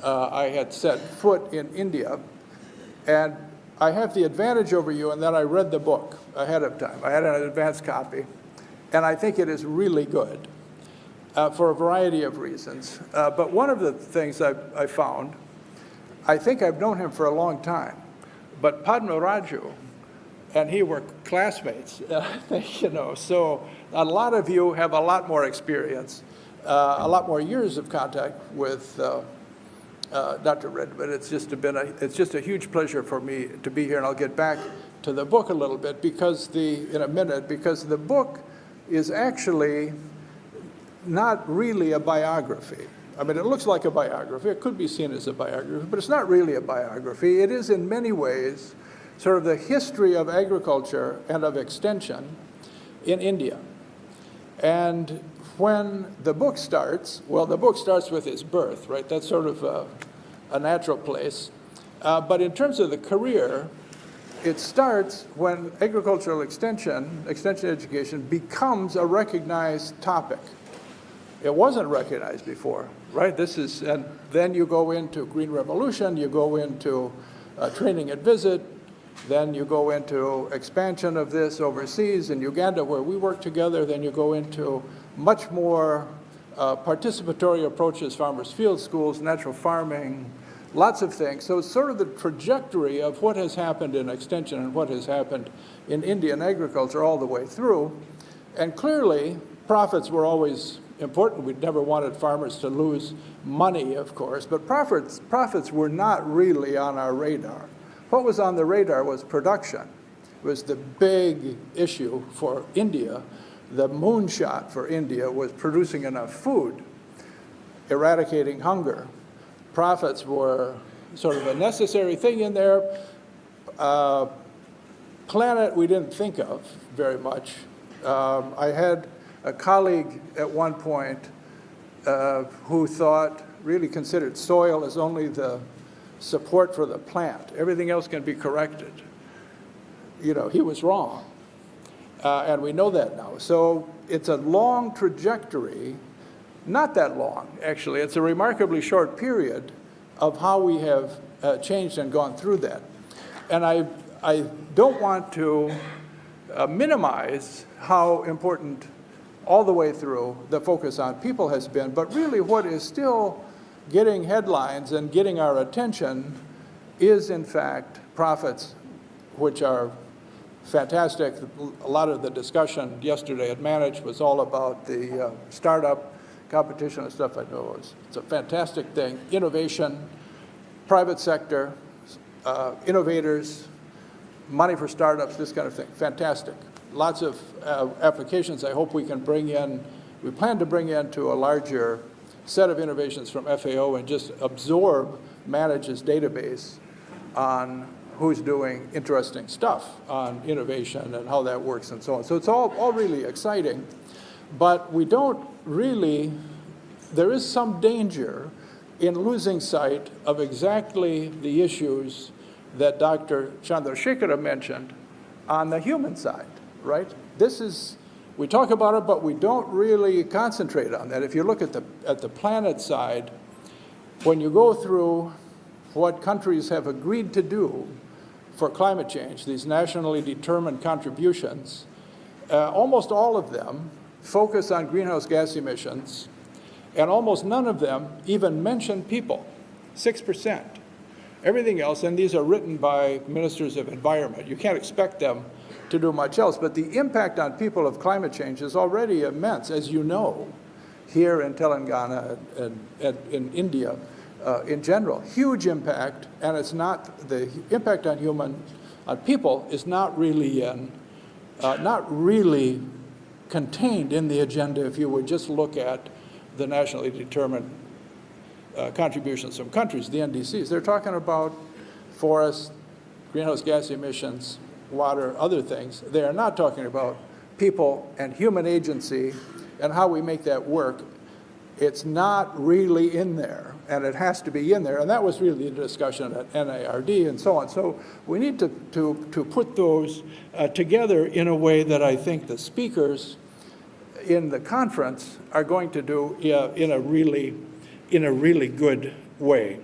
I had set foot in India. And I have the advantage over you in that I read the book ahead of time. I had an advance copy. And I think it is really good. for a variety of reasons. But one of the things I found, I think I've known him for a long time, but Padma Raju and he were classmates, you know, so a lot of you have a lot more experience, a lot more years of contact with Dr. Redmond. It's just a huge pleasure for me to be here, and I'll get back to the book a little bit in a minute, because the book is actually not really a biography. I mean, it looks like a biography. It could be seen as a biography, but it's not really a biography. It is in many ways sort of the history of agriculture and of extension in India. And when the book starts, well, the book starts with his birth, right? That's sort of a natural place. But in terms of the career, it starts when agricultural extension education becomes a recognized topic. It wasn't recognized before, right? And then you go into Green Revolution, you go into training at visit, then you go into expansion of this overseas in Uganda where we work together, then you go into much more participatory approaches, farmers' field schools, natural farming, lots of things. So it's sort of the trajectory of what has happened in extension and what has happened in Indian agriculture all the way through. And clearly, profits were always important. We'd never wanted farmers to lose money, of course, but profits were not really on our radar. What was on the radar was production. It was the big issue for India. The moonshot for India was producing enough food, eradicating hunger. Profits were sort of a necessary thing in there. Planet we didn't think of very much. I had a colleague at one point who really considered soil as only the support for the plant. Everything else can be corrected. You know, he was wrong. And we know that now. So it's a long trajectory, not that long, actually. It's a remarkably short period of how we have changed and gone through that. And I don't want to minimize how important all the way through the focus on people has been, but really what is still getting headlines and getting our attention is, in fact, profits, which are fantastic. A lot of the discussion yesterday at Manage was all about the startup competition and stuff. I know it's a fantastic thing. Innovation, private sector, innovators, money for startups, this kind of thing. Fantastic. Lots of applications I hope we can bring in. We plan to bring into a larger set of innovations from FAO and just absorb Manage's database on who's doing interesting stuff on innovation and how that works and so on. So it's all really exciting, but we don't really, there is some danger in losing sight of exactly the issues that Dr. Chandrasekhara mentioned on the human side, right? We talk about it, but we don't really concentrate on that. If you look at the planet side, when you go through what countries have agreed to do for climate change, these nationally determined contributions, almost all of them focus on greenhouse gas emissions, and almost none of them even mention people, 6%. Everything else, and these are written by ministers of environment. You can't expect them to do much else, but the impact on people of climate change is already immense, as you know, here in Telangana and in India in general. Huge impact, and it's not, the impact on people is not really contained in the agenda if you would just look at the nationally determined contributions from countries, the NDCs. They're talking about forests, greenhouse gas emissions, water, other things. They are not talking about people and human agency and how we make that work. It's not really in there, and it has to be in there. And that was really the discussion at NARD and so on. So we need to put those together in a way that I think the speakers in the conference are going to do in a really good way.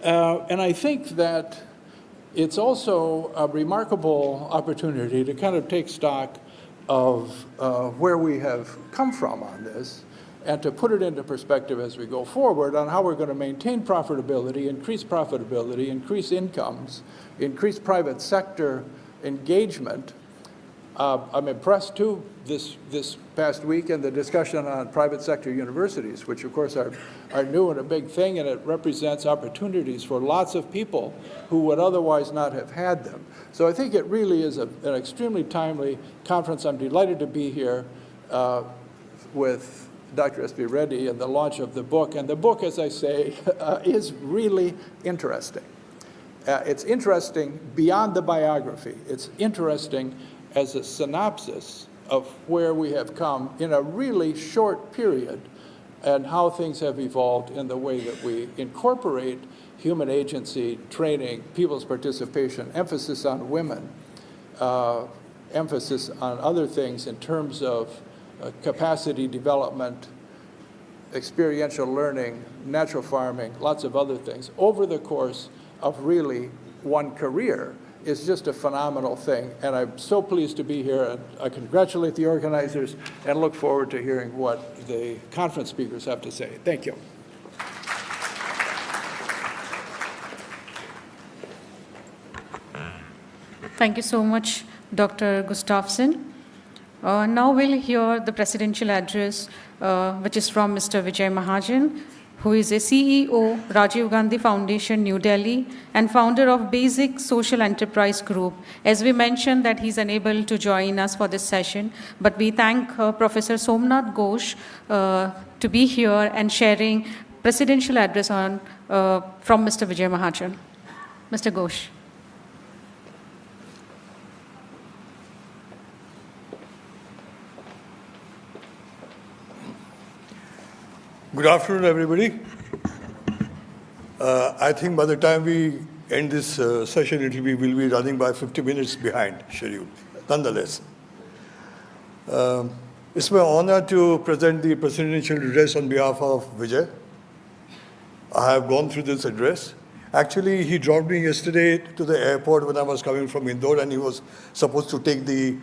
And I think that it's also a remarkable opportunity to kind of take stock of where we have come from on this. and to put it into perspective as we go forward on how we're going to maintain profitability, increase incomes, increase private sector engagement. I'm impressed too this past week in the discussion on private sector universities, which of course are new and a big thing, and it represents opportunities for lots of people who would otherwise not have had them. So I think it really is an extremely timely conference. I'm delighted to be here with Dr. S.B. Reddy and the launch of the book. And the book, as I say, is really interesting. It's interesting beyond the biography. It's interesting as a synopsis of where we have come in a really short period and how things have evolved in the way that we incorporate human agency, training, people's participation, emphasis on women, emphasis on other things in terms of capacity development, experiential learning, natural farming, lots of other things, over the course of really one career is just a phenomenal thing. And I'm so pleased to be here, and I congratulate the organizers and look forward to hearing what the conference speakers have to say. Thank you. Thank you so much, Dr. Gustafsson. Now we'll hear the presidential address, which is from Mr. Vijay Mahajan, who is a CEO, Rajiv Gandhi Foundation, New Delhi, and founder of Basic Social Enterprise Group. As we mentioned that he's unable to join us for this session, but we thank Professor Somnath Ghosh to be here and sharing presidential address on, from Mr. Vijay Mahajan. Mr. Ghosh. Good afternoon, everybody. I think by the time we end this session, we'll be running by 50 minutes behind schedule. Nonetheless, it's my honor to present the presidential address on behalf of Vijay. I have gone through this address. Actually, he dropped me yesterday to the airport when I was coming from Indore, and he was supposed to take the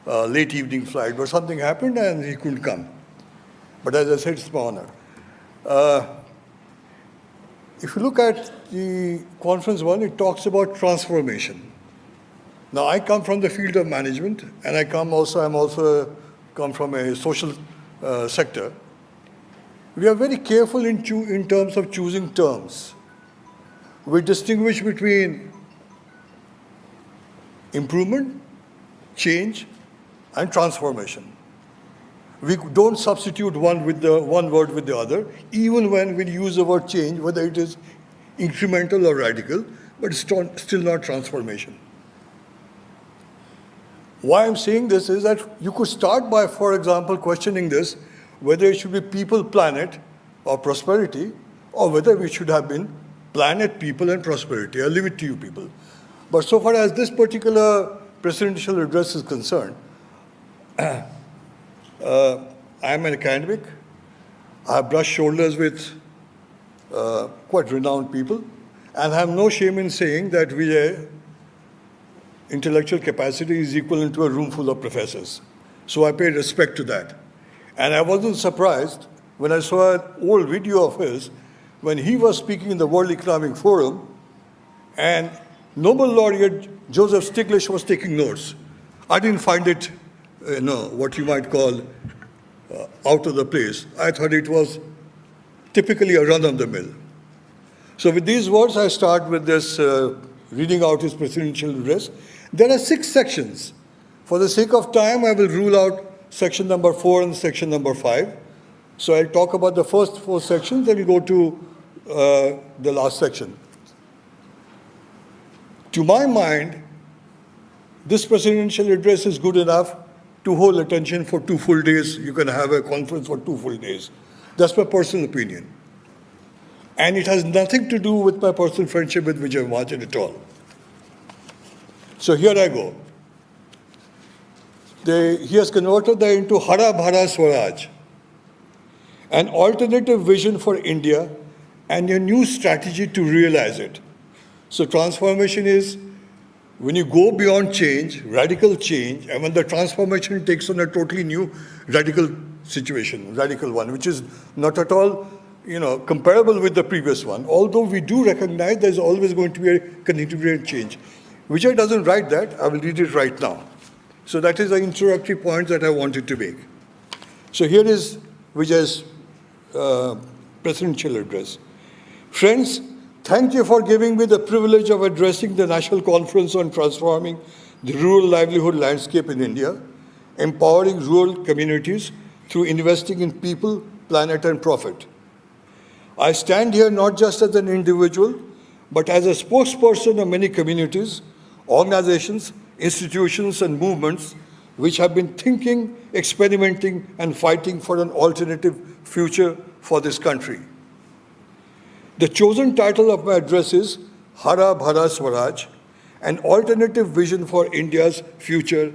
late evening flight, but something happened and he couldn't come. But as I said, it's my honor. If you look at the conference one, it talks about transformation. Now, I come from the field of management, and I'm also come from a social sector. We are very careful in terms of choosing terms. We distinguish between improvement, change, and transformation. We don't substitute one word with the other, even when we use the word change, whether it is incremental or radical, but it's still not transformation. Why I'm saying this is that you could start by, for example, questioning this, whether it should be people, planet, or prosperity, or whether we should have been planet, people, and prosperity. I'll leave it to you people. But so far as this particular presidential address is concerned, I'm an academic. I have brushed shoulders with quite renowned people, and I have no shame in saying that Vijay intellectual capacity is equivalent to a room full of professors. So I paid respect to that. And I wasn't surprised when I saw an old video of his when he was speaking in the World Economic Forum, and Nobel laureate Joseph Stiglitz was taking notes. I didn't find it, what you might call out of the place. I thought it was typically a run-of-the-mill. So with these words, I start with this reading out his presidential address. There are 6 sections. For the sake of time, I will rule out section number 4 and section number 5. So I'll talk about the first 4 sections, then we'll go to the last section. To my mind, this presidential address is good enough to hold attention for 2 full days. You can have a conference for 2 full days. That's my personal opinion. And it has nothing to do with my personal friendship with Vijay Mahajan at all. So here I go. He has converted that into Hara Bhara Swaraj, an alternative vision for India and a new strategy to realize it. So transformation is when you go beyond change, radical change, and when the transformation takes on a totally new radical situation, radical one, which is not at all, comparable with the previous one. Although we do recognize there's always going to be a continuing change. Vijay doesn't write that. I will read it right now. So that is the introductory point that I wanted to make. So here is Vijay's presidential address. Friends, thank you for giving me the privilege of addressing the National Conference on Transforming the Rural Livelihood Landscape in India, empowering rural communities through investing in people, planet, and profit. I stand here not just as an individual, but as a spokesperson of many communities, organizations, institutions, and movements which have been thinking, experimenting, and fighting for an alternative future for this country. The chosen title of my address is Hara Bhara Swaraj, an alternative vision for India's future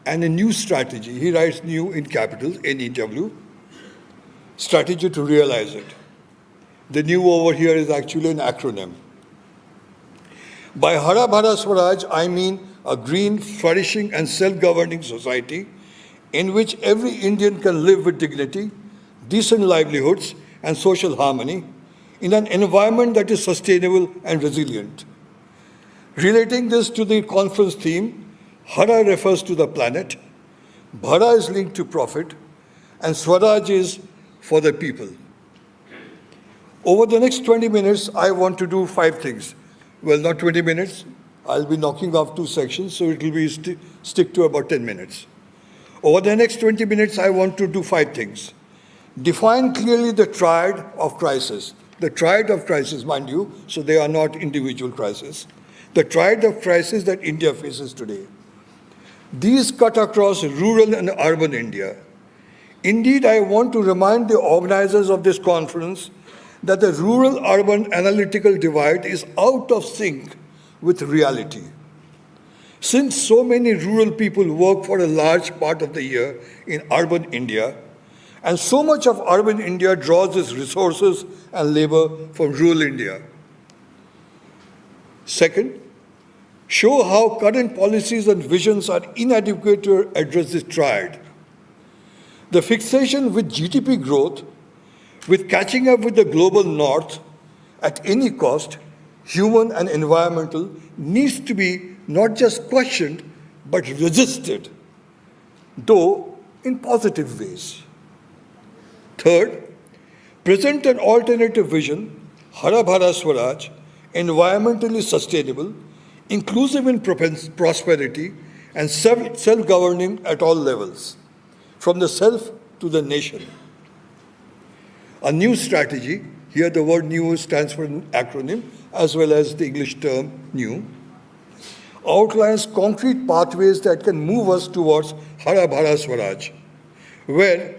and a new strategy. He writes new in capitals, N-E-W, strategy to realize it. The new over here is actually an acronym. By Hara Bhara Swaraj, I mean a green, flourishing, and self-governing society in which every Indian can live with dignity, decent livelihoods, and social harmony in an environment that is sustainable and resilient. Relating this to the conference theme, Hara refers to the planet, Bhara is linked to profit, and Swaraj is for the people. Over the next 20 minutes, I want to do 5 things. Well, not 20 minutes. I'll be knocking off 2 sections, so it will be stick to about 10 minutes. Over the next 20 minutes, I want to do 5 things. Define clearly the triad of crisis. The triad of crisis, mind you, so they are not individual crises. The triad of crisis that India faces today. These cut across rural and urban India. Indeed, I want to remind the organizers of this conference that the rural-urban analytical divide is out of sync with reality. Since so many rural people work for a large part of the year in urban India, and so much of urban India draws its resources and labor from rural India. Second, show how current policies and visions are inadequate to address this triad. The fixation with GDP growth, with catching up with the global north at any cost, human and environmental, needs to be not just questioned, but resisted, though in positive ways. Third, present an alternative vision, Hara Bhara Swaraj, environmentally sustainable, inclusive in prosperity, and self-governing at all levels, from the self to the nation. A new strategy, here the word new stands for an acronym, as well as the English term new, outlines concrete pathways that can move us towards Hara Bhara Swaraj, where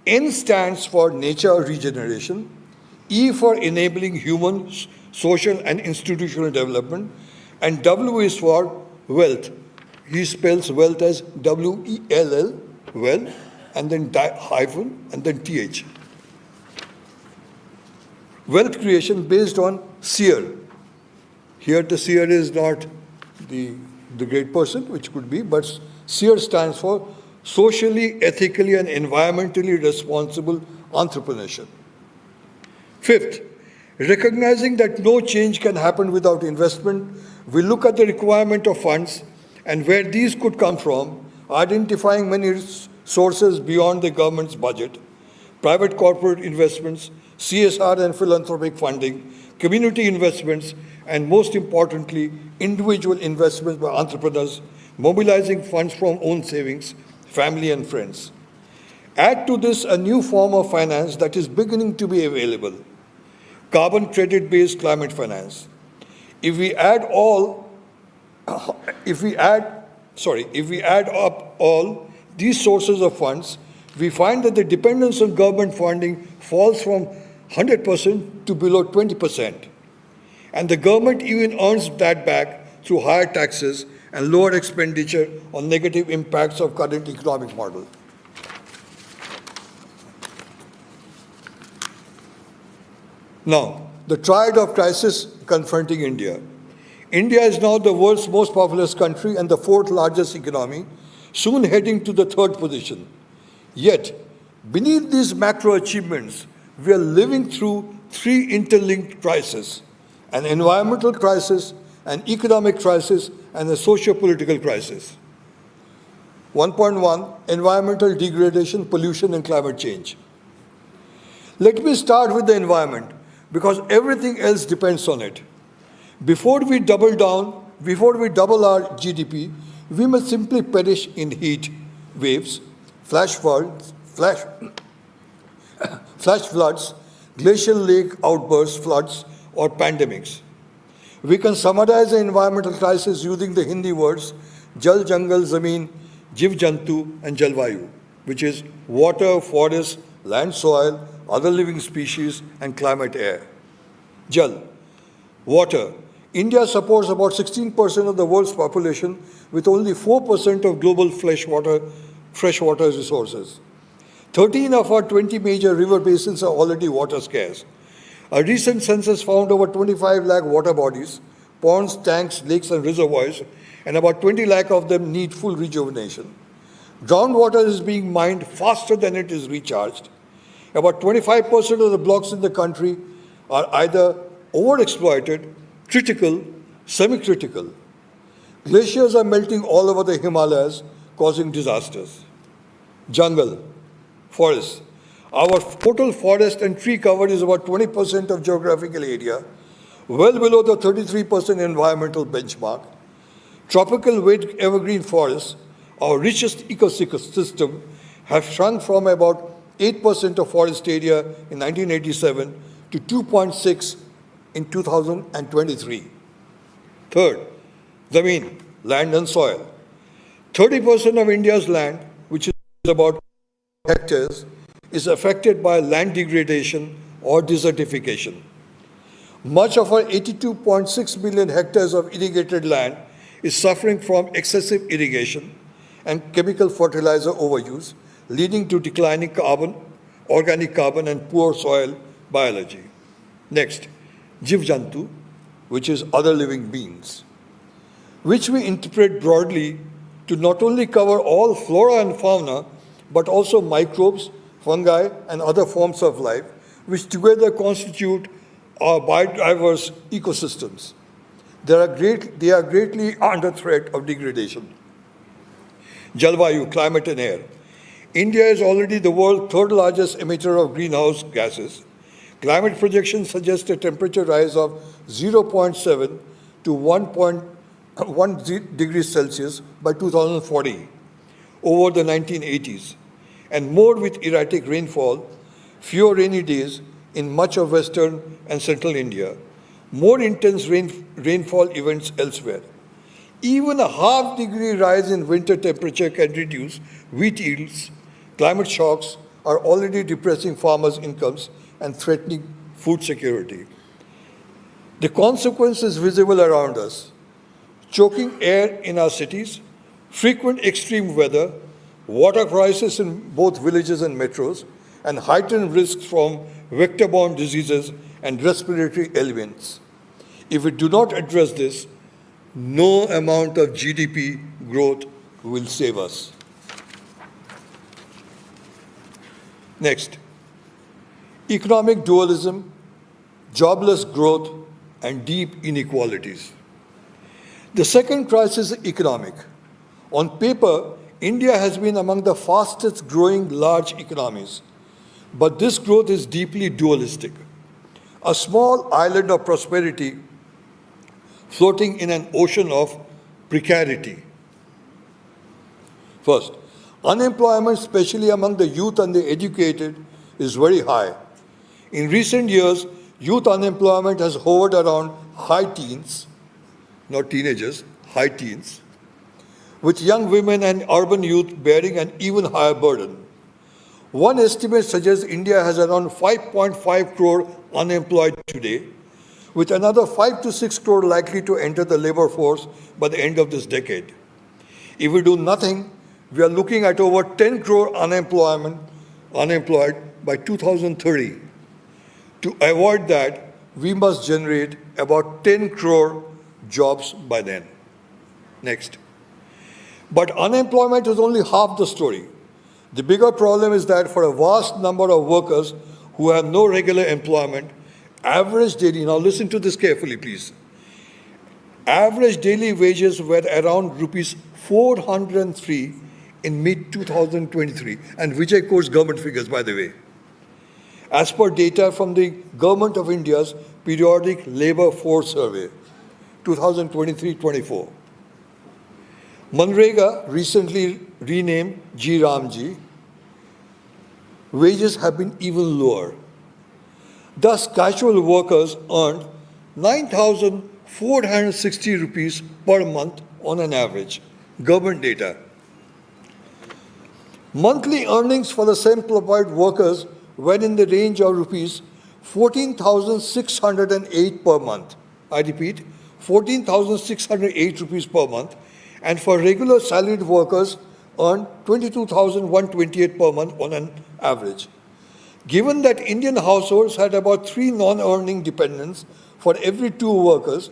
N stands for nature regeneration, E for enabling human, social, and institutional development, and W is for wealth. He spells wealth as W-E-L-L, wealth, and then hyphen, and then T-H. Wealth creation based on SEER. Here the SEER is not the great person, which could be, but SEER stands for socially, ethically, and environmentally responsible entrepreneurship. Fifth, recognizing that no change can happen without investment, we look at the requirement of funds and where these could come from, identifying many sources beyond the government's budget, private corporate investments, CSR and philanthropic funding, community investments, and most importantly, individual investments by entrepreneurs, mobilizing funds from own savings, family and friends. Add to this a new form of finance that is beginning to be available, carbon credit-based climate finance. If we add up all these sources of funds, we find that the dependence on government funding falls from 100% to below 20%. And the government even earns that back through higher taxes and lower expenditure on negative impacts of current economic model. Now, the triad of crisis confronting India. India is now the world's most populous country and the 4th largest economy, soon heading to the 3rd position. Yet, Beneath these macro achievements, we are living through three interlinked crises: an environmental crisis, an economic crisis, and a socio-political crisis. 1.1, environmental degradation, pollution, and climate change. Let me start with the environment, because everything else depends on it. Before we double our GDP, we must simply perish in heat waves, flash floods, glacial lake outbursts, floods, or pandemics. We can summarize the environmental crisis using the Hindi words Jal, Jangal, Zameen, Jiv Jantu, and Jalvayu, which is water, forest, land, soil, other living species, and climate air. Jal, water. India supports about 16% of the world's population with only 4% of global freshwater resources. 13 of our 20 major river basins are already water scarce. A recent census found over 25 lakh water bodies, ponds, tanks, lakes, and reservoirs, and about 20 lakh of them need full rejuvenation. Groundwater is being mined faster than it is recharged. About 25% of the blocks in the country are either overexploited, critical, semi-critical. Glaciers are melting all over the Himalayas, causing disasters. Jungle, forests. Our total forest and tree cover is about 20% of geographical area, well below the 33% environmental benchmark. Tropical wet evergreen forests, our richest ecosystem, have shrunk from about 8% of forest area in 1987 to 2.6 in 2023. Third, Zameen, land and soil. 30% of India's land, which is about hectares, is affected by land degradation or desertification. Much of our 82.6 million hectares of irrigated land is suffering from excessive irrigation and chemical fertilizer overuse, leading to declining carbon, organic carbon, and poor soil biology. Next, Jiv Jantu, which is other living beings, which we interpret broadly to not only cover all flora and fauna, but also microbes, fungi, and other forms of life, which together constitute our biodiverse ecosystems. They are greatly under threat of degradation. Jalvayu, climate and air. India is already the world's third largest emitter of greenhouse gases. Climate projections suggest a temperature rise of 0.7 to 1.1 degrees Celsius by 2040 over the 1980s, and more with erratic rainfall, fewer rainy days in much of western and central India, more intense rainfall events elsewhere. Even a half-degree rise in winter temperature can reduce wheat yields. Climate shocks are already depressing farmers' incomes and threatening food security. The consequence is visible around us: choking air in our cities, frequent extreme weather, water crisis in both villages and metros, and heightened risks from vector-borne diseases and respiratory ailments. If we do not address this, no amount of GDP growth will save us. Next, economic dualism, jobless growth, and deep inequalities. The second crisis is economic. On paper, India has been among the fastest growing large economies, but this growth is deeply dualistic. A small island of prosperity floating in an ocean of precarity. First, unemployment, especially among the youth and the educated, is very high. In recent years, youth unemployment has hovered around high teens, not teenagers, high teens, with young women and urban youth bearing an even higher burden. One estimate suggests India has around 5.5 crore unemployed today, with another 5 to 6 crore likely to enter the labor force by the end of this decade. If we do nothing, we are looking at over 10 crore unemployed by 2030. To avoid that, we must generate about 10 crore jobs by then. Next. But unemployment is only half the story. The bigger problem is that for a vast number of workers who have no regular employment, average daily, now listen to this carefully please, average daily wages were around rupees 403 in mid-2023, and Vijay Kaur's government figures, by the way, as per data from the Government of India's Periodic Labour Force Survey, 2023-24. Manrega, recently renamed G Ramji, wages have been even lower. Thus, casual workers earned 9,460 rupees per month on an average. Government data. Monthly earnings for the self-employed workers were in the range of rupees 14,608 per month. I repeat, 14,608 rupees per month. And for regular salaried workers earned 22,128 per month on an average. Given that Indian households had about 3 non-earning dependents for every 2 workers,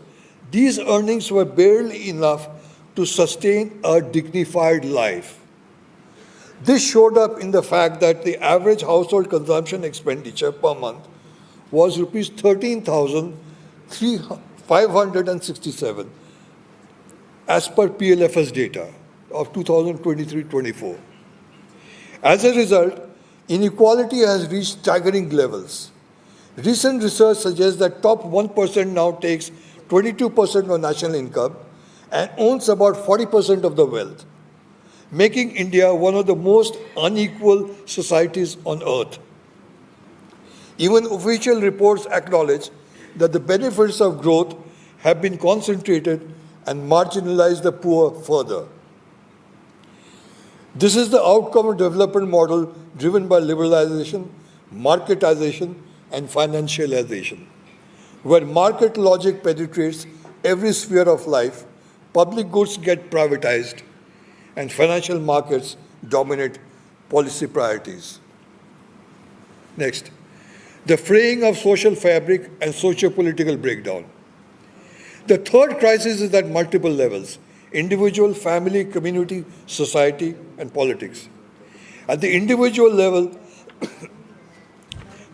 these earnings were barely enough to sustain a dignified life. This showed up in the fact that the average household consumption expenditure per month was rupees 13,567 as per PLFS data of 2023-24. As a result, inequality has reached staggering levels. Recent research suggests that top 1% now takes 22% of national income and owns about 40% of the wealth, making India one of the most unequal societies on earth. Even official reports acknowledge that the benefits of growth have been concentrated and marginalize the poor further. This is the outcome of development model driven by liberalization, marketization, and financialization. Where market logic penetrates every sphere of life, public goods get privatized, and financial markets dominate policy priorities. Next, the fraying of social fabric and socio-political breakdown. The third crisis is at multiple levels: individual, family, community, society, and politics. At the individual level,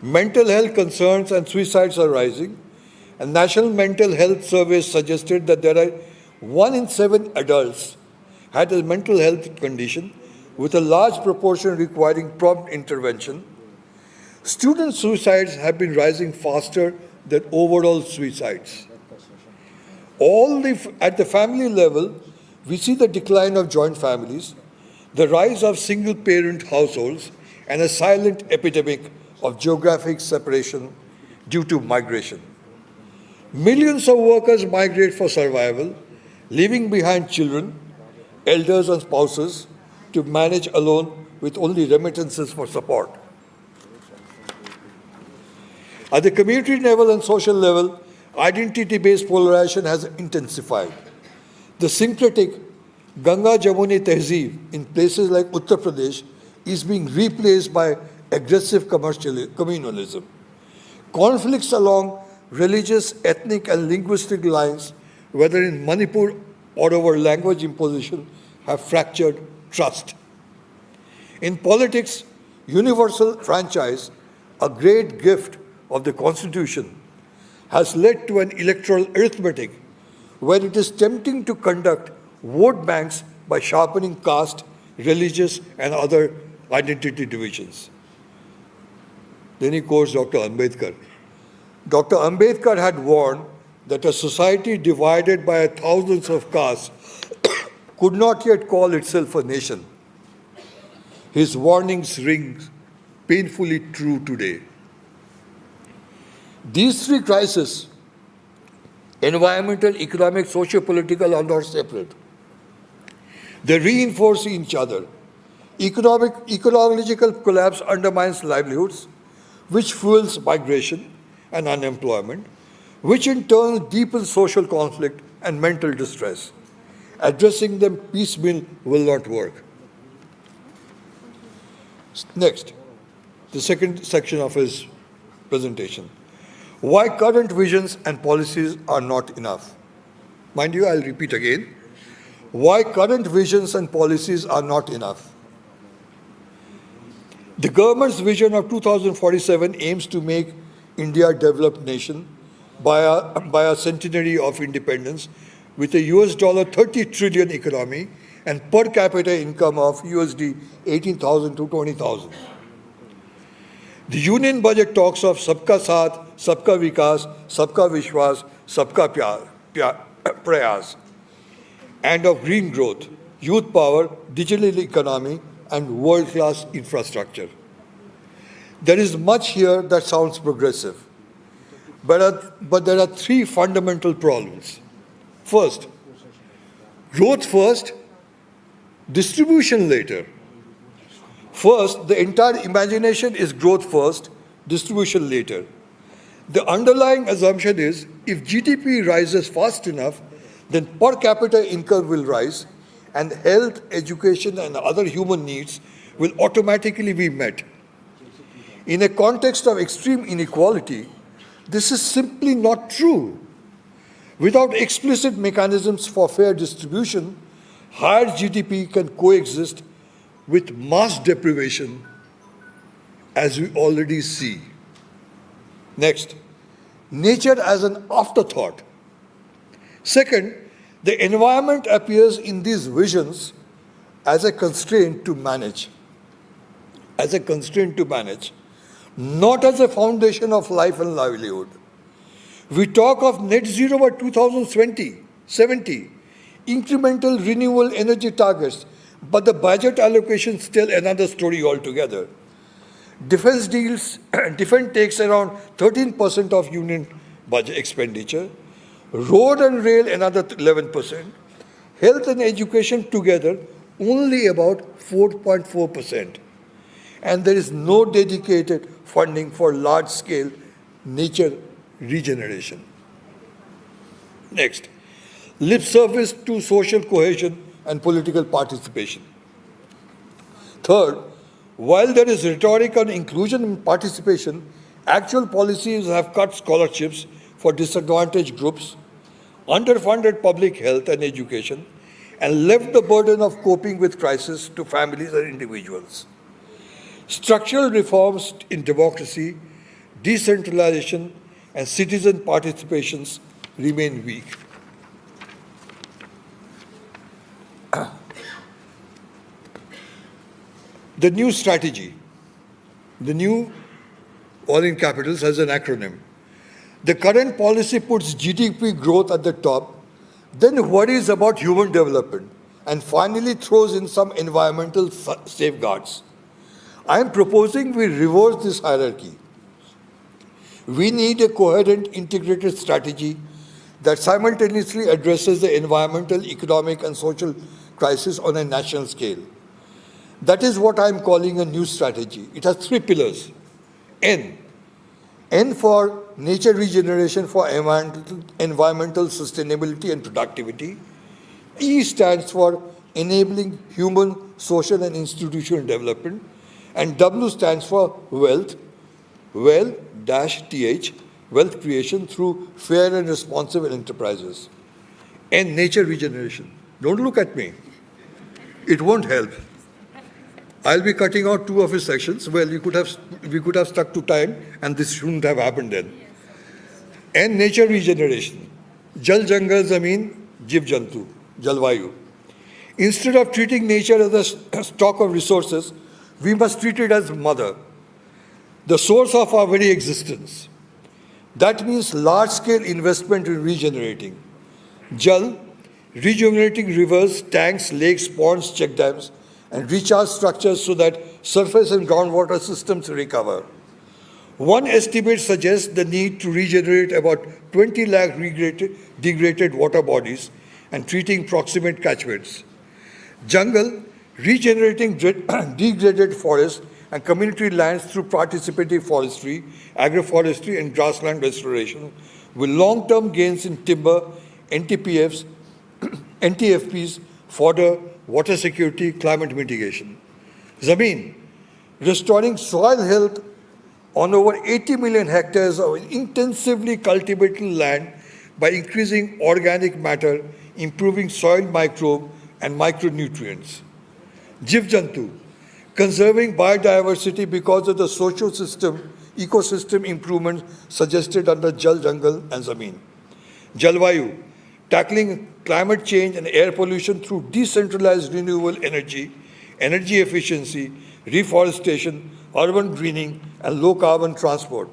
mental health concerns and suicides are rising, and National Mental Health Survey suggested that there are 1 in 7 adults had a mental health condition, with a large proportion requiring prompt intervention. Student suicides have been rising faster than overall suicides. At the family level, we see the decline of joint families, the rise of single-parent households, and a silent epidemic of geographic separation due to migration. Millions of workers migrate for survival, leaving behind children, elders, and spouses to manage alone with only remittances for support. At the community level and social level, identity-based polarization has intensified. The syncretic Ganga-Jamuni Tehzeeb in places like Uttar Pradesh is being replaced by aggressive communalism. Conflicts along religious, ethnic, and linguistic lines, whether in Manipur or over language imposition, have fractured trust. In politics, universal franchise, a great gift of the Constitution, has led to an electoral arithmetic where it is tempting to conduct vote banks by sharpening caste, religious, and other identity divisions. Then he quotes Dr. Ambedkar. Dr. Ambedkar had warned that a society divided by thousands of castes could not yet call itself a nation. His warnings ring painfully true today. These 3 crises, environmental, economic, socio-political, are not separate. They reinforce each other. Ecological collapse undermines livelihoods, which fuels migration and unemployment, which in turn deepens social conflict and mental distress. Addressing them piecemeal will not work. Next, the second section of his presentation. Why current visions and policies are not enough. Mind you, I'll repeat again. Why current visions and policies are not enough. The government's vision of 2047 aims to make India a developed nation by a centenary of independence with a $30 trillion economy and per capita income of $18,000 to $20,000. The union budget talks of Sabka Saath, Sabka Vikas, Sabka Vishwas, Sabka Prayas, and of green growth, youth power, digital economy, and world-class infrastructure. There is much here that sounds progressive, but there are three fundamental problems. First, growth first, distribution later. First, the entire imagination is growth first, distribution later. The underlying assumption is if GDP rises fast enough, then per capita income will rise and health, education, and other human needs will automatically be met. In a context of extreme inequality, this is simply not true. Without explicit mechanisms for fair distribution, higher GDP can coexist with mass deprivation, as we already see. Next, nature as an afterthought. Second, the environment appears in these visions as a constraint to manage. Not as a foundation of life and livelihood. We talk of net zero by 2070, incremental renewable energy targets, but the budget allocation is still another story altogether. Defense takes around 13% of union budget expenditure, road and rail another 11%, health and education together only about 4.4%. And there is no dedicated funding for large-scale nature regeneration. Next, lip service to social cohesion and political participation. Third, while there is rhetoric on inclusion and participation, actual policies have cut scholarships for disadvantaged groups, underfunded public health and education, and left the burden of coping with crisis to families and individuals. Structural reforms in democracy, decentralization, and citizen participations remain weak. The new strategy, the new, all in capitals, has an acronym. The current policy puts GDP growth at the top, then worries about human development, and finally throws in some environmental safeguards. I am proposing we reverse this hierarchy. We need a coherent, integrated strategy that simultaneously addresses the environmental, economic, and social crisis on a national scale. That is what I am calling a new strategy. It has three pillars. N for nature regeneration, for environmental sustainability and productivity. E stands for enabling human, social, and institutional development. And W stands for wealth, well-th, wealth creation through fair and responsible enterprises. And nature regeneration. Don't look at me. It won't help. I'll be cutting out two of his sections. Well, we could have stuck to time, and this shouldn't have happened then. And nature regeneration. Jal, Jangal, Zameen, Jiv, Jantu, Jalvayu. Instead of treating nature as a stock of resources, we must treat it as mother, the source of our very existence. That means large-scale investment in regenerating. Jal, rejuvenating rivers, tanks, lakes, ponds, check dams, and recharge structures so that surface and groundwater systems recover. One estimate suggests the need to regenerate about 20 lakh degraded water bodies and treating proximate catchments. Jungle, regenerating degraded forests and community lands through participatory forestry, agroforestry, and grassland restoration, with long-term gains in timber, NTPs, fodder, water security, climate mitigation. Zameen, restoring soil health on over 80 million hectares of intensively cultivated land by increasing organic matter, improving soil microbe and micronutrients. Jiv Jantu, conserving biodiversity because of the social system, ecosystem improvements suggested under Jal, Jangal and Zameen. Jalvayu, tackling climate change and air pollution through decentralized renewable energy, energy efficiency, reforestation, urban greening, and low-carbon transport.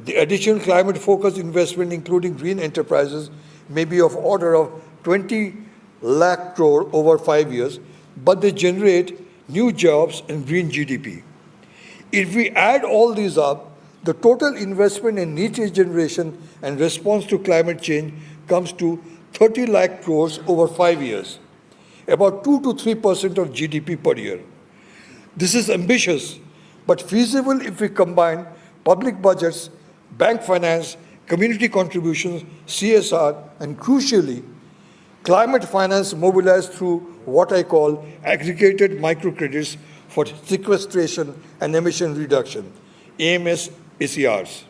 The additional climate-focused investment, including green enterprises, may be of order of 20 lakh crore over 5 years, but they generate new jobs and green GDP. If we add all these up, the total investment in nature generation and response to climate change comes to 30 lakh crores over 5 years, about 2 to 3% of GDP per year. This is ambitious, but feasible if we combine public budgets, bank finance, community contributions, CSR, and crucially, climate finance mobilized through what I call aggregated microcredits for sequestration and emission reduction, AMS ACRs.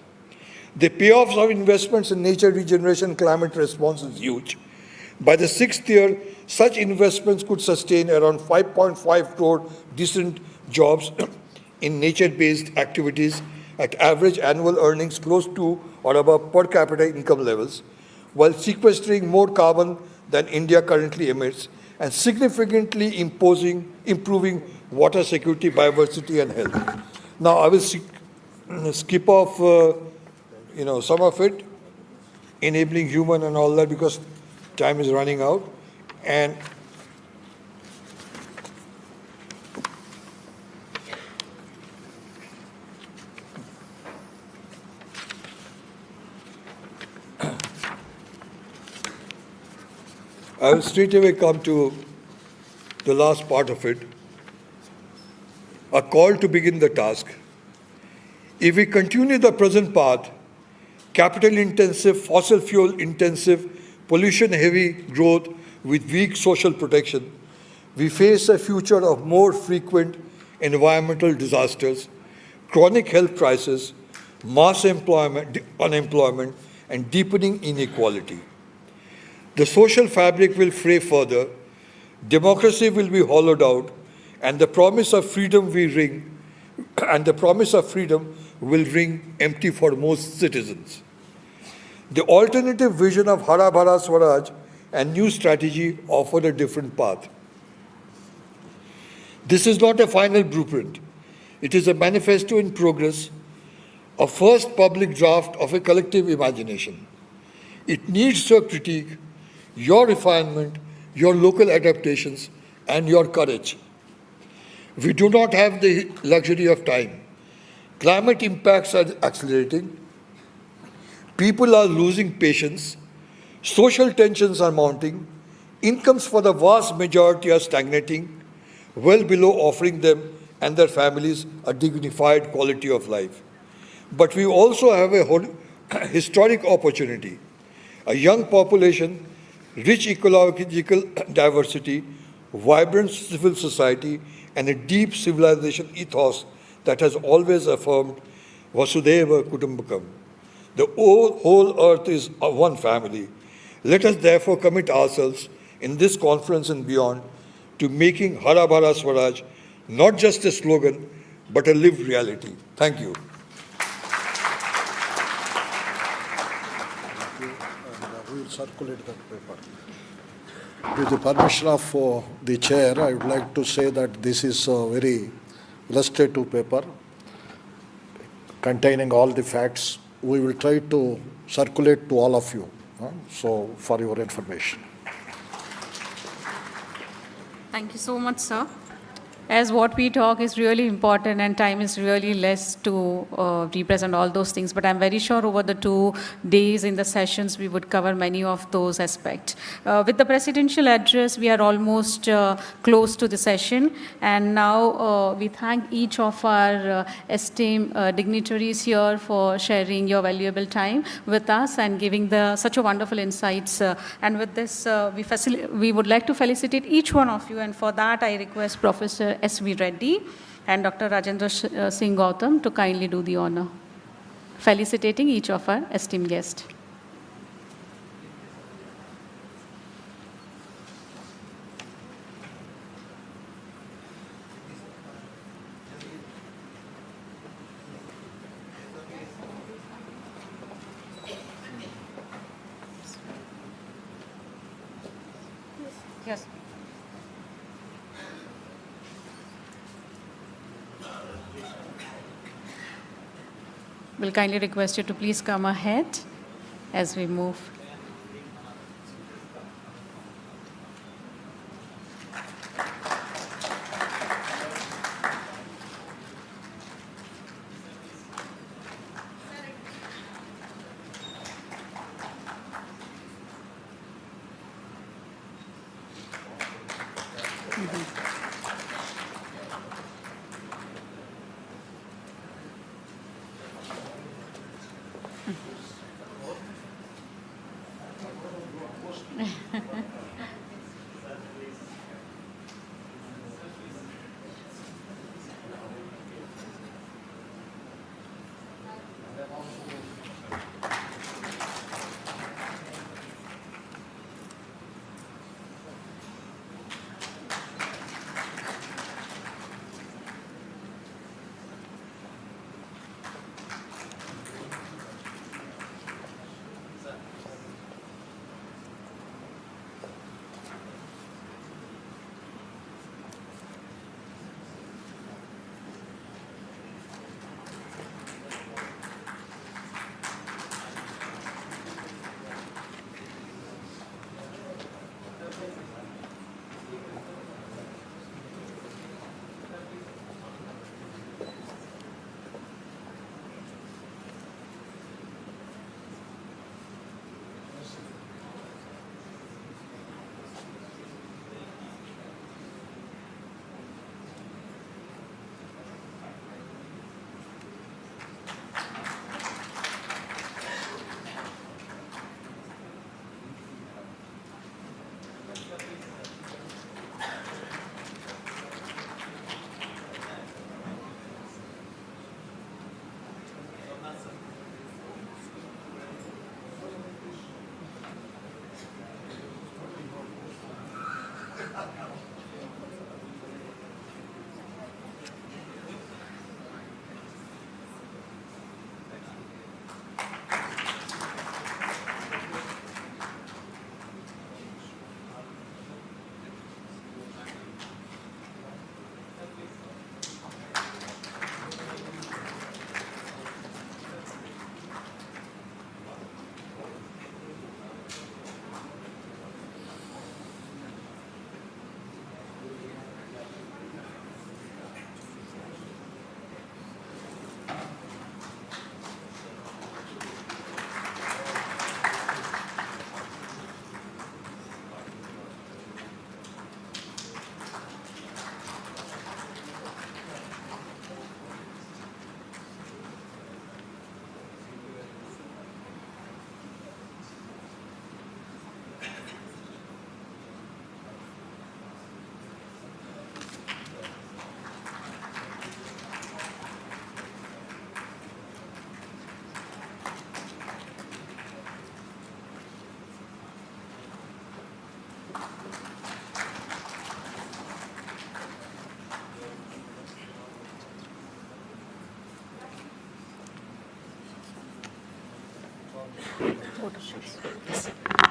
The payoffs of investments in nature regeneration climate response is huge. By the 6th year, such investments could sustain around 5.5 crore decent jobs in nature-based activities at average annual earnings close to or above per capita income levels, while sequestering more carbon than India currently emits and significantly improving water security, biodiversity, and health. Now, I will skip off, some of it, enabling human and all that, because time is running out. And I will straight away come to the last part of it, a call to begin the task. If we continue the present path, capital-intensive, fossil fuel-intensive, pollution-heavy growth with weak social protection, we face a future of more frequent environmental disasters, chronic health crisis, mass unemployment, and deepening inequality. The social fabric will fray further, democracy will be hollowed out, and the promise of freedom will ring empty for most citizens. The alternative vision of Hara Bhara Swaraj and new strategy offer a different path. This is not a final blueprint. It is a manifesto in progress, a first public draft of a collective imagination. It needs your critique, your refinement, your local adaptations, and your courage. We do not have the luxury of time. Climate impacts are accelerating. People are losing patience. Social tensions are mounting. Incomes for the vast majority are stagnating, well below offering them and their families a dignified quality of life. But we also have a historic opportunity. A young population, rich ecological diversity, vibrant civil society, and a deep civilization ethos that has always affirmed Vasudhaiva Kutumbakam. The whole earth is one family. Let us therefore commit ourselves in this conference and beyond to making Hara Bhara Swaraj not just a slogan, but a lived reality. Thank you. We will circulate that paper. With the permission of the chair, I would like to say that this is a very illustrative paper containing all the facts. We will try to circulate to all of you, so for your information. Thank you so much, sir. As what we talk is really important and time is really less to represent all those things, but I'm very sure over the 2 days in the sessions we would cover many of those aspects. With the presidential address, we are almost close to the session, and now we thank each of our esteemed dignitaries here for sharing your valuable time with us and giving such a wonderful insights. And with this, we would like to felicitate each one of you, and for that I request Professor S.V. Reddy and Dr. Rajendra Singh Gautam to kindly do the honor, felicitating each of our esteemed guests. Yes. We'll kindly request you to please come ahead as we move.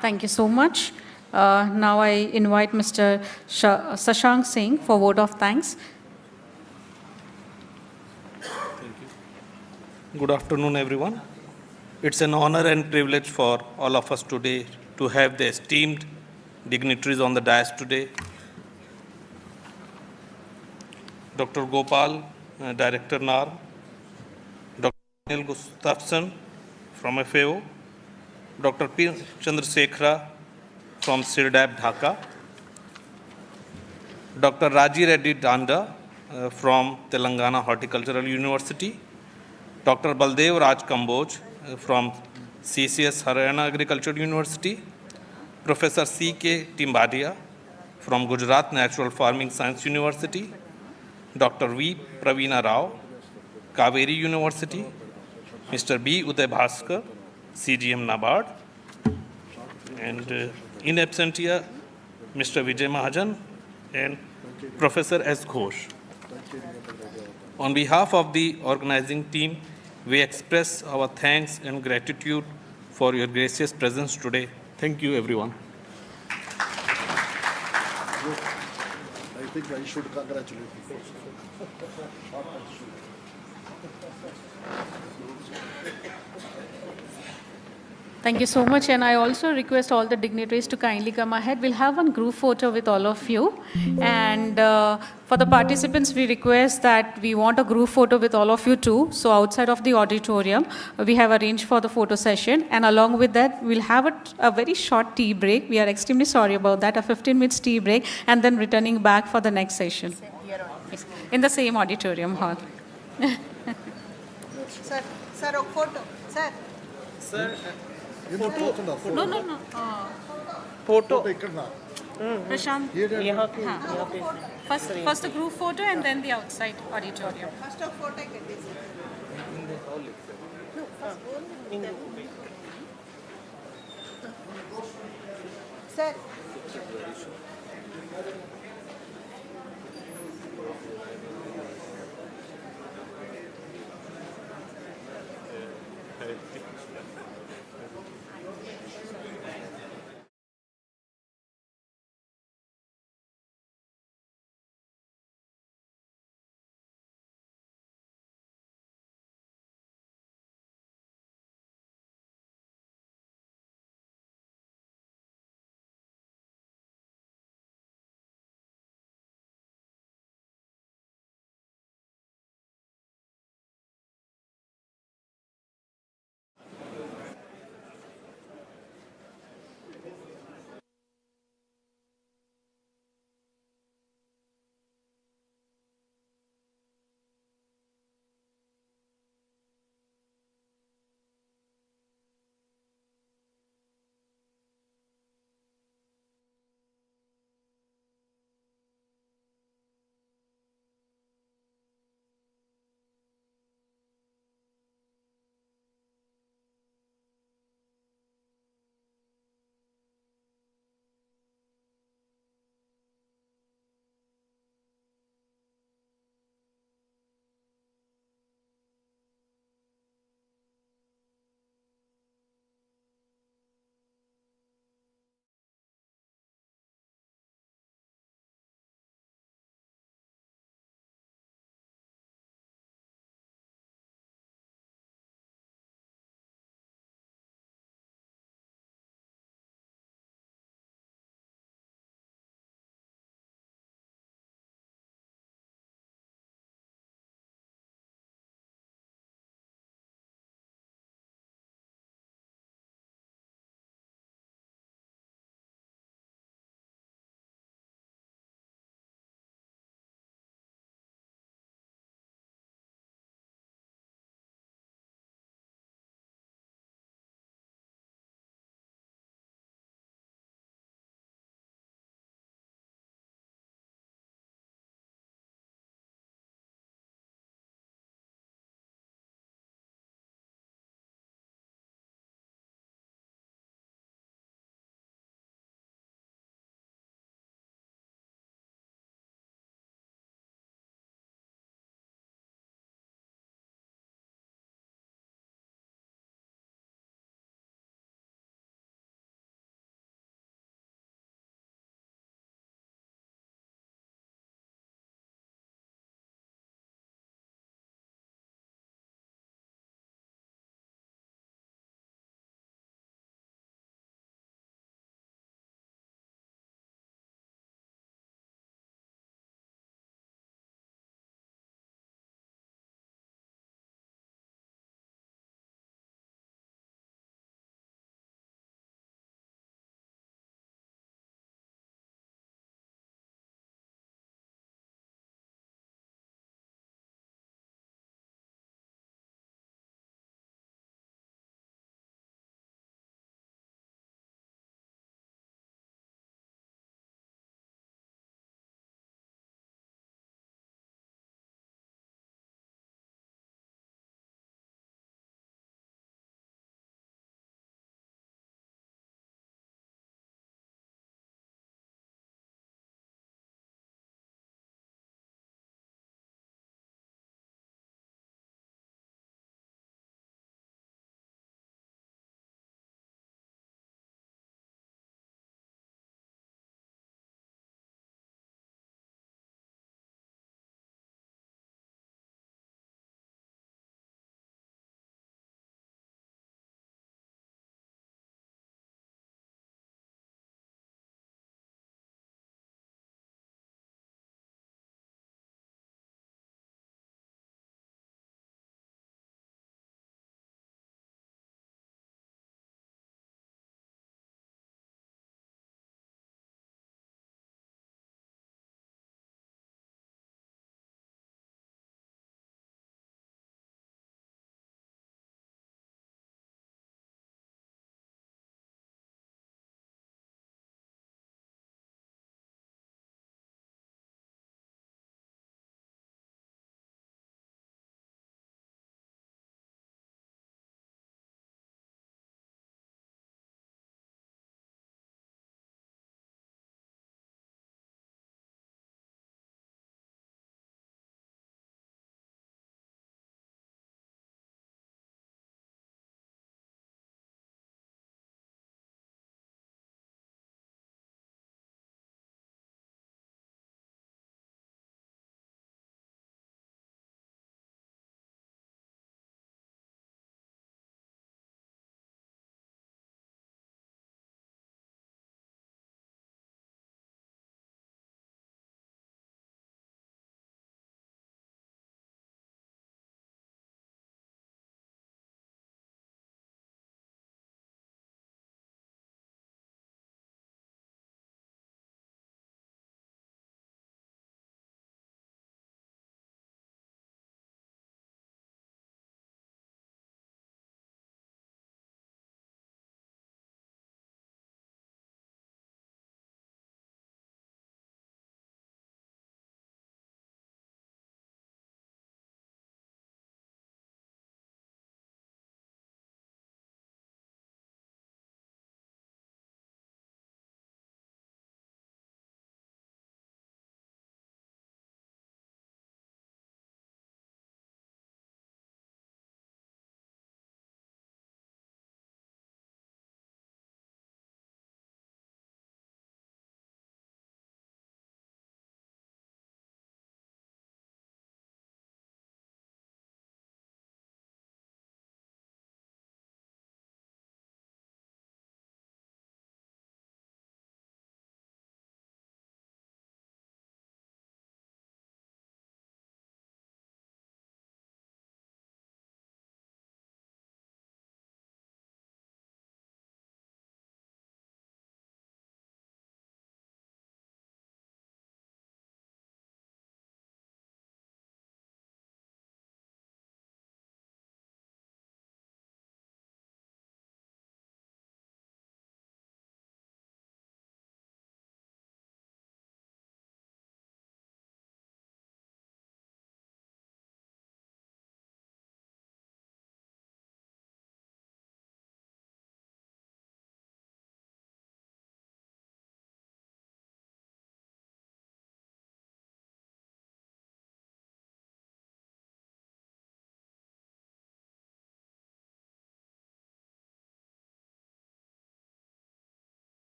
Thank you so much. Now I invite Mr. Satsang Singh for vote of thanks. Good afternoon, everyone. It's an honor and privilege for all of us today to have the esteemed dignitaries on the dais today. Dr. Gopal, Director NAARM, Dr. Anil Gustafsson from FAO, Dr. P. Chandrasekhara from SIRDAP, Dhaka, Dr. Raji Reddy Danda from Telangana Horticultural University, Dr. Baldev Raj Kamboj from CCS Haryana Agricultural University, Professor C.K. Timbadia from Gujarat Natural Farming Science University, Dr. V. Praveena Rao, Kaveri University, Mr. B. Uday Bhaskar, CGM NABARD, and in absentia, Mr. Vijay Mahajan and Professor S. Ghosh. On behalf of the organizing team, we express our thanks and gratitude for your gracious presence today. Thank you, everyone. I think I should congratulate you. Thank you so much, and I also request all the dignitaries to kindly come ahead. We'll have one group photo with all of you, and for the participants, we request that we want a group photo with all of you too. So outside of the auditorium, we have arranged for the photo session, and along with that, we'll have a very short tea break. We are extremely sorry about that, a 15 minutes tea break, and then returning back for the next session. In the same auditorium hall. Sir, sir, photo. Sir. Sir, No, no, no. photo. Prashant. यहाँ पे First the group photo and then the outside auditorium. First of photo I get this. No, first only. Sir.